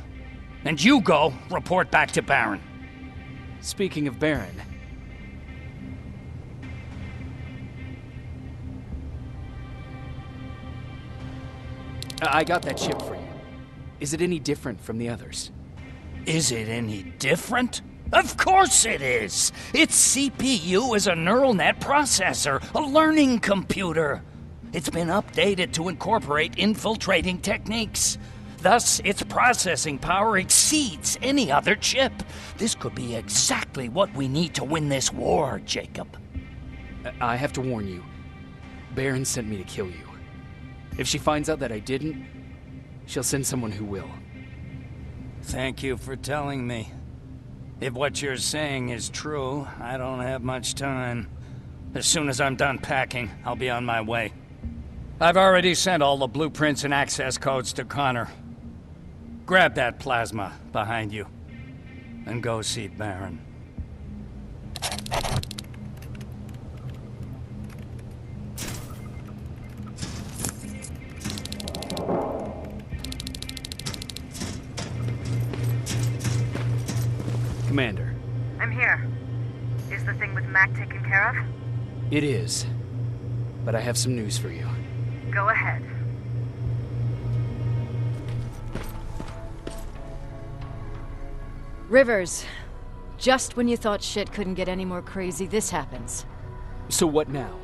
And you go report back to Baron. Speaking of Baron... I got that chip for you. Is it any different from the others? Is it any different? Of course it is! Its CPU is a neural net processor, a learning computer. It's been updated to incorporate infiltrating techniques. Thus, its processing power exceeds any other chip. This could be exactly what we need to win this war, Jacob. I have to warn you. Baron sent me to kill you. If she finds out that I didn't, she'll send someone who will. Thank you for telling me. If what you're saying is true, I don't have much time. As soon as I'm done packing, I'll be on my way. I've already sent all the blueprints and access codes to Connor. Grab that plasma behind you, and go see Baron. Commander. I'm here. Is the thing with Mac taken care of? It is. But I have some news for you. Go ahead. Rivers, just when you thought shit couldn't get any more crazy, this happens. So what now?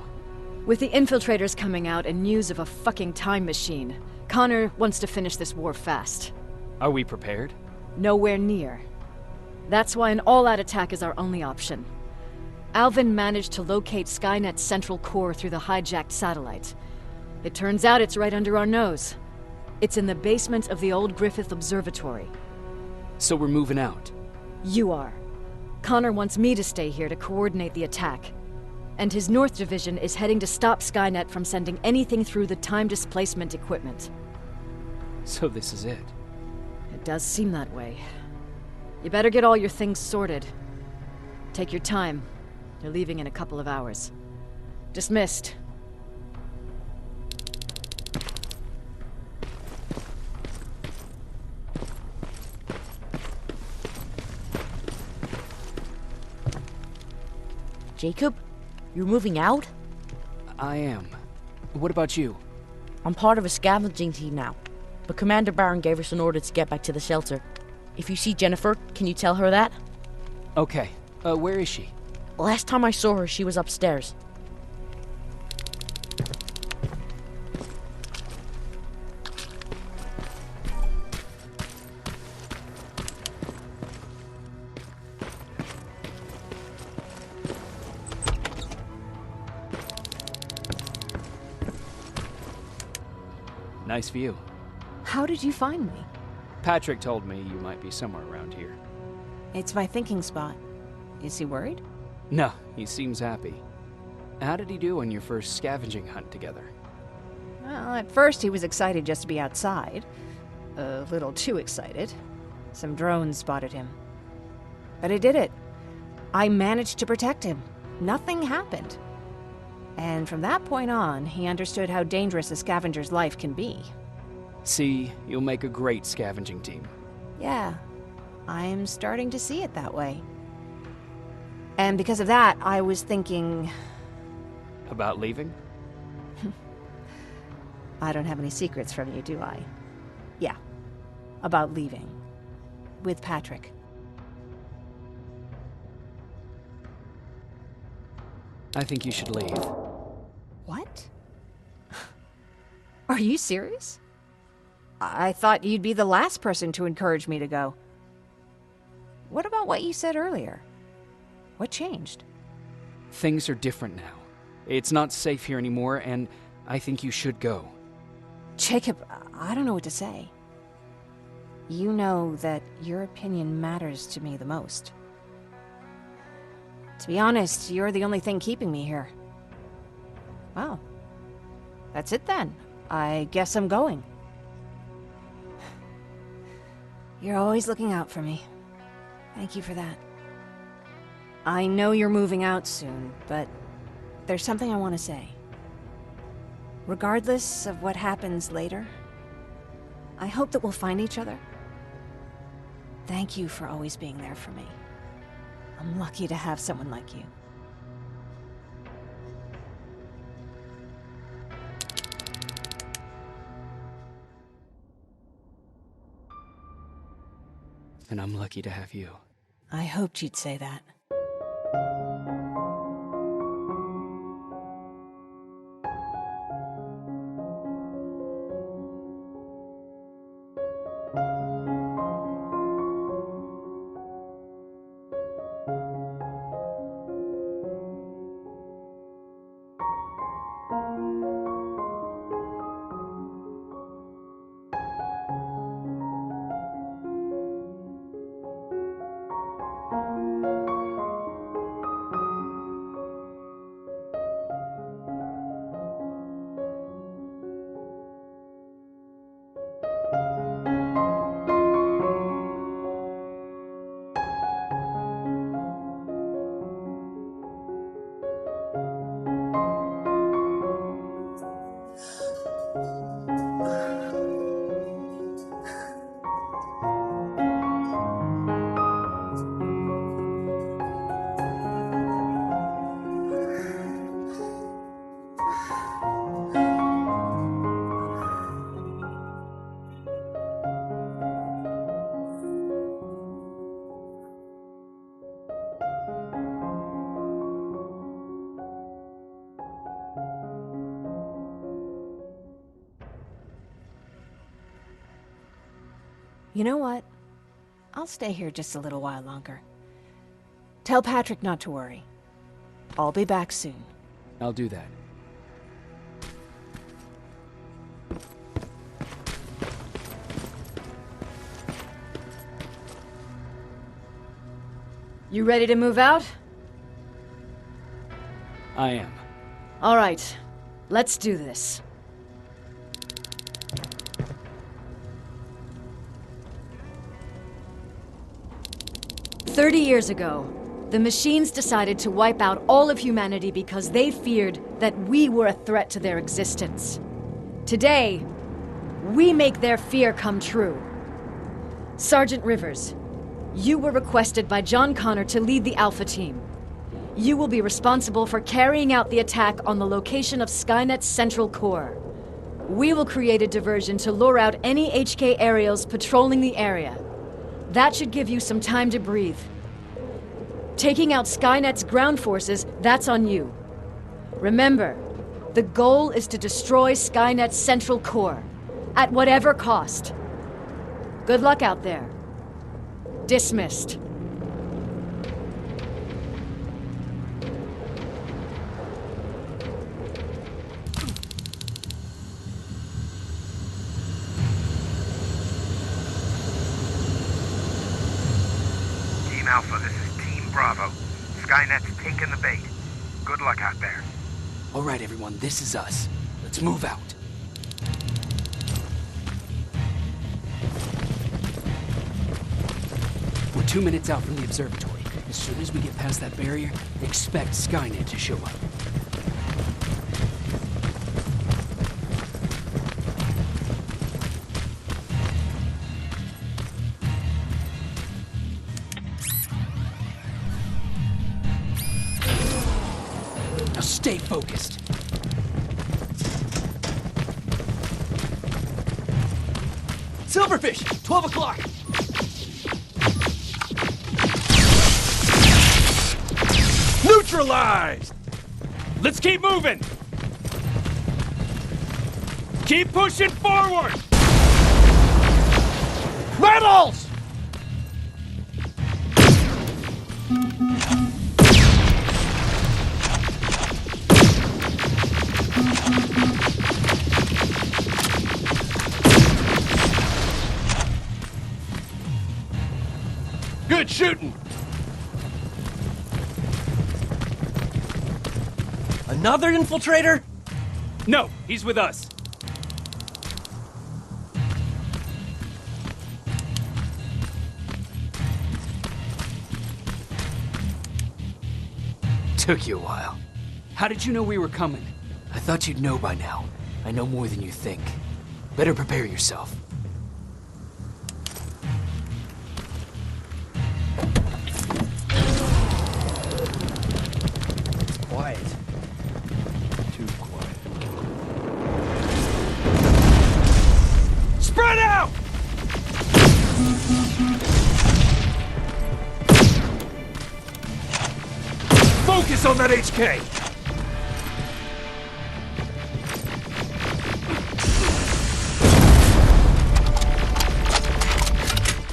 With the infiltrators coming out and news of a fucking time machine, Connor wants to finish this war fast. Are we prepared? Nowhere near. That's why an all-out attack is our only option. Alvin managed to locate Skynet's central core through the hijacked satellite. It turns out it's right under our nose. It's in the basement of the old Griffith Observatory. So we're moving out? You are. Connor wants me to stay here to coordinate the attack. And his North Division is heading to stop Skynet from sending anything through the time displacement equipment. So this is it? It does seem that way. You better get all your things sorted. Take your time. They're leaving in a couple of hours. Dismissed. Jacob? You're moving out? I am. What about you? I'm part of a scavenging team now, but Commander Baron gave us an order to get back to the shelter. If you see Jennifer, can you tell her that? Okay. Where is she? Last time I saw her, she was upstairs. Nice view. How did you find me? Patrick told me you might be somewhere around here. It's my thinking spot. Is he worried? No, he seems happy. How did he do on your first scavenging hunt together? Well, at first he was excited just to be outside. A little too excited. Some drones spotted him. But I did it. I managed to protect him. Nothing happened. And from that point on, he understood how dangerous a scavenger's life can be. See, you'll make a great scavenging team. Yeah, I'm starting to see it that way. And because of that, I was thinking... About leaving? I don't have any secrets from you, do I? Yeah, about leaving. With Patrick. I think you should leave. What? Are you serious? I thought you'd be the last person to encourage me to go. What about what you said earlier? What changed? Things are different now. It's not safe here anymore, and I think you should go. Jacob, I don't know what to say. You know that your opinion matters to me the most. To be honest, you're the only thing keeping me here. Well, that's it then. I guess I'm going. You're always looking out for me. Thank you for that. I know you're moving out soon, but there's something I want to say. Regardless of what happens later, I hope that we'll find each other. Thank you for always being there for me. I'm lucky to have someone like you. And I'm lucky to have you. I hoped you'd say that. You know what? I'll stay here just a little while longer. Tell Patrick not to worry. I'll be back soon. I'll do that. You ready to move out? I am. All right, let's do this. "30 years ago, the machines decided to wipe out all of humanity because they feared that we were a threat to their existence. Today, we make their fear come true. Sergeant Rivers, you were requested by John Connor to lead the Alpha Team. You will be responsible for carrying out the attack on the location of Skynet's central core. We will create a diversion to lure out any HK aerials patrolling the area. That should give you some time to breathe. Taking out Skynet's ground forces, that's on you. Remember, the goal is to destroy Skynet's central core, at whatever cost. Good luck out there. Dismissed." Team Alpha, this is Team Bravo. Skynet's taking the bait. Good luck out there. All right, everyone, this is us. Let's move out. We're 2 minutes out from the observatory. As soon as we get past that barrier, expect Skynet to show up. Now stay focused. Silverfish, 12 o'clock. Neutralized! Let's keep moving! Keep pushing forward! Metals! Good shooting! Another infiltrator? No, he's with us. Took you a while. How did you know we were coming? I thought you'd know by now. I know more than you think. Better prepare yourself. Quiet. Too quiet. Spread out! Focus on that HK!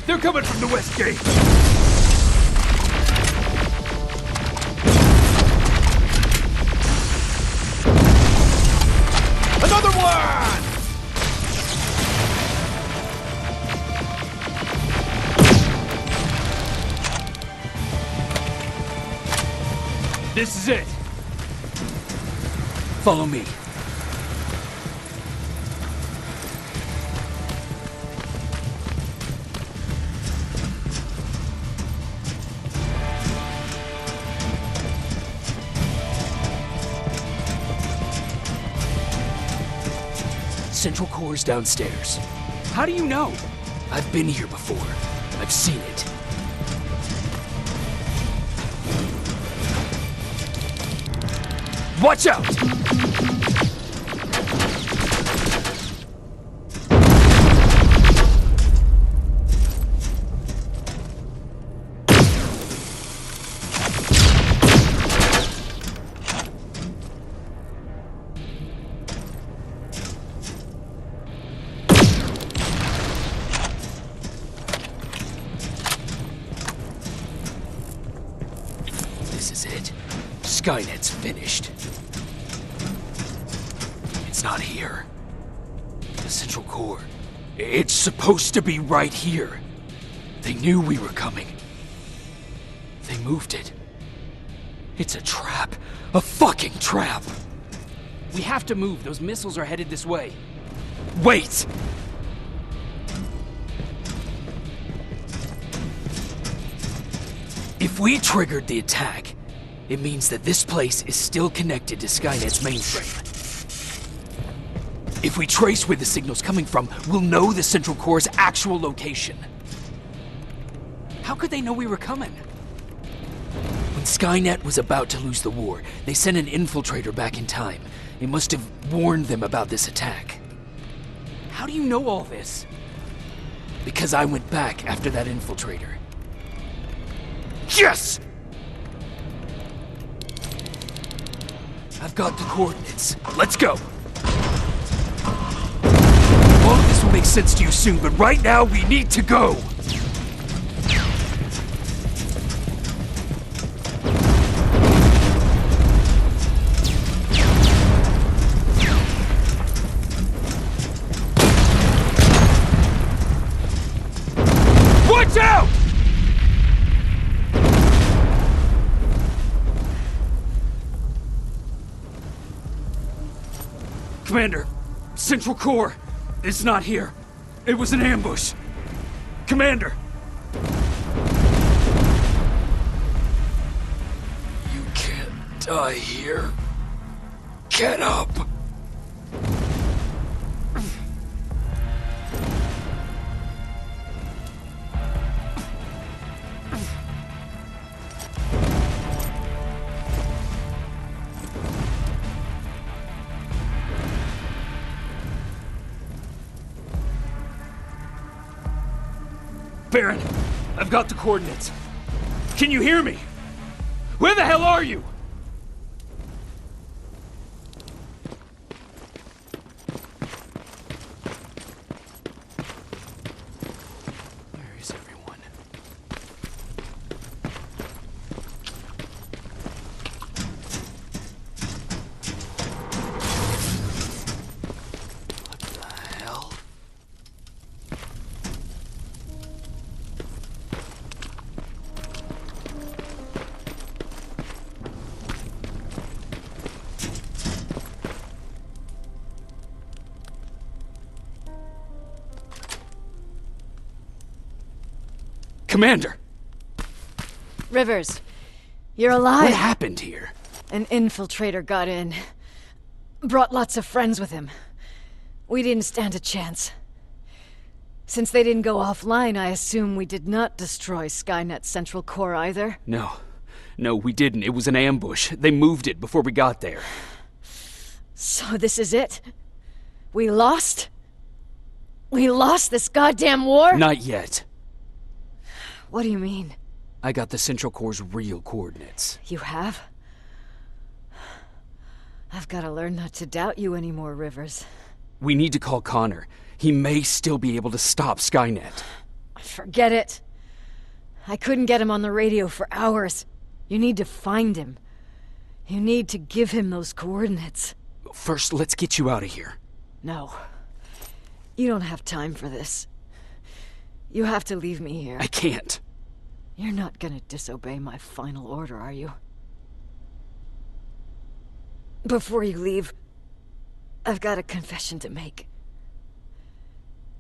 They're coming from the west gate! Another one! This is it. Follow me. Central core's downstairs. How do you know? I've been here before. I've seen it. Watch out! This is it. Skynet's finished. It's not here. The central core. It's supposed to be right here. They knew we were coming. They moved it. It's a trap. A fucking trap! We have to move. Those missiles are headed this way. Wait! If we triggered the attack, it means that this place is still connected to Skynet's mainframe. If we trace where the signal's coming from, we'll know the central core's actual location. How could they know we were coming? When Skynet was about to lose the war, they sent an infiltrator back in time. It must have warned them about this attack. How do you know all this? Because I went back after that infiltrator. Yes! I've got the coordinates. Let's go! All of this will make sense to you soon, but right now we need to go! Watch out! Commander, Central Core, it's not here. It was an ambush. Commander! You can't die here. Get up! Baron, I've got the coordinates. Can you hear me? Where the hell are you? Where is everyone? Commander! Rivers, you're alive. What happened here? An infiltrator got in. Brought lots of friends with him. We didn't stand a chance. Since they didn't go offline, I assume we did not destroy Skynet's central core either? No, we didn't. It was an ambush. They moved it before we got there. So this is it? We lost? We lost this goddamn war? Not yet. What do you mean? I got the Central Core's real coordinates. You have? I've got to learn not to doubt you anymore, Rivers. We need to call Connor. He may still be able to stop Skynet. Forget it. I couldn't get him on the radio for hours. You need to find him. You need to give him those coordinates. First, let's get you out of here. No. You don't have time for this. You have to leave me here. I can't. You're not gonna disobey my final order, are you? Before you leave, I've got a confession to make.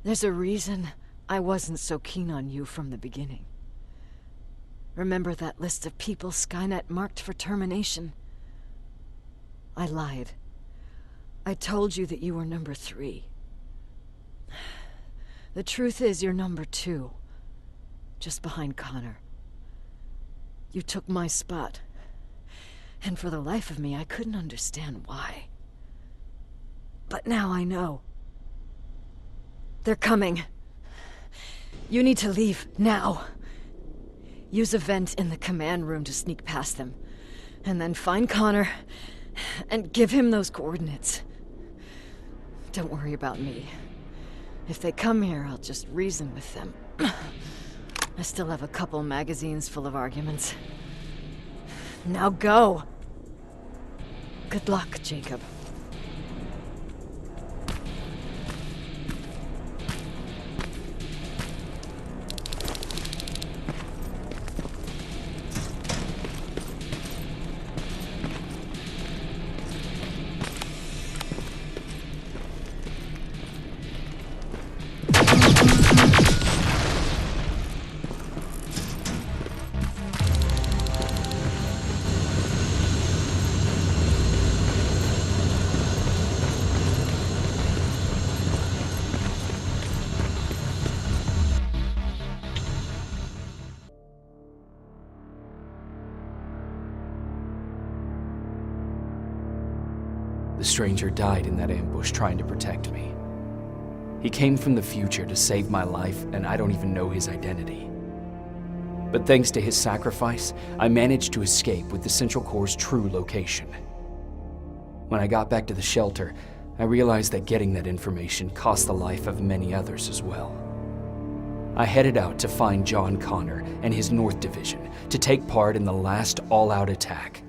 There's a reason I wasn't so keen on you from the beginning. Remember that list of people Skynet marked for termination? I lied. I told you that you were number 3. The truth is you're number 2, just behind Connor. You took my spot, and for the life of me, I couldn't understand why. But now I know. They're coming. You need to leave, now. Use a vent in the command room to sneak past them, and then find Connor, and give him those coordinates. Don't worry about me. If they come here, I'll just reason with them. I still have a couple magazines full of arguments. Now go! Good luck, Jacob. The stranger died in that ambush trying to protect me. He came from the future to save my life, and I don't even know his identity. But thanks to his sacrifice, I managed to escape with the Central Core's true location. When I got back to the shelter, I realized that getting that information cost the life of many others as well. I headed out to find John Connor and his North Division to take part in the last all-out attack.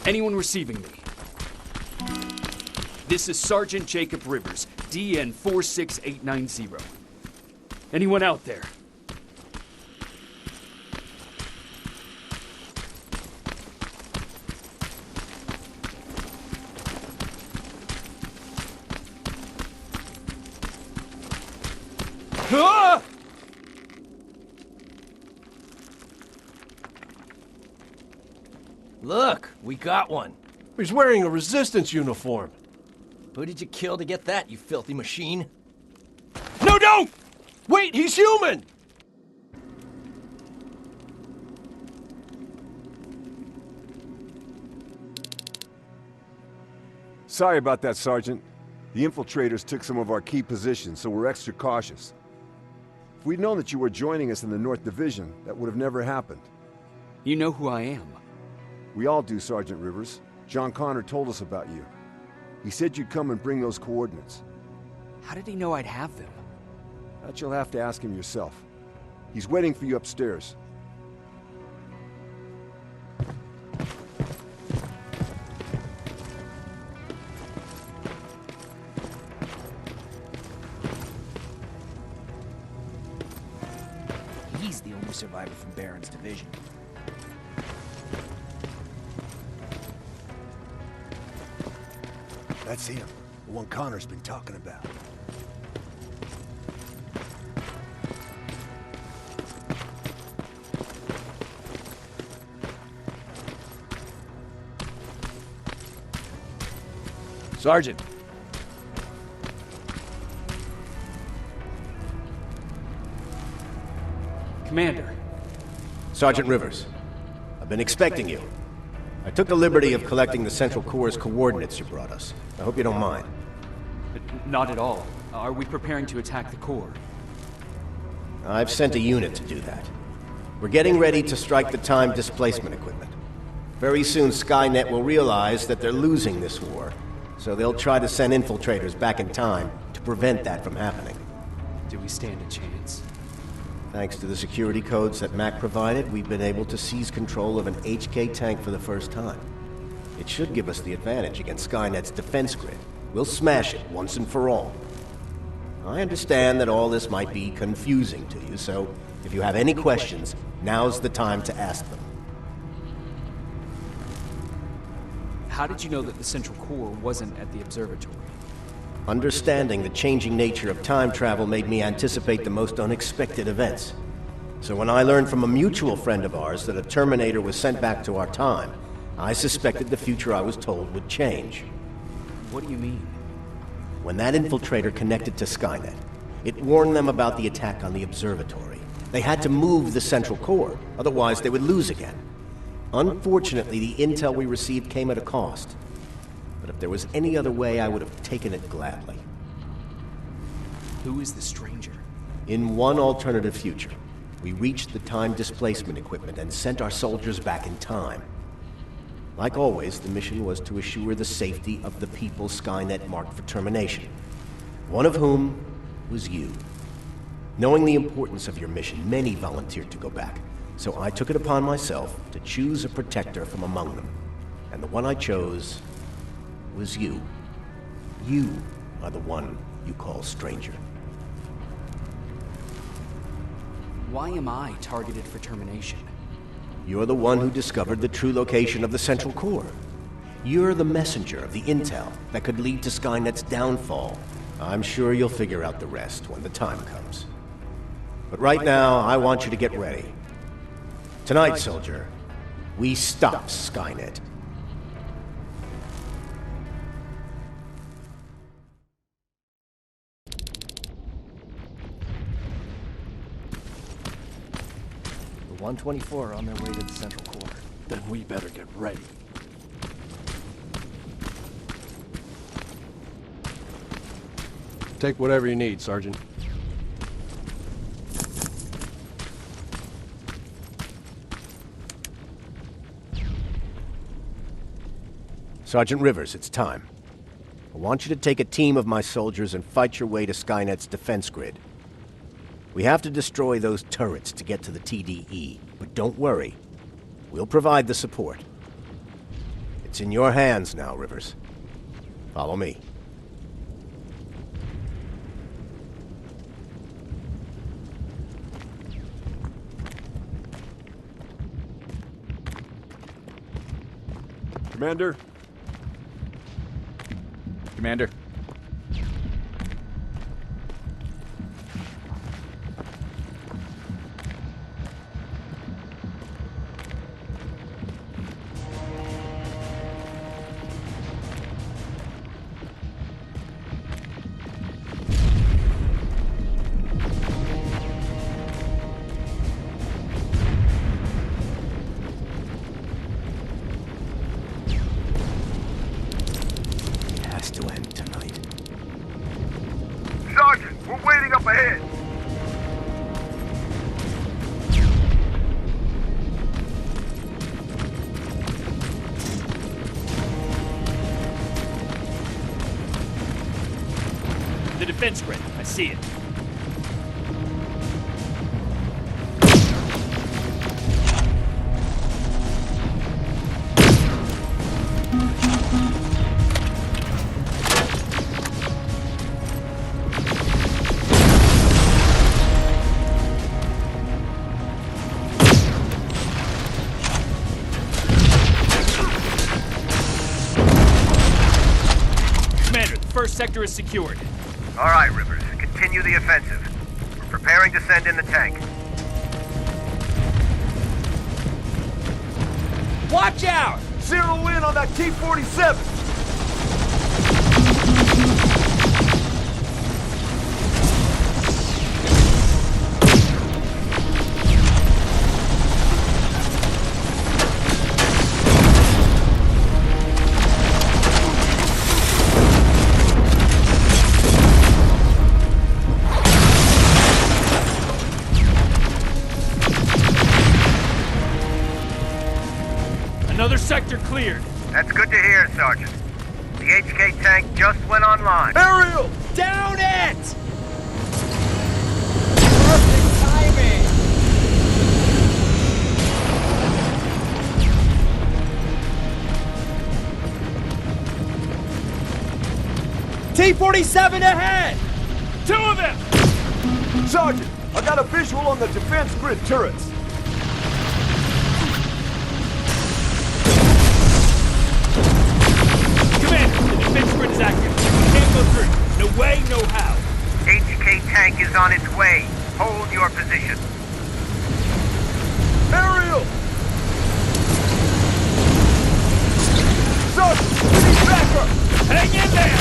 Anyone receiving me? This is Sergeant Jacob Rivers, DN 46890. Anyone out there? Ah! Look, we got one. He's wearing a Resistance uniform. Who did you kill to get that, you filthy machine? No, don't! Wait, he's human! Sorry about that, Sergeant. The infiltrators took some of our key positions, so we're extra cautious. If we'd known that you were joining us in the North Division, that would have never happened. You know who I am. We all do, Sergeant Rivers. John Connor told us about you. He said you'd come and bring those coordinates. How did he know I'd have them? That you'll have to ask him yourself. He's waiting for you upstairs. He's the only survivor from Baron's division. That's him. The one Connor's been talking about. Sergeant. Commander. Sergeant Rivers, I've been expecting you. I took the liberty of collecting the Central Corps' coordinates you brought us. I hope you don't mind. Not at all. Are we preparing to attack the Corps? I've sent a unit to do that. We're getting ready to strike the time displacement equipment. Very soon Skynet will realize that they're losing this war, so they'll try to send infiltrators back in time to prevent that from happening. Do we stand a chance? Thanks to the security codes that Mac provided, we've been able to seize control of an HK tank for the first time. It should give us the advantage against Skynet's defense grid. We'll smash it once and for all. I understand that all this might be confusing to you, so if you have any questions, now's the time to ask them. How did you know that the Central Corps wasn't at the observatory? Understanding the changing nature of time travel made me anticipate the most unexpected events. So when I learned from a mutual friend of ours that a Terminator was sent back to our time, I suspected the future I was told would change. What do you mean? When that infiltrator connected to Skynet, it warned them about the attack on the observatory. They had to move the Central Corps, otherwise they would lose again. Unfortunately, the intel we received came at a cost. But if there was any other way, I would have taken it gladly. Who is the stranger? In one alternative future, we reached the time displacement equipment and sent our soldiers back in time. Like always, the mission was to assure the safety of the people Skynet marked for termination. One of whom was you. Knowing the importance of your mission, many volunteered to go back. So I took it upon myself to choose a protector from among them. And the one I chose was you. You are the one you call stranger. Why am I targeted for termination? You're the one who discovered the true location of the Central Corps. You're the messenger of the intel that could lead to Skynet's downfall. I'm sure you'll figure out the rest when the time comes. But right now, I want you to get ready. Tonight, soldier, we stop Skynet. The 124 are on their way to the Central Corps. Then we better get ready. Take whatever you need, Sergeant. Sergeant Rivers, it's time. I want you to take a team of my soldiers and fight your way to Skynet's defense grid. We have to destroy those turrets to get to the TDE, but don't worry. We'll provide the support. It's in your hands now, Rivers. Follow me. Commander? Commander. The defense grid. I see it. sector is secured. All right, Rivers. Continue the offensive. We're preparing to send in the tank. Watch out! Zero in on that T-47! Another sector cleared. That's good to hear, Sergeant. The HK tank just went online. Aerial! Down it! Perfect timing! T-47 ahead! 2 of them! Sergeant, I got a visual on the defense grid turrets. Commander, the defense grid is active. We can't go through. No way, no how. HK tank is on its way. Hold your position. Aerial! Sergeant, we need backup! Hang in there!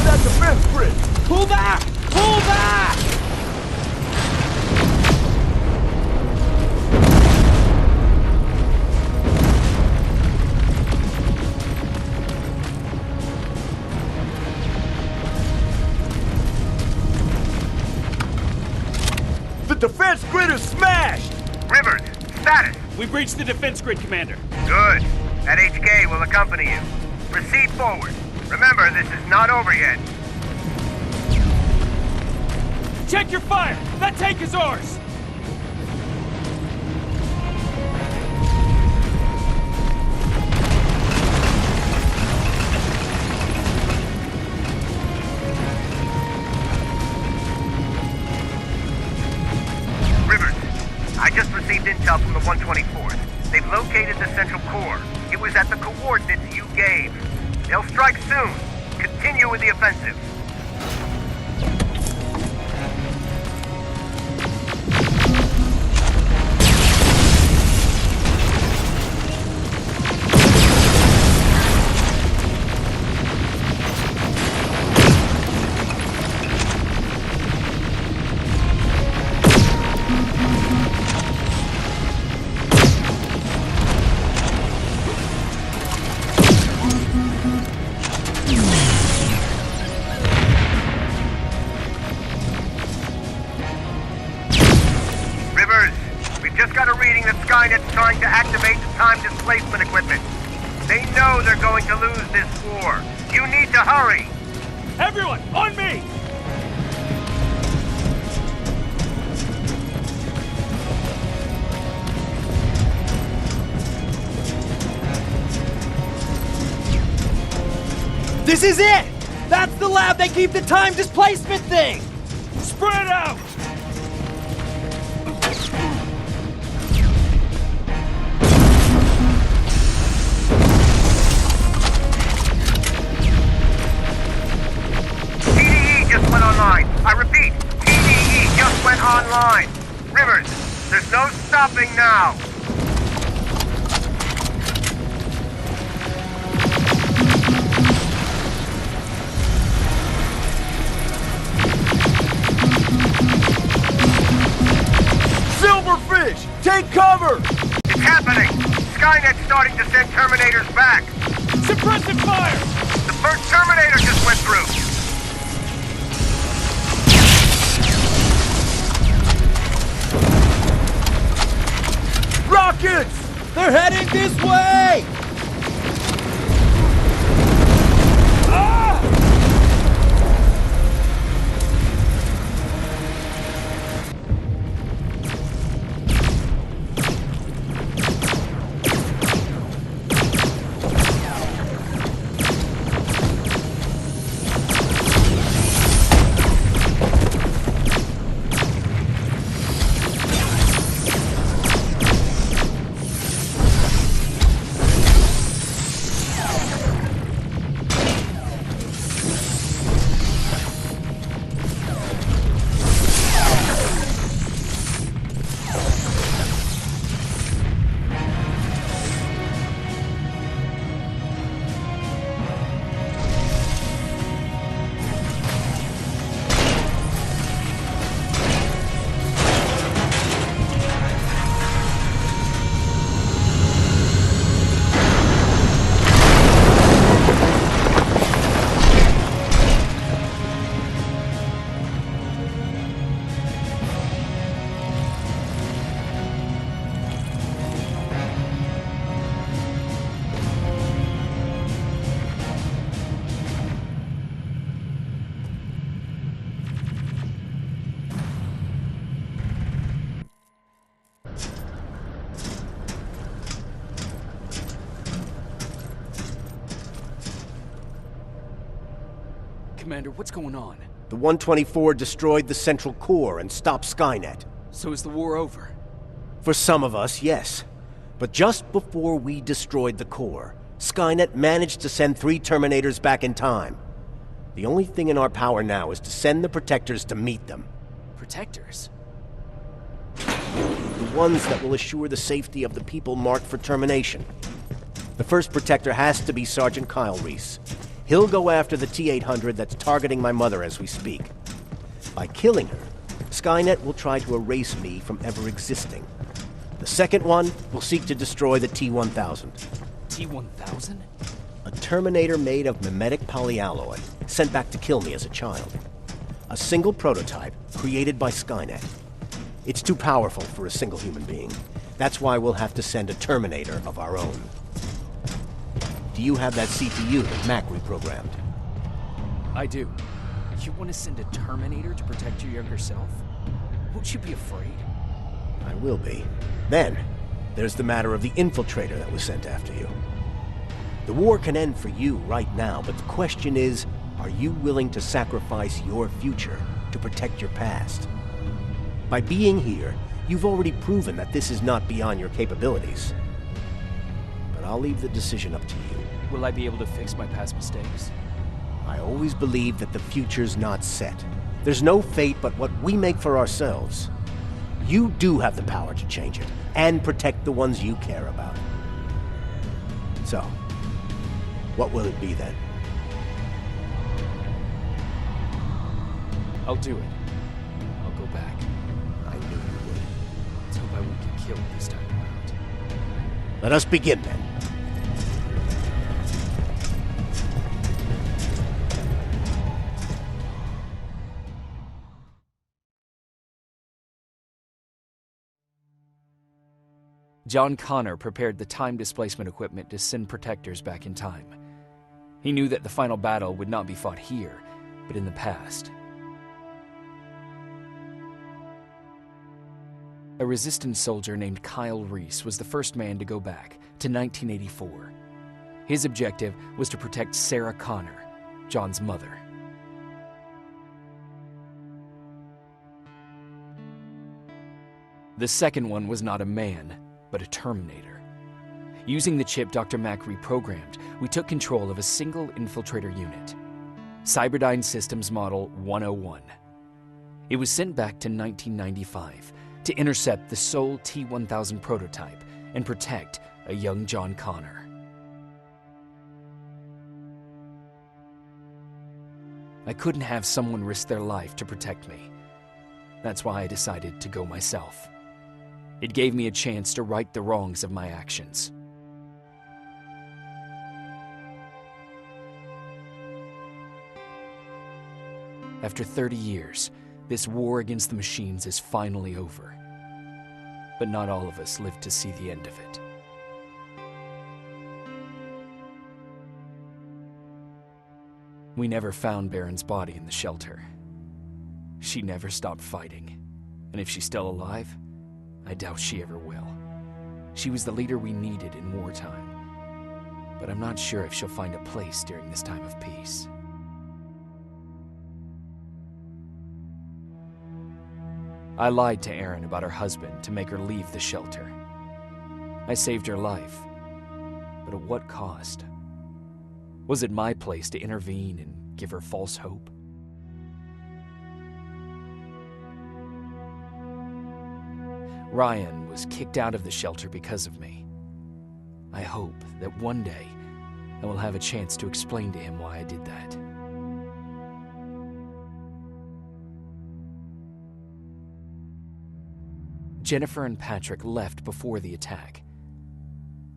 That defense grid! Pull back! Pull back! The defense grid is smashed! Rivers, status! We breached the defense grid, Commander. Good. That HK will accompany you. Proceed forward. Remember, this is not over yet. Check your fire! That tank is ours! Rivers, I just received intel from the 124th. They've located the central core. It was at the coordinates you gave. They'll strike soon. Continue with the offensive. Skynet's trying to activate the time displacement equipment. They know they're going to lose this war. You need to hurry! Everyone, on me! This is it! That's the lab they keep the time displacement thing! Spread out! I repeat, PDE just went online. Rivers, there's no stopping now. Silverfish, take cover! It's happening. Skynet's starting to send Terminators back. Suppressive fire! The first Terminator just went through. Rockets! They're heading this way! Commander, what's going on? The 124 destroyed the central core and stopped Skynet. So is the war over? For some of us, yes. But just before we destroyed the core, Skynet managed to send 3 Terminators back in time. The only thing in our power now is to send the Protectors to meet them. Protectors? The ones that will assure the safety of the people marked for termination. The first Protector has to be Sergeant Kyle Reese. He'll go after the T-800 that's targeting my mother as we speak. By killing her, Skynet will try to erase me from ever existing. The second one will seek to destroy the T-1000. T-1000? A Terminator made of mimetic polyalloy, sent back to kill me as a child. A single prototype created by Skynet. It's too powerful for a single human being. That's why we'll have to send a Terminator of our own. Do you have that CPU that Mac reprogrammed? I do. You want to send a Terminator to protect your younger self? Won't you be afraid? I will be. Then, there's the matter of the infiltrator that was sent after you. The war can end for you right now, but the question is, are you willing to sacrifice your future to protect your past? By being here, you've already proven that this is not beyond your capabilities. But I'll leave the decision up to you. Will I be able to fix my past mistakes? I always believe that the future's not set. There's no fate but what we make for ourselves. You do have the power to change it, and protect the ones you care about. So, what will it be then? I'll do it. I'll go back. I knew you would. Let's hope I won't get killed this time around. Let us begin then. John Connor prepared the time displacement equipment to send Protectors back in time. He knew that the final battle would not be fought here, but in the past. A Resistance soldier named Kyle Reese was the first man to go back to 1984. His objective was to protect Sarah Connor, John's mother. The second one was not a man, but a Terminator. Using the chip Dr. Mack reprogrammed, we took control of a single infiltrator unit, Cyberdyne Systems Model 101. It was sent back to 1995 to intercept the sole T-1000 prototype and protect a young John Connor. I couldn't have someone risk their life to protect me. That's why I decided to go myself. It gave me a chance to right the wrongs of my actions. After 30 years, this war against the machines is finally over. But not all of us lived to see the end of it. We never found Baron's body in the shelter. She never stopped fighting, and if she's still alive, I doubt she ever will. She was the leader we needed in wartime, but I'm not sure if she'll find a place during this time of peace. I lied to Erin about her husband to make her leave the shelter. I saved her life, but at what cost? Was it my place to intervene and give her false hope? Ryan was kicked out of the shelter because of me. I hope that one day I will have a chance to explain to him why I did that. Jennifer and Patrick left before the attack.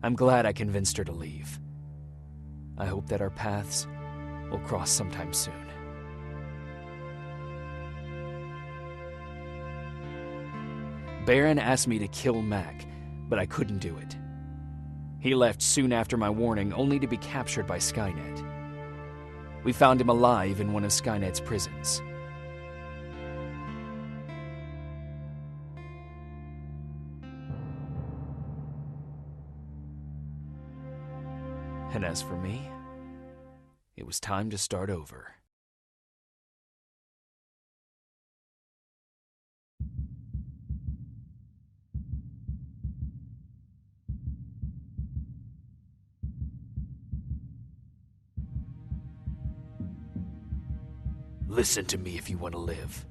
I'm glad I convinced her to leave. I hope that our paths will cross sometime soon. Baron asked me to kill Mac, but I couldn't do it. He left soon after my warning, only to be captured by Skynet. We found him alive in one of Skynet's prisons. And as for me, it was time to start over. Listen to me if you want to live.